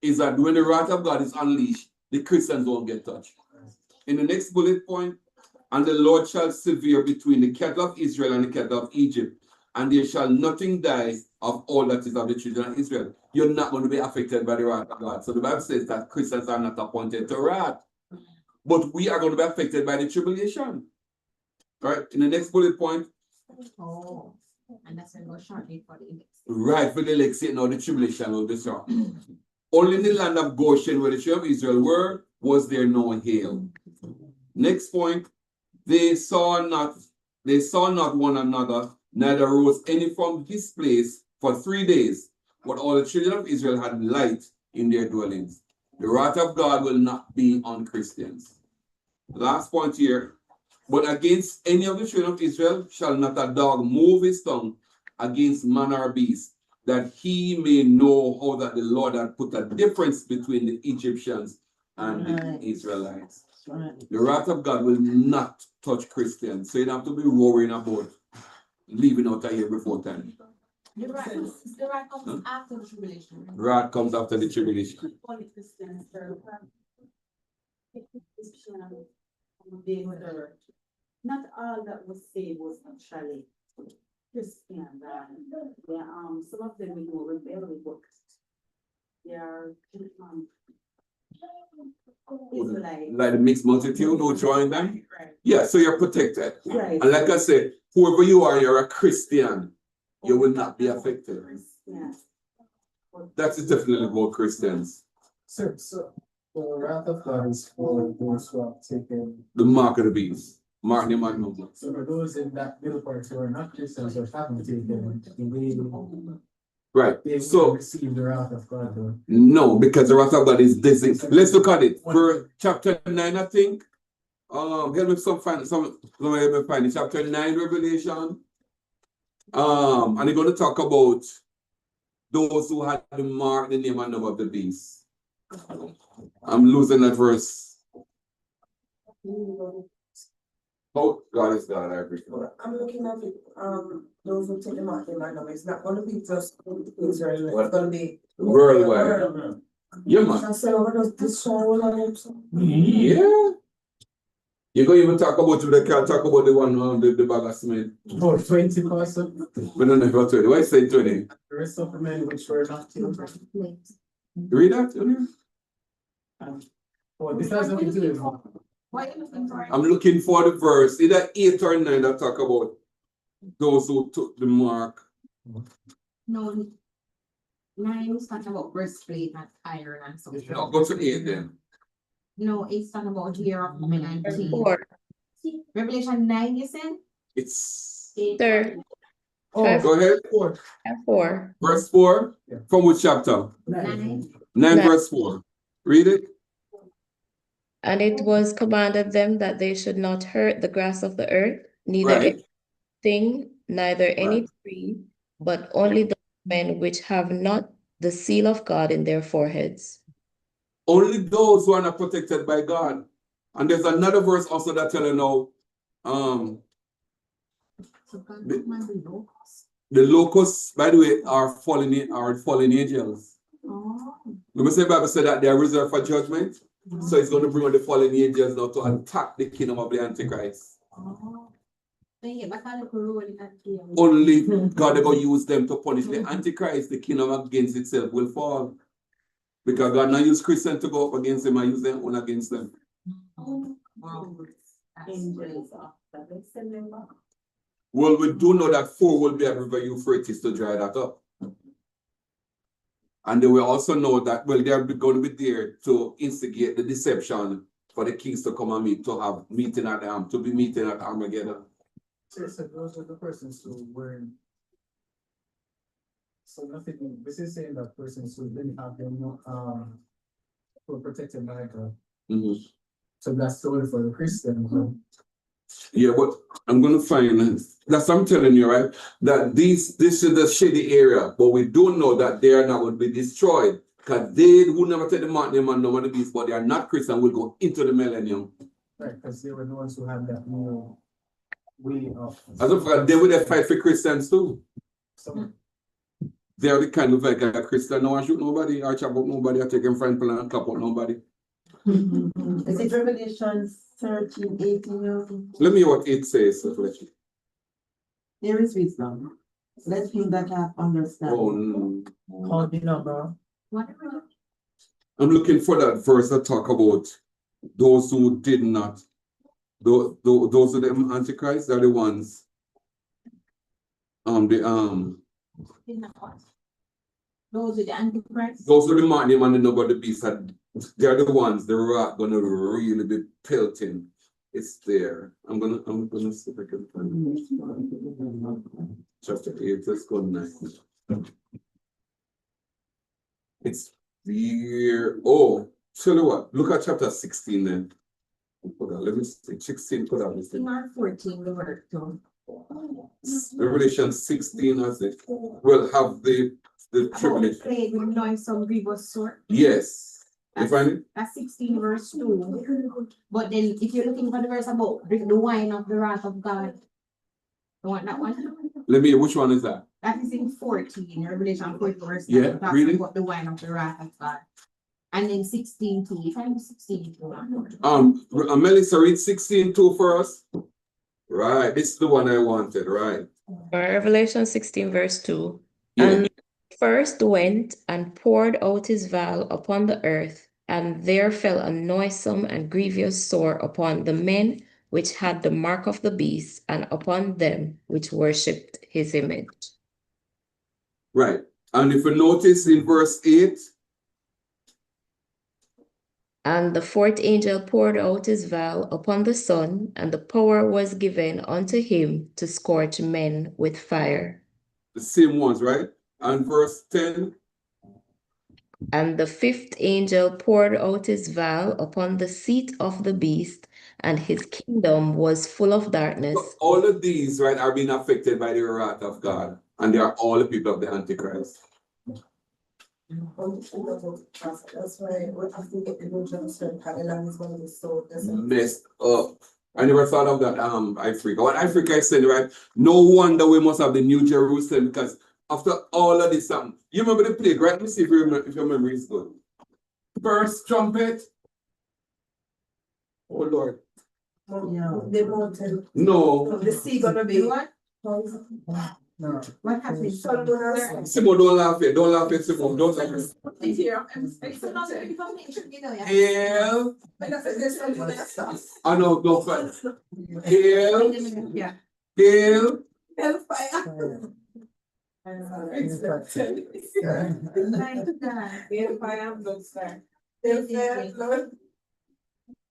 A: is that when the wrath of God is unleashed, the Christians won't get touched. In the next bullet point, and the Lord shall sever between the cattle of Israel and the cattle of Egypt, and there shall nothing die of all that is of the children of Israel. You're not going to be affected by the wrath of God. So the Bible says that Christians are not appointed to wrath, but we are going to be affected by the tribulation. Right? In the next bullet point.
C: Oh, and that's when we're shortly for the elect.
A: Right, for the elect, now the tribulation will be short. Only in the land of Goshen, where the children of Israel were, was there no hail. Next point. They saw not one another, neither rose any from his place for 3 days, but all the children of Israel had light in their dwellings. The wrath of God will not be on Christians. Last point here. But against any of the children of Israel shall not a dog move his tongue against man or beast, that he may know how that the Lord had put a difference between the Egyptians and the Israelites. The wrath of God will not touch Christians, so you don't have to be worrying about leaving out of here before time.
C: The wrath comes after the tribulation.
A: Wrath comes after the tribulation.
K: Only Christians, they were, not all that was saved was actually Christian. Some of them we know rebellion, but they are Israelites.
A: Like the mixed multitude who join them.
K: Right.
A: Yeah, so you're protected.
K: Right.
A: And like I said, whoever you are, you're a Christian. You will not be affected.
K: Yeah.
A: That's definitely about Christians.
D: So the wrath of God is for those who have taken.
A: The mark of the beast. Mark the man number.
D: So for those in that middle part who are not Christians or haven't taken,
A: Right.
D: they
A: So
D: will receive the wrath of God. Though.
A: no, because the wrath of God is this. Let's look at it. For chapter 9, I think. Help me somebody help me find it. Chapter 9, Revelation. And they're going to talk about those who had the mark, the name and number of the beast. I'm losing that verse. Oh, God is God, I agree.
B: I'm looking at it, those who take the mark, they might know, it's not gonna be just Israel, it's gonna be.
A: Worldwide. Yeah, man.
B: I said, what does this show like?
A: Yeah. You're going to even talk about, they can't talk about the one, the bag of cement.
D: Oh, 20%.
A: We don't know about 20. Why say 20?
D: The rest of the men which were not killed.
A: Read that?
D: Oh, this has nothing to do with.
C: What are you looking for?
A: I'm looking for the verse, either 8 or 9 that talk about those who took the mark.
C: No, 9 is talking about breastplate and iron and so.
A: No, go to 8 then.
C: No, it's talking about year of coming and
E: 4.
C: Revelation 9, you said?
A: It's.
E: Third.
D: Oh,
A: Go ahead.
E: 4.
A: Verse 4.
D: Yeah.
A: From which chapter?
C: 9.
A: 9
E: 9.
A: verse 4. Read it.
E: And it was commanded them that they should not hurt the grass of the earth, neither
A: Right.
E: any thing, neither any tree, but only the men which have not the seal of God in their foreheads.
A: Only those who are not protected by God. And there's another verse also that tell you now, the locusts, by the way, are fallen angels. Remember the Bible said that they are reserved for judgment. So it's going to bring on the fallen angels now to attack the kingdom of the Antichrist. Only God is going to use them to punish the Antichrist. The kingdom against itself will fall. Because God not use Christians to go up against them and use them on against them. Well, we do know that 4 will be at River Euphrates to dry that up. And they will also know that, well, they're going to be there to instigate the deception for the kings to come and meet, to have meeting at to be meeting at Armageddon.
D: So those are the persons who were. So nothing. This is saying that persons who didn't have them, who were protected by God. So that's only for the Christians.
A: Yeah, but I'm going to find, that's what I'm telling you, right? That this is the shady area, but we do know that they are not going to be destroyed. Because they who never take the mark, name and number of the beast, but they are not Christian, will go into the millennium.
D: Right, because they were the ones who had that new way of.
A: As a fact, they would fight for Christians too.
D: So,
A: they are the kind of like a Christian, no one shoot nobody, or chop up nobody, or take them friend plan and clap out nobody.
H: Is it Revelation 13, 18?
A: Let me hear what it says.
H: There is wisdom. Let him that have understanding.
A: Oh, no.
H: Call the number.
A: I'm looking for that verse that talk about those who did not. Those are the Antichrist, are the ones.
C: Those are the Antichrist.
A: Those are the mark name and the number of the beast. They're the ones the rat gonna really be pelting. It's there. I'm gonna see if I can find it. Chapter 8, let's go 9. It's here. Oh, tell you what, look at chapter 16 then. Let me see. 16 put out this.
C: Mark 14, the word too.
A: Revelation 16 has it. We'll have the the
C: About the
A: tribulation.
C: plague with noisome grievous sort.
A: Yes. You find it?
C: That's 16 verse 2. But then if you're looking for the verse about drink the wine of the wrath of God. You want that one?
A: Let me, which one is that?
C: That is in 14, Revelation 14 verse
A: Yeah,
C: 9, talks
A: read it.
C: about the wine of the wrath of God. And then 16 2. If I'm 16 2.
A: Melissa, read 16:2 for us. Right, this is the one I wanted, right?
E: Revelation 16, verse 2.
A: Yeah.
E: And first went and poured out his vial upon the earth, and there fell a noisome and grievous sore upon the men which had the mark of the beast, and upon them which worshipped his image.
A: Right. And if you notice in verse 8,
E: And the fourth angel poured out his vial upon the sun, and the power was given unto him to scorch men with fire.
A: the same ones, right? And verse 10,
E: And the fifth angel poured out his vial upon the seat of the beast, and his kingdom was full of darkness.
A: so all of these, right, are being affected by the wrath of God. And they are all the people of the Antichrist.
B: That's why what I think the religion is going to be so
A: Messed up. I never thought of that, Africa. What Africa is saying, right? No wonder we must have the New Jerusalem, because after all of this, you remember the plague, right? Let me see if your memory is good. First trumpet. Oh Lord.
B: The mountain.
A: No.
B: The sea gonna be what?
H: No.
C: What happened?
A: Simon, don't laugh here. Don't laugh here, Simon. Don't laugh here.
G: Here,
A: Hail. I know, no fun. Hail.
G: Yeah.
A: Hail.
B: Hellfire. Hellfire, blood star. Hellfire, blood.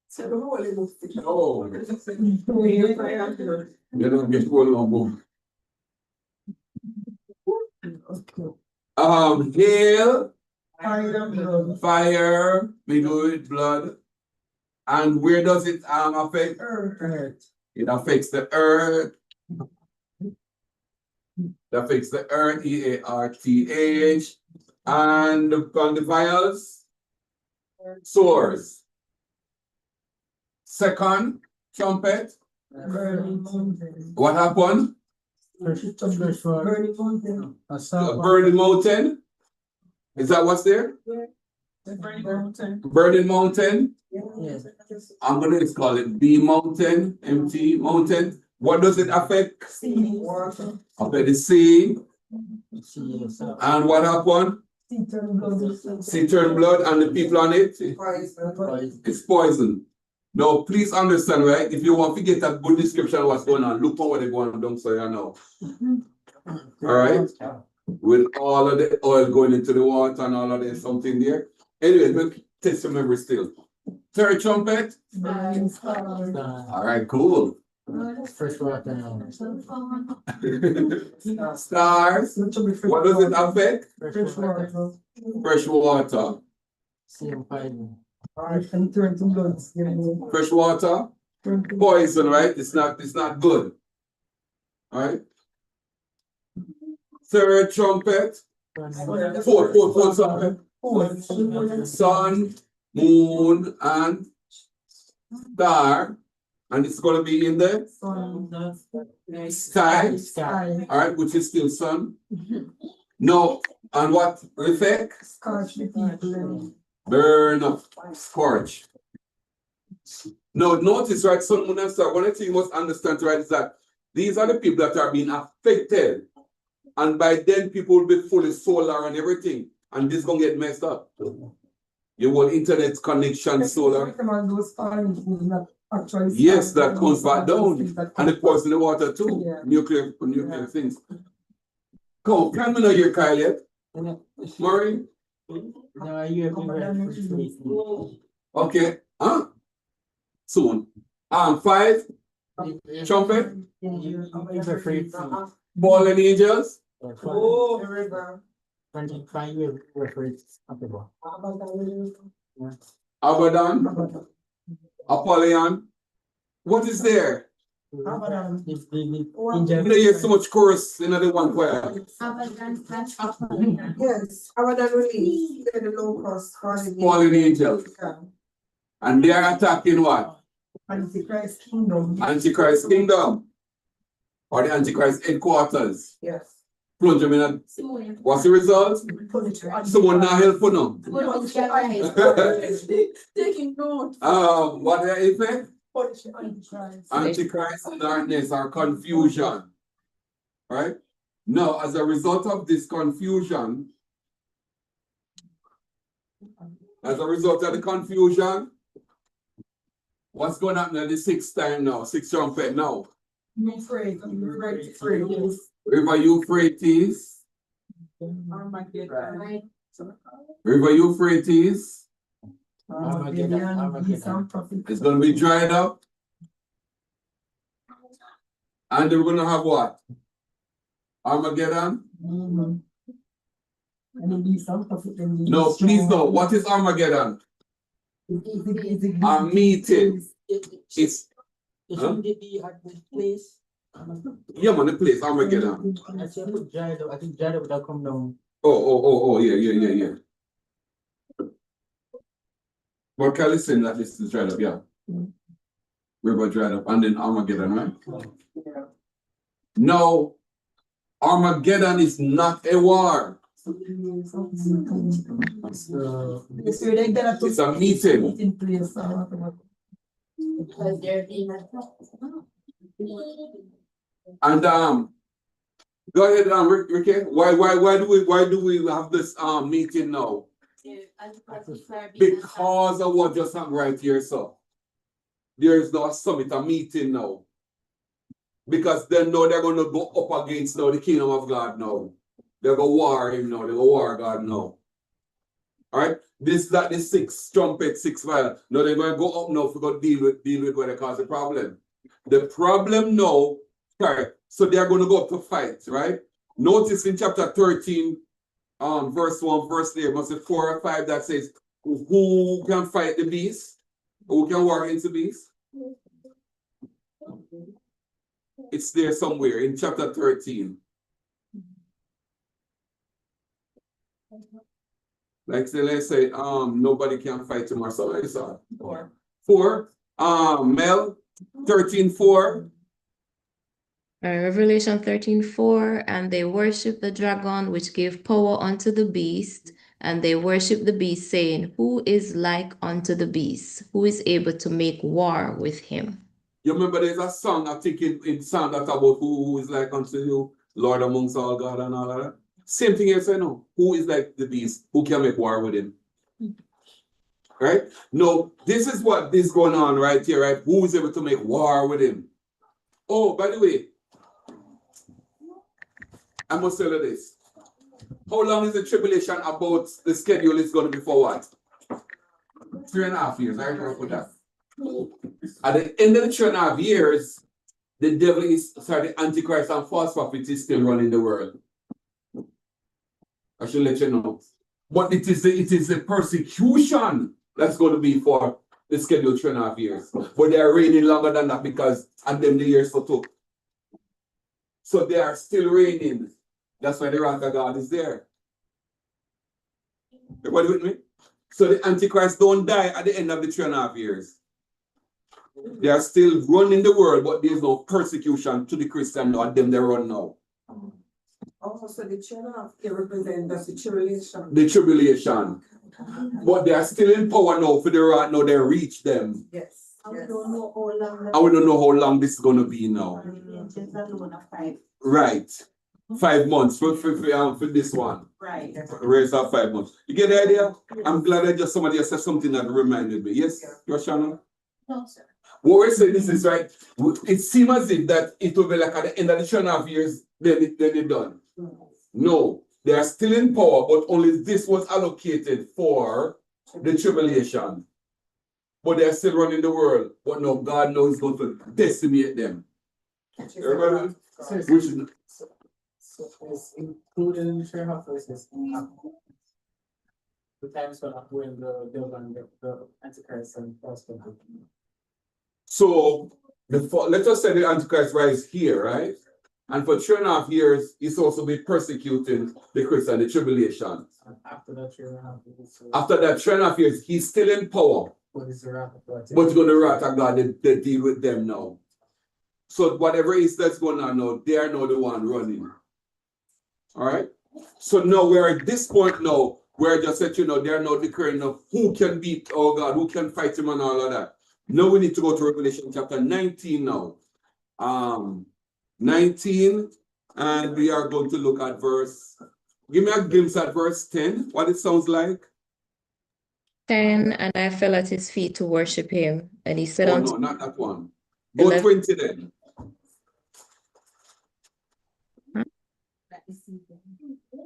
B: So the holy book.
A: Oh.
B: Hellfire, blood.
A: You don't get one on board. Hail.
B: Fire, blood.
A: Fire. We do it, blood. And where does it affect?
B: Earth.
A: It affects the earth. It affects the earth, EARTH. And on the vials, swords. Second trumpet.
B: Burning mountain.
A: What happened?
B: Burning mountain.
A: Burning mountain. Is that what's there?
B: Burning mountain.
A: Burning mountain.
B: Yes.
A: I'm gonna call it B mountain, MT mountain. What does it affect?
B: Sea, water.
A: Affect the sea. And what happened?
B: Sea turn blood.
A: Sea turn blood, and the people on it,
B: Poison.
A: it's poison. Now, please understand, right? If you want to get a good description of what's going on, look for what they're going on, so you know. All right? With all of the oil going into the water and all of this, something there. Anyway, but test your memory still. Third trumpet. All right, cool.
H: Fresh water.
A: Stars. What does it affect?
H: Fresh water.
A: Fresh water.
H: Same fire.
B: And turn to blood.
A: Fresh water. Poison, right? It's not good. All right. Third trumpet. Fourth trumpet. Sun, moon, and star. And it's going to be in the sky. All right, which is still sun. No, and what effect?
B: Scorch the people.
A: Burn up, scorch. Now, notice, right, sun, moon, and star. One thing you must understand, right, is that these are the people that are being affected. And by then, people will be fully solar and everything. And this is going to get messed up. You want internet connection, solar. Yes, that comes back down. And it pours in the water too.
B: Yeah.
A: Nuclear things. Come on, can we not hear Kyle yet? Murray?
H: No, you
A: Okay. Huh? Soon. 5. Trumpet. Ball and angels.
B: Oh, the river.
A: Abaddon. Apollyon. What is there?
H: It's the
A: You know, you so much chorus in the one choir.
B: Yes, our dad release, they're the low cost
A: Fallen angels. And they are attacking what?
B: Antichrist kingdom.
A: Antichrist kingdom. Or the Antichrist headquarters.
B: Yes.
A: Plunge them in a, what's the result? Someone not helpful now.
G: Taking note.
A: What the effect? Antichrist, darkness, or confusion. Right? Now, as a result of this confusion, what's going to happen at the sixth time now? Sixth trumpet now. River Euphrates. River Euphrates. It's going to be dried up. And we're going to have what? Armageddon? No, please no. What is Armageddon? A meeting. It's yeah, man, the place, Armageddon.
H: I think dried up will come down.
A: Oh, yeah. But can listen that this is dried up, yeah. River dried up, and then Armageddon, right? No, Armageddon is not a war. It's a meeting. And go ahead, Ricky. Why do we have this meeting now? Because of what just happened right here, so there is no summit, a meeting now. Because then now they're gonna go up against now the kingdom of God now. They're gonna war him now, they're gonna war God now. Alright? This that the sixth trumpet, sixth vial. Now they're gonna go up now for go deal with what they cause the problem. The problem now, sorry, so they're gonna go up to fight, right? Notice in chapter 13, verse 1, verse there, must be 4 or 5 that says, who can fight the beast? Who can war against the beast? It's there somewhere in chapter 13. Like say, let's say, nobody can fight tomorrow. So I saw 4. Mel, 13:4.
E: Revelation 13:4, and they worship the dragon which gave power unto the beast, and they worship the beast, saying, who is like unto the beast? Who is able to make war with him?
A: You remember there's a song, I think in Psalm that about who is like unto you, Lord amongst all God and all of that. Same thing here, say no. Who is like the beast? Who can make war with him? Right? No, this is what is going on right here, right? Who is able to make war with him? Oh, by the way, I must tell you this. How long is the tribulation about the schedule is going to be for what? 3.5 years, I remember for that. At the end of the 3.5 years, the devil is, the Antichrist and false prophet is still running the world. I should let you know. But it is the persecution that's going to be for the scheduled 3.5 years. But they are reigning longer than that because and them the years for 2. So they are still reigning. That's why the wrath of God is there. Everybody with me? So the Antichrist don't die at the end of the 3.5 years. They are still running the world, but there is no persecution to the Christian or them they run now.
B: Also, the 3.5 years represents the tribulation.
A: The tribulation. But they are still in power now for the right now, they reach them.
B: Yes.
K: And we don't know how long.
A: And we don't know how long this is going to be now. Right. 5 months for this one.
K: Right.
A: Raise up 5 months. You get the idea? I'm glad that just somebody said something that reminded me. Yes, your Shannon?
C: No, sir.
A: What we're saying this is right. It seems as if that it will be like at the end of the 3.5 years, then they're done. No, they are still in power, but only this was allocated for the tribulation. But they're still running the world. But no, God knows He's going to decimate them. Everybody? Which is
D: So it's included in the 3.5 verses. The time is going to when the devil and the Antichrist and false prophet.
A: So let us say the Antichrist rise here, right? And for 3.5 years, he's also be persecuting the Christian, the tribulation.
D: And after that 3.5 years.
A: After that 3.5 years, he's still in power.
D: What is the wrath of God?
A: But it's going to wrath of God, they deal with them now. So whatever is that's going on now, they are now the one running. All right. So now we're at this point now, where just said, they are now declaring of who can beat our God, who can fight him and all of that. Now we need to go to Revelation chapter 19 now. 19, and we are going to look at give me a glimpse at verse 10, what it sounds like.
E: 10, and I fell at his feet to worship him, and he said
A: Oh
E: unto
A: no, not that one. Go
E: 11.
A: 20 then.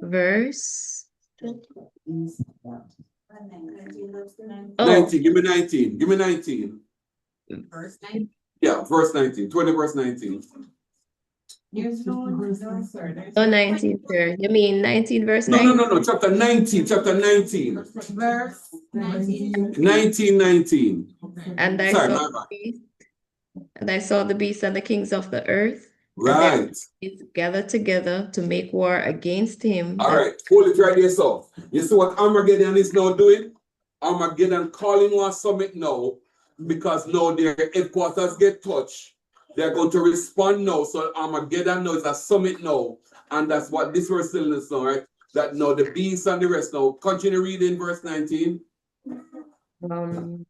E: Verse Oh,
A: 19, give me 19, give me 19.
C: Verse 9.
A: Yeah, verse 19, 20 verse 19.
C: There's no
E: 19, sir. You mean 19 verse
A: No,
E: 9?
A: no, chapter 19, chapter 19.
C: verse 19.
A: 19.
E: And I
A: Sorry,
E: saw
A: my
E: the
A: bad.
E: beast, and I saw the beast and the kings of the earth, and their
A: Right.
E: armies gathered together to make war against him.
A: All right, hold it right there, so. You see what Armageddon is now doing? Armageddon calling one summit now, because now their headquarters get touched. They're going to respond now. So Armageddon now is a summit now. And that's what this verse telling us now, right? That now the beast and the rest now. Continue reading verse 19.
E: And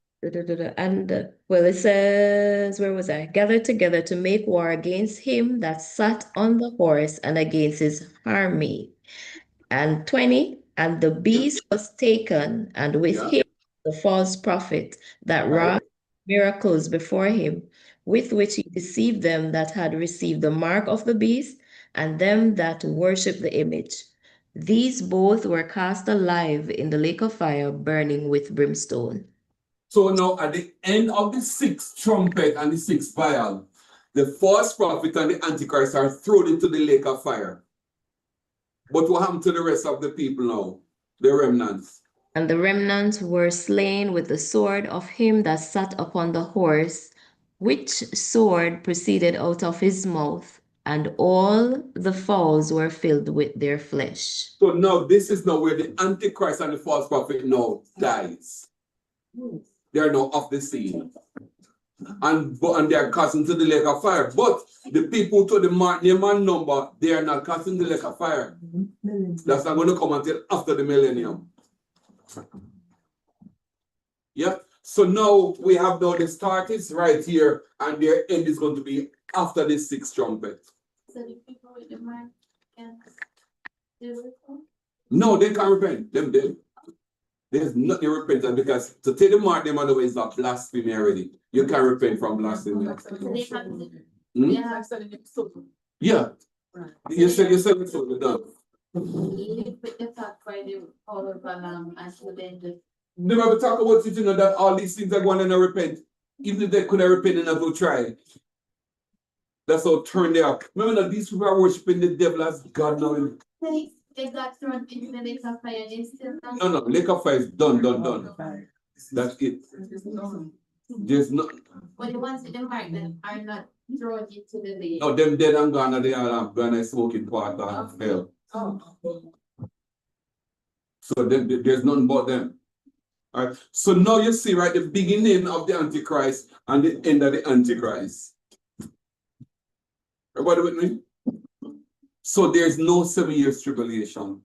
E: well, it says, where was I? Gathered together to make war against him that sat on the horse and against his army. And 20, and the beast was taken, and with him the false prophet that wrought miracles before him, with which he deceived them that had received the mark of the beast, and them that worshipped the image. These both were cast alive in the lake of fire, burning with brimstone.
A: So now at the end of the 6th trumpet and the 6th vial, the false prophet and the Antichrist are thrown into the lake of fire. But what happened to the rest of the people now? The remnants.
E: And the remnants were slain with the sword of him that sat upon the horse, which sword proceeded out of his mouth, and all the fowls were filled with their flesh.
A: So now this is now where the Antichrist and the false prophet now dies. They are now off the scene. And they are cast into the lake of fire. But the people to the name and number, they are not cast into the lake of fire. That's not going to come until after the millennium. Yeah. So now we have now the start is right here, and their end is going to be after the 6th trumpet.
C: So the people with the mark can do it?
A: No, they can't repent. Them dead. There's nothing repentance, because to take the mark them otherwise is a blasphemy already. You can't repent from blasphemy.
C: So they have to,
A: Hmm?
C: they have
A: Yeah. You said it's so done.
C: live with the fact by the power of and so then just
A: Never ever talk about it, that all these things are going to repent. Even if they couldn't repent and not try. That's how turned they are. Remember that these people are worshiping the devil as God now.
C: they got thrown into the lake of fire, they still not.
A: No, lake of fire is done. That's it. There's no.
C: But the ones with the mark that are not thrown into the lake.
A: No, them dead and gone, they are gone and smoking part of hell. So there's nothing about them. All right. So now you see, right, the beginning of the Antichrist and the end of the Antichrist. Everybody with me? So there's no 7 years tribulation.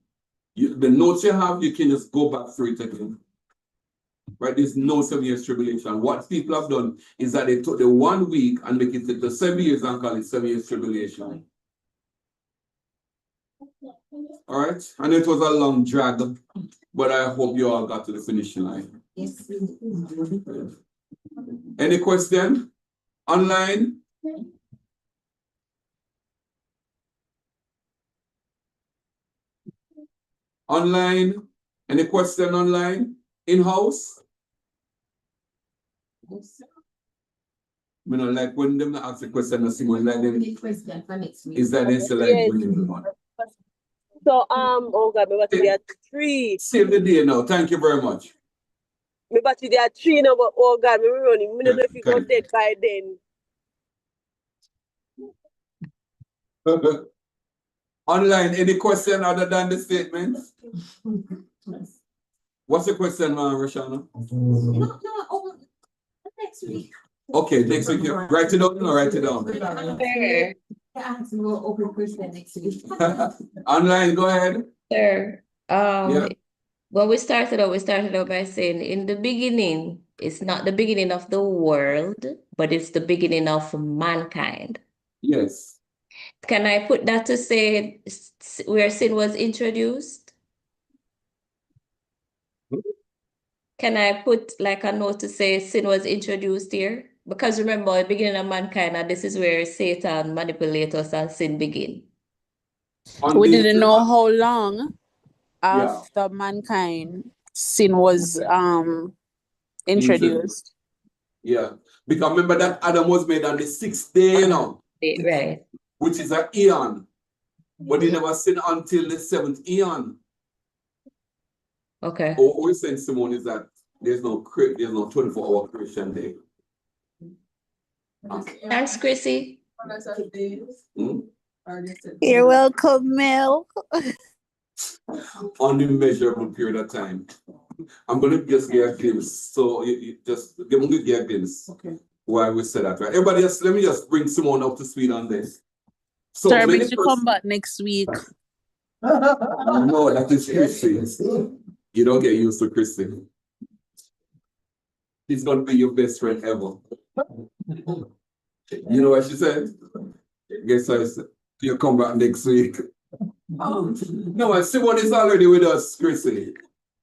A: The notes you have, you can just go back through it again. Right? There's no 7 years tribulation. What people have done is that they took the 1 week and make it the 7 years and call it 7 years tribulation. All right? And it was a long drag, but I hope you all got to the finishing line.
C: Yes.
A: Any question? Online? Online? Any question online? In-house? I don't like when them ask the question, I see when like them.
C: Question for next week.
A: Is that they select
L: Yes.
A: when them want?
L: So oh God, we want to be at 3.
A: Save the day now. Thank you very much.
L: Me battery they are 3 now, but oh God, we running. We don't know if you go dead by then.
A: Online, any question other than the statement? What's the question, Roshana?
C: No, next week.
A: Okay, next week. Write it down or write it down.
E: Sir,
C: We'll open question next week.
A: Online, go ahead.
E: sir,
A: Yeah.
E: when we started out by saying in the beginning, it's not the beginning of the world, but it's the beginning of mankind.
A: Yes.
E: Can I put that to say where sin was introduced? Can I put like a note to say sin was introduced here? Because remember, the beginning of mankind, and this is where Satan manipulates us and sin begin.
F: We didn't know how long
A: Yeah.
F: after mankind sin was introduced.
A: Yeah. Because remember that Adam was made on the 6th day, you know,
E: Right.
A: which is an eon. But he never sinned until the 7th eon.
E: Okay.
A: What we're saying, Simone, is that there's no 24-hour Christian day.
E: Thanks, Chrissy.
A: Hmm?
F: You're welcome, Mel.
A: Unmeasurable period of time. I'm going to just get a glimpse. So you just give me a glimpse.
F: Okay.
A: Why we said that, right? Everybody else, let me just bring Simone up to speed on this. So
F: Sir,
A: when
F: make you come back next week.
A: No, that is Chrissy. You don't get used to Chrissy. She's going to be your best friend ever. You know what she said? Guess I said, you come back next week. No, Simone is already with us, Chrissy.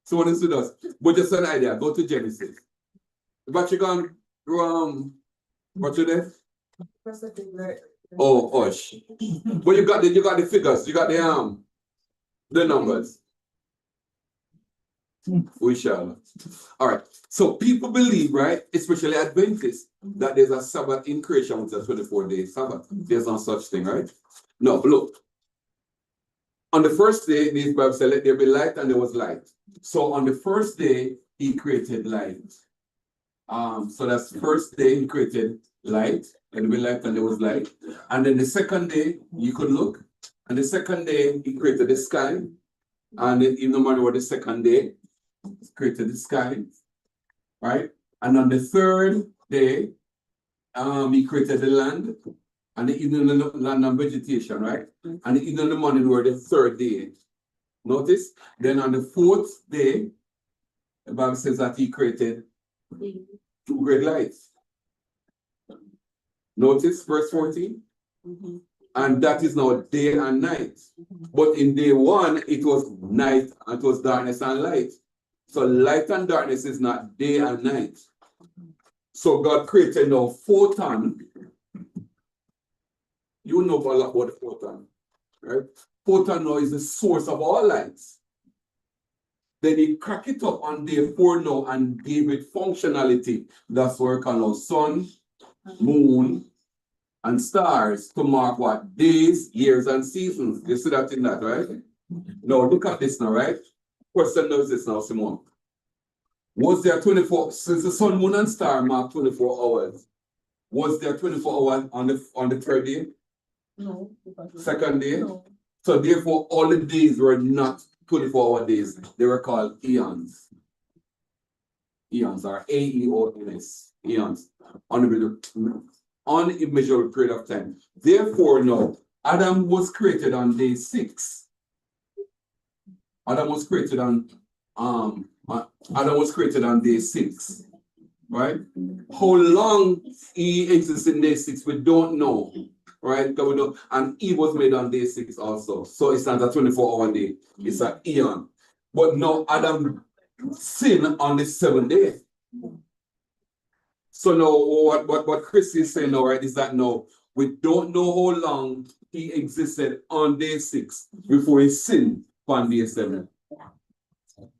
A: Simone is with us. But just an idea, go to Genesis. But you gone what you there? Oh, hush. But you got the figures, you got the numbers. We shall. All right. So people believe, right, especially Adventists, that there's a Sabbath in creation, which is a 24-day Sabbath. There's no such thing, right? No, but look. On the first day, these Bible said, let there be light, and there was light. So on the first day, he created light. So that's the first day he created light, and there be light, and there was light. And then the second day, you could look, and the second day he created the sky. And then in the morning was the second day, he created the sky, right? And on the third day, he created the land, and the evening the land and vegetation, right? And the evening and the morning were the third day. Notice? Then on the fourth day, the Bible says that he created 2 great lights. Notice verse 14? And that is now day and night. But in day 1, it was night, and it was darkness and light. So light and darkness is not day and night. So God created now photon. You know a lot about the photon, right? Photon now is the source of all lights. Then he cracked it up on day 4 now and gave it functionality. That's what we call now sun, moon, and stars to mark what? Days, years, and seasons. You see that in that, right? Now look at this now, right? Question now is this now, Simone. Was there 24, since the sun, moon, and star mark 24 hours, was there 24 hours on the third day?
G: No.
A: Second day?
G: No.
A: So therefore, all the days were not 24-hour days. They were called eons. Eons are A-E-O-N-S. Eons. Unmeasurable period of time. Therefore, now, Adam was created on day 6. Adam was created on day 6. Right? How long he exists in day 6, we don't know. Right? We don't, and Eve was made on day 6 also. So it's not a 24-hour day. It's an eon. But now Adam sinned on the 7th day. So now what Chris is saying now, right, is that now we don't know how long he existed on day 6 before he sinned on day 7.
G: So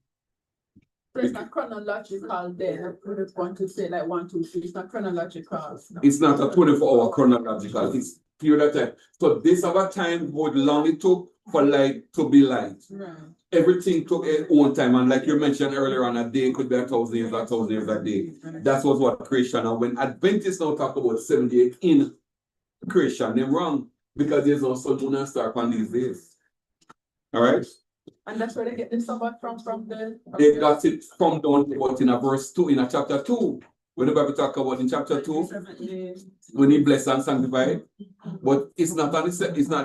G: it's not chronological there. We just want to say like 1, 2, 3. It's not chronological.
A: It's not a 24-hour chronological. It's period of time. So this of a time, how long it took for light to be light.
B: Right.
A: Everything took its own time, and like you mentioned earlier on, a day could be 1,000 years, 1,000 years a day. That was what creation. And when Adventists now talk about 78 in creation, they're wrong, because there's no sun, moon, and star on these days. All right?
G: And that's where they get the Sabbath from the.
A: They got it from down about in a verse 2, in a chapter 2. When the Bible talk about in chapter 2, when he blessed and sanctified. But it's not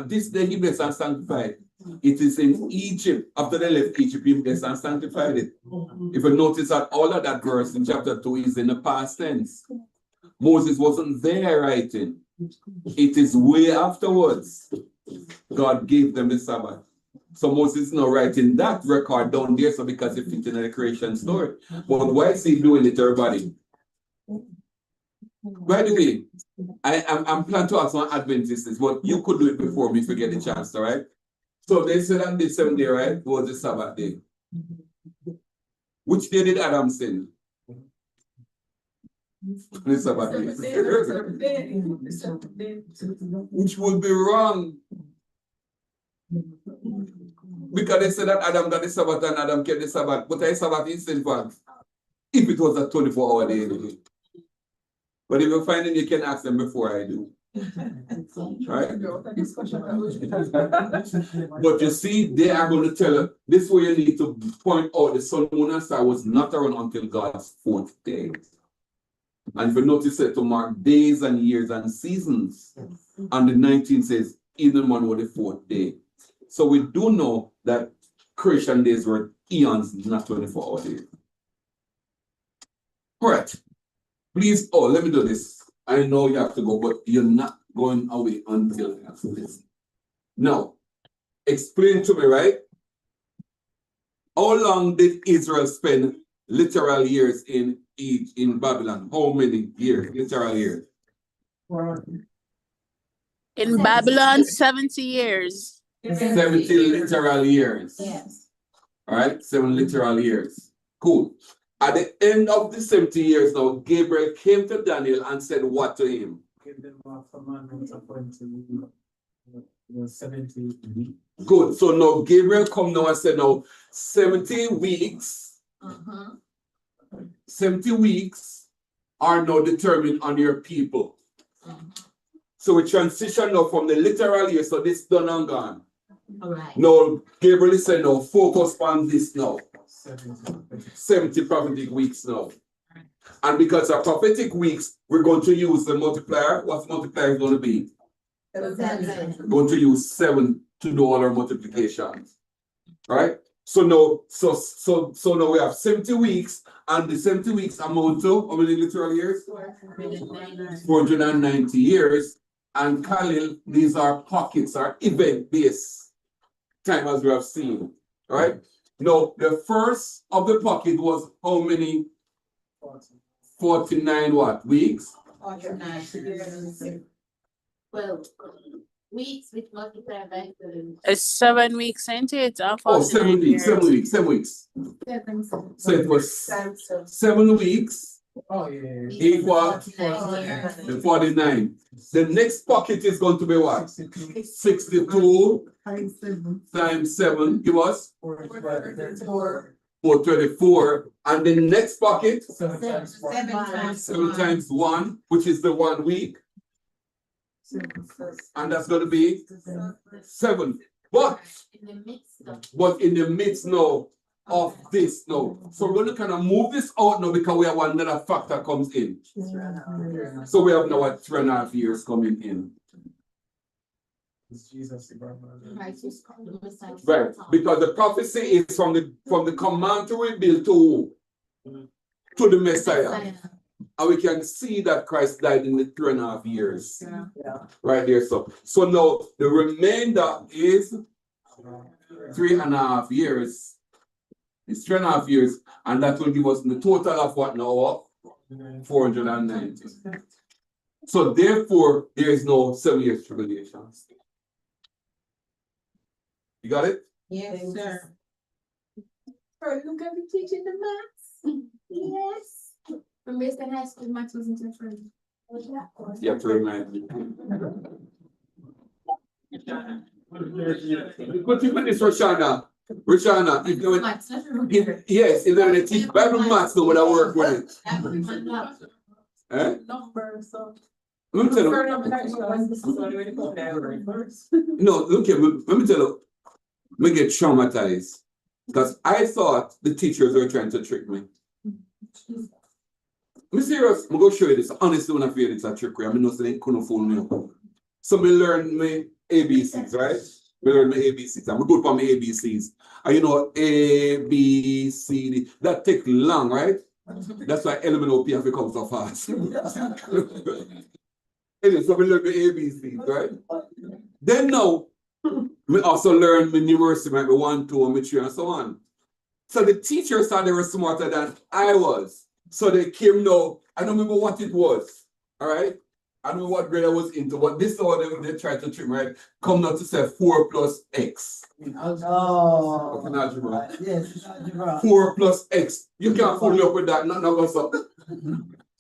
A: this day he blessed and sanctified. It is in Egypt. After they left Egypt, he blessed and sanctified it. If you notice that all of that verse in chapter 2 is in the past tense. Moses wasn't there writing. It is way afterwards. God gave them the Sabbath. So Moses is not writing that record down there, so because it fits in the creation story. But why is he doing it, everybody? By the way, I'm planning to ask one Adventists, but you could do it before me if you get the chance, all right? So they said on the 7th day, right, was the Sabbath day. Which day did Adam sin? The Sabbath day. Which would be wrong. Because they said that Adam got the Sabbath and Adam kept the Sabbath. But the Sabbath is in fact, if it was a 24-hour day anyway. But if you find it, you can ask them before I do. Right? But you see, they are going to tell you, this is where you need to point out the sun, moon, and star was not around until God's 4th day. And if you notice it to mark days and years and seasons. And the 19th says, even one was the 4th day. So we do know that creation days were eons, not 24-hour days. All right. Please, let me do this. I know you have to go, but you're not going away until after this. Now, explain to me, right? How long did Israel spend literal years in Babylon? How many years, literal years?
F: In Babylon, 70 years.
A: 70 literal years.
C: Yes.
A: All right, 7 literal years. Cool. At the end of the 70 years now, Gabriel came to Daniel and said what to him?
D: Give them a commandment according to the 70 weeks.
A: Good. So now Gabriel come now and said now 70 weeks. 70 weeks are now determined on your people. So we transition now from the literal year, so this done and gone.
C: All right.
A: Now Gabriel is saying now focus on this now. 70 prophetic weeks now. And because of prophetic weeks, we're going to use the multiplier. What's multiplier going to be? We're going to use 7 to do all our multiplications. Right? So now, so now we have 70 weeks, and the 70 weeks amount to how many literal years? 490 years. And Khalil, these are pockets, are event-based time as we have seen. Right? Now, the first of the pocket was how many? 49 what? Weeks?
C: 12 weeks with multiplied by 2.
F: It's 7 weeks, ain't it?
A: Oh, 7 weeks, 7 weeks, 7 weeks.
C: 7.
A: So it was 7 weeks
D: Oh, yeah.
A: equal the 49. The next pocket is going to be what? 62 times 7 give us 434. And the next pocket
D: 7 times 1.
A: 7 times 1, which is the 1 week. And that's going to be 7. But in the midst now of this now. So we're going to kind of move this out now because we have another factor comes in. So we have now 3.5 years coming in. Right. Because the prophecy is from the command to rebuild to who? To the Messiah. And we can see that Christ died in the 3.5 years. Right there. So now the remainder is 3.5 years. It's 3.5 years, and that will give us the total of what now? 490. So therefore, there is no 7 years tribulation. You got it?
B: Yes, sir.
C: Look at me teaching the maths. Yes. From Western High School, maths wasn't your friend.
A: You have to remind me. But you this, Roshana. Roshana, if you yes, if they teach Bible maths, no matter work with it. Eh? Let me tell you. No, look here, let me tell you. Me get traumatized. Because I thought the teachers were trying to trick me. I'm serious. I'm going to show you this. Honestly, when I feel it's a trickery, I mean, no, they couldn't fool me up. So me learn my ABCs, right? Me learn my ABCs. I'm good for my ABCs. And you know, A, B, C, D. That take long, right? That's why elemental P have to come so fast. Anyway, so we learn my ABCs, right? Then now, we also learn my numeracy, my 1, 2, and my 3, and so on. So the teachers thought they were smarter than I was. So they came now. I don't remember what it was. All right. I don't know what grade I was into, but this is what they tried to trick me, right? Come now to say 4 plus X.
H: Oh.
A: Okay, algebra.
H: Yes, algebra.
A: 4 plus X. You can't fool me up with that. Not what's up.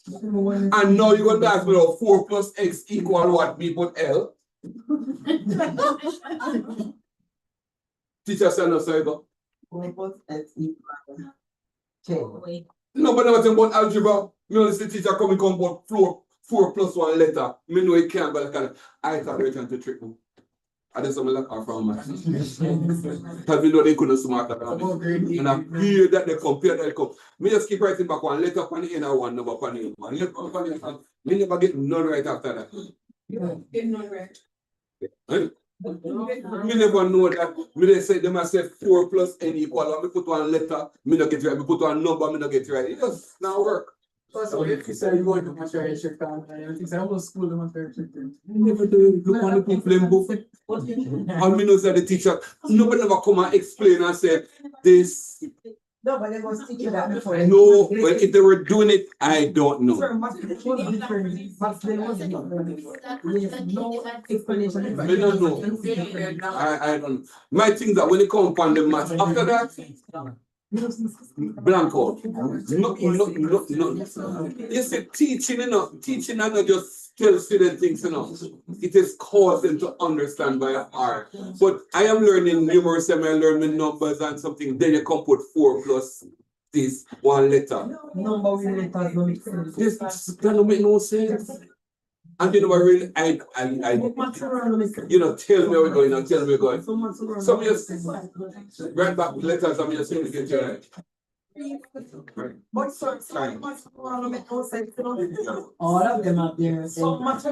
A: And now you're going to ask me, 4 plus X equal what? B put L. Teacher said no, so you go.
H: 4 plus X equal 10.
A: No, but nothing about algebra. Me only see teacher come about 4 plus 1 letter. Me know it can't, but I thought they were trying to trick me. I just want to look out from math. Because we know they couldn't smart about me. And I fear that they compare that come. Me just keep writing back 1 letter upon the end and 1 number upon the end. Me never get none right after that.
G: Get none right.
A: Me never know that. Me they say them I say 4 plus N equal. Me put 1 letter, me not get right. Me put 1 number, me not get right. It just not work.
D: So if you say you going to material check down, I think I will school them material check down.
A: Never do look on the problem book. All me know that the teacher, nobody never come and explain and say this.
H: No, but they must teach you that before.
A: No, well, if they were doing it, I don't know.
H: Sir, but it was different. But there was no explanation.
A: I don't know. I don't know. My thing that when it comes upon the math, after that, blanco. No. You see, teaching, teaching and not just tell students things, It is cause them to understand by heart. But I am learning numeracy, I'm learning numbers and something. Then you come put 4 plus this 1 letter.
H: Number with letters don't make sense.
A: This don't make no sense. And you know what really I tell me how we're going, tell me we're going. Some just write back letters and just saying get you right.
H: But so much make no sense. All of them are there. So much